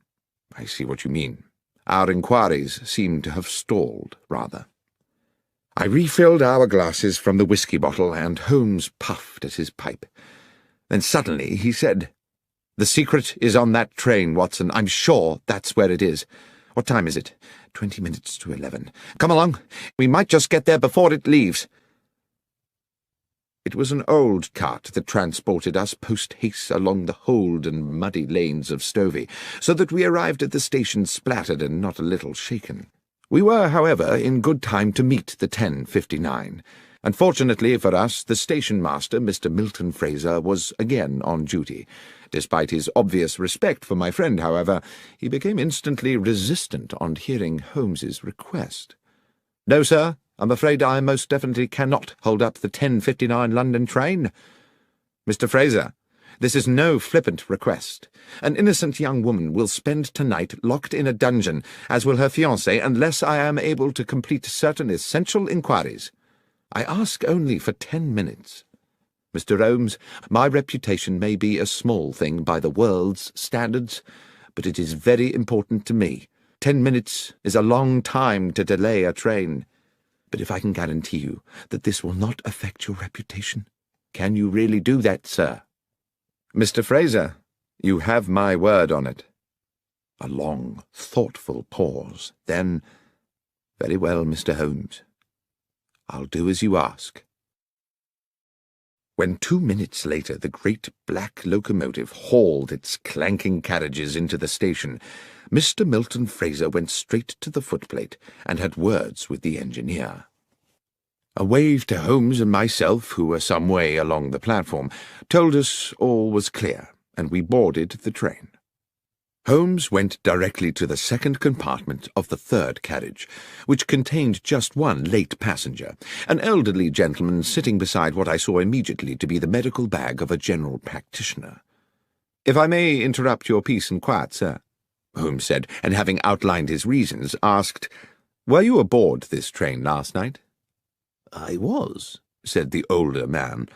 "I see what you mean. Our inquiries seem to have stalled, rather." I refilled our glasses from the whisky bottle, and Holmes puffed at his pipe. Then suddenly he said, "The secret is on that train, Watson. I'm sure that's where it is. What time is it? 20 minutes to 11. Come along. We might just get there before it leaves." It was an old cart that transported us post-haste along the hold and muddy lanes of Stovey, so that we arrived at the station splattered and not a little shaken. We were, however, in good time to meet the 10:59. Unfortunately for us, the station-master, Mr. Milton Fraser, was again on duty. Despite his obvious respect for my friend, however, he became instantly resistant on hearing Holmes's request. "No, sir. I'm afraid I most definitely cannot hold up the 10:59 London train. Mr. Fraser, this is no flippant request. An innocent young woman will spend tonight locked in a dungeon, as will her fiancé, unless I am able to complete certain essential inquiries. I ask only for 10 minutes. Mr. Holmes, my reputation may be a small thing by the world's standards, but it is very important to me. 10 minutes is a long time to delay a train. But if I can guarantee you that this will not affect your reputation, can you really do that, sir?" "Mr. Fraser, you have my word on it." A long, thoughtful pause. Then, "Very well, Mr. Holmes. I'll do as you ask." When 2 minutes later the great black locomotive hauled its clanking carriages into the station, Mr. Milton Fraser went straight to the footplate and had words with the engineer. A wave to Holmes and myself, who were some way along the platform, told us all was clear, and we boarded the train. Holmes went directly to the second compartment of the third carriage, which contained just one late passenger, an elderly gentleman sitting beside what I saw immediately to be the medical bag of a general practitioner. "If I may interrupt your peace and quiet, sir," Holmes said, and having outlined his reasons, asked, "Were you aboard this train last night?" "I was," said the older man.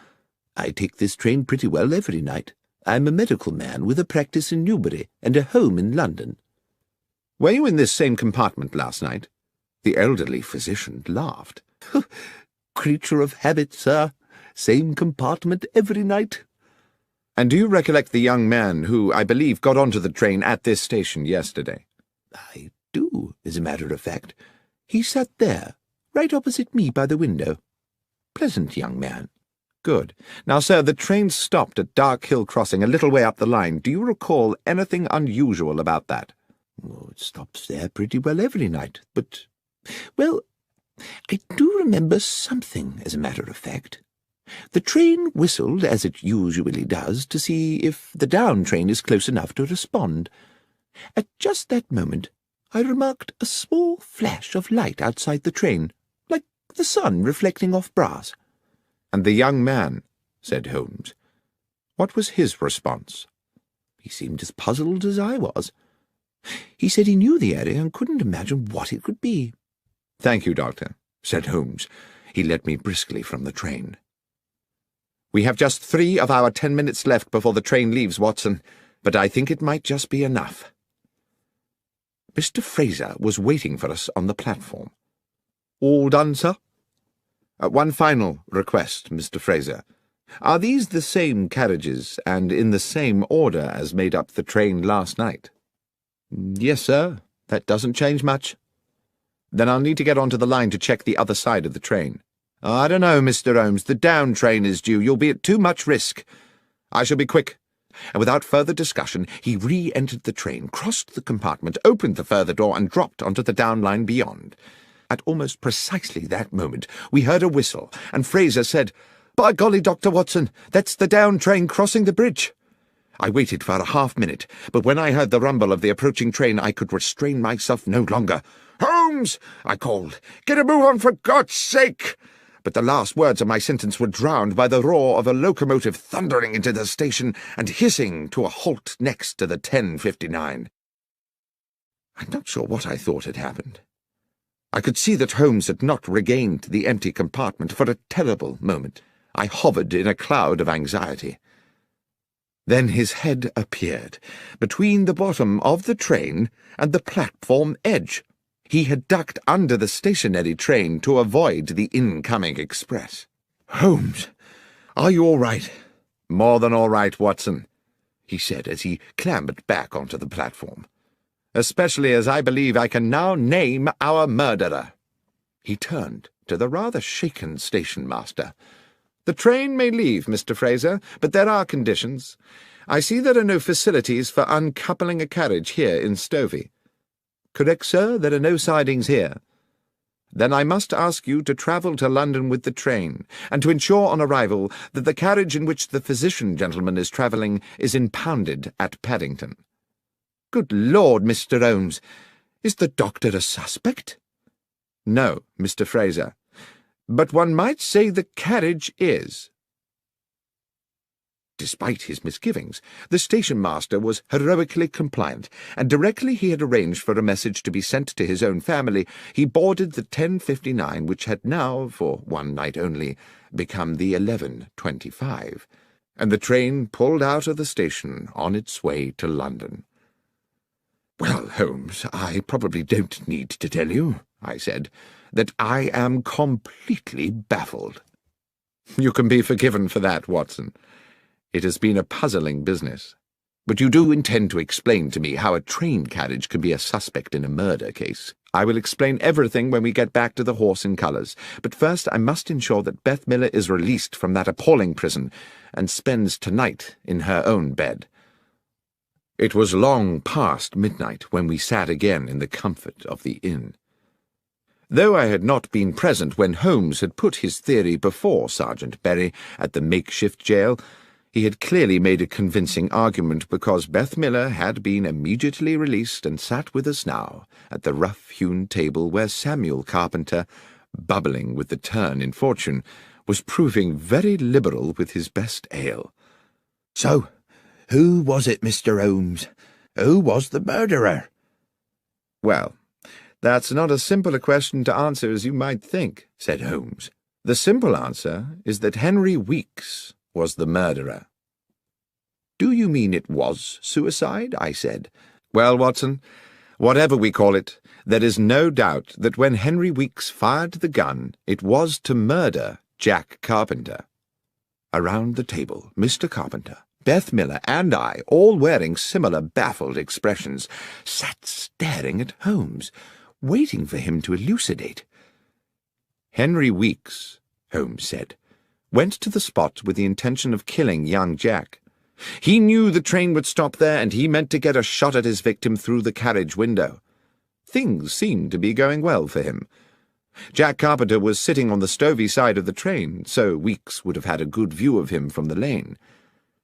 "I take this train pretty well every night. I'm a medical man with a practice in Newbury and a home in London." "Were you in this same compartment last night?" The elderly physician laughed. "Creature of habit, sir. Same compartment every night." "And do you recollect the young man who, I believe, got onto the train at this station yesterday?" "I do, as a matter of fact. He sat there, right opposite me by the window. Pleasant young man." "Good. Now, sir, the train stopped at Dark Hill Crossing a little way up the line. Do you recall anything unusual about that?" "Oh, it stops there pretty well every night, but, well, I do remember something, as a matter of fact. The train whistled, as it usually does, to see if the down train is close enough to respond. At just that moment, I remarked a small flash of light outside the train, like the sun reflecting off brass." "And the young man," said Holmes. "What was his response?" "He seemed as puzzled as I was. He said he knew the area and couldn't imagine what it could be." "Thank you, Doctor," said Holmes. He led me briskly from the train. "We have just 3 of our 10 minutes left before the train leaves, Watson, but I think it might just be enough." Mr. Fraser was waiting for us on the platform. "All done, sir?" "One final request, Mr. Fraser. Are these the same carriages and in the same order as made up the train last night?" "Yes, sir. That doesn't change much." "Then I'll need to get onto the line to check the other side of the train." "I don't know, Mr. Holmes. The down train is due. You'll be at too much risk." "I shall be quick." And without further discussion, he re-entered the train, crossed the compartment, opened the further door, and dropped onto the down line beyond. At almost precisely that moment, we heard a whistle, and Fraser said, "By golly, Dr. Watson, that's the down train crossing the bridge." I waited for a half-minute, but when I heard the rumble of the approaching train, I could restrain myself no longer. "Holmes!" I called. "Get a move on, for God's sake!" But the last words of my sentence were drowned by the roar of a locomotive thundering into the station and hissing to a halt next to the 10:59. I'm not sure what I thought had happened. I could see that Holmes had not regained the empty compartment for a terrible moment. I hovered in a cloud of anxiety. Then his head appeared, between the bottom of the train and the platform edge. He had ducked under the stationary train to avoid the incoming express. "Holmes, are you all right?" "More than all right, Watson," he said as he clambered back onto the platform. "Especially as I believe I can now name our murderer." He turned to the rather shaken station-master. "The train may leave, Mr. Fraser, but there are conditions. I see there are no facilities for uncoupling a carriage here in Stovey." "Correct, sir. There are no sidings here." "Then I must ask you to travel to London with the train, and to ensure on arrival that the carriage in which the physician gentleman is travelling is impounded at Paddington." "Good Lord, Mr. Holmes, is the doctor a suspect?" "No, Mr. Fraser, but one might say the carriage is." Despite his misgivings, the station-master was heroically compliant, and directly he had arranged for a message to be sent to his own family, he boarded the 10:59, which had now, for one night only, become the 11:25, and the train pulled out of the station on its way to London. "Well, Holmes, I probably don't need to tell you," I said, "that I am completely baffled." "You can be forgiven for that, Watson. It has been a puzzling business. But you do intend to explain to me how a train carriage can be a suspect in a murder case?" I will explain everything when we get back to the Horse in Colours, but first I must ensure that Beth Miller is released from that appalling prison and spends tonight in her own bed. It was long past midnight when we sat again in the comfort of the inn. Though I had not been present when Holmes had put his theory before Sergeant Berry at the makeshift jail, he had clearly made a convincing argument, because Beth Miller had been immediately released and sat with us now at the rough-hewn table where Samuel Carpenter, bubbling with the turn in fortune, was proving very liberal with his best ale. "So, who was it, Mr. Holmes? Who was the murderer?" "Well, that's not as simple a question to answer as you might think," said Holmes. "The simple answer is that Henry Weeks was the murderer." "Do you mean it was suicide?" I said. "Well, Watson, whatever we call it, there is no doubt that when Henry Weeks fired the gun, it was to murder Jack Carpenter." Around the table, Mr. Carpenter, Beth Miller, and I, all wearing similar baffled expressions, sat staring at Holmes, waiting for him to elucidate. "Henry Weeks," Holmes said, "went to the spot with the intention of killing young Jack. He knew the train would stop there, and he meant to get a shot at his victim through the carriage window. Things seemed to be going well for him. Jack Carpenter was sitting on the stovey side of the train, so Weeks would have had a good view of him from the lane.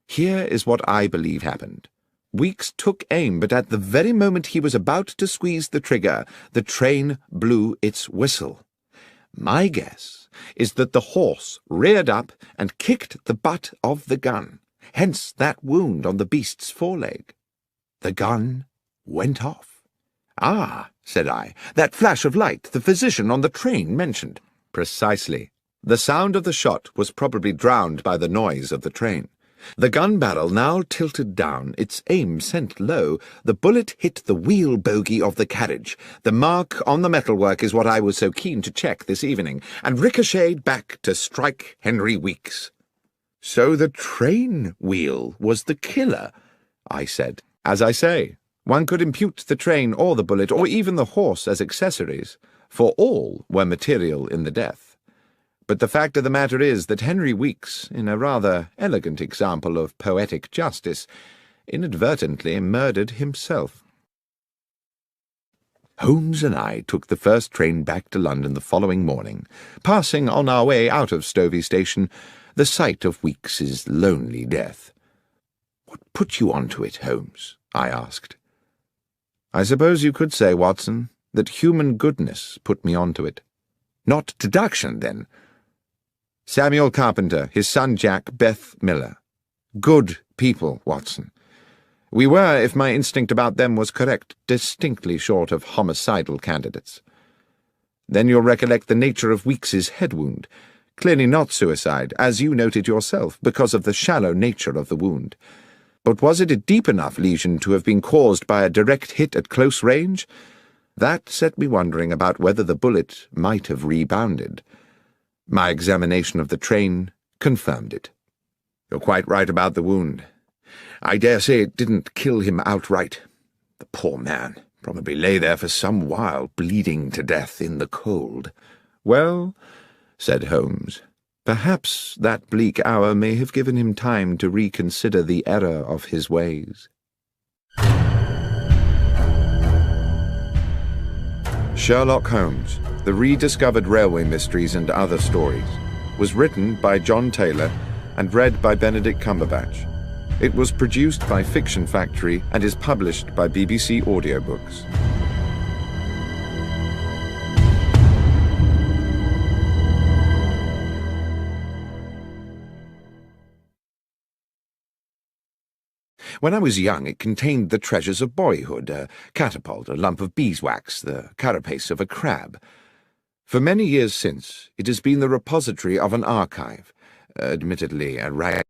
Here is what I believe happened. Weeks took aim, but at the very moment he was about to squeeze the trigger, the train blew its whistle. My guess is that the horse reared up and kicked the butt of the gun, hence that wound on the beast's foreleg. The gun went off." "Ah," said I, "that flash of light the physician on the train mentioned." "Precisely. The sound of the shot was probably drowned by the noise of the train. The gun barrel now tilted down, its aim sent low. The bullet hit the wheel bogie of the carriage. The mark on the metalwork is what I was so keen to check this evening, and ricocheted back to strike Henry Weeks." "So the train wheel was the killer," I said. "As I say, one could impute the train or the bullet or even the horse as accessories, for all were material in the death. But the fact of the matter is that Henry Weeks, in a rather elegant example of poetic justice, inadvertently murdered himself." Holmes and I took the first train back to London the following morning, passing on our way out of Stovey Station the sight of Weeks's lonely death. "What put you on to it, Holmes?" I asked. "I suppose you could say, Watson, that human goodness put me on to it." "Not deduction, then?" "Samuel Carpenter, his son Jack, Beth Miller. Good people, Watson. We were, if my instinct about them was correct, distinctly short of homicidal candidates. Then you'll recollect the nature of Weeks's head wound. Clearly not suicide, as you noted yourself, because of the shallow nature of the wound. But was it a deep enough lesion to have been caused by a direct hit at close range? That set me wondering about whether the bullet might have rebounded. My examination of the train confirmed it." "You're quite right about the wound. I dare say it didn't kill him outright. The poor man probably lay there for some while, bleeding to death in the cold." "Well," said Holmes, "perhaps that bleak hour may have given him time to reconsider the error of his ways." Sherlock Holmes, The Rediscovered Railway Mysteries and Other Stories, was written by John Taylor and read by Benedict Cumberbatch. It was produced by Fiction Factory and is published by BBC Audiobooks. When I was young, it contained the treasures of boyhood, a catapult, a lump of beeswax, the carapace of a crab. For many years since, it has been the repository of an archive, admittedly a rag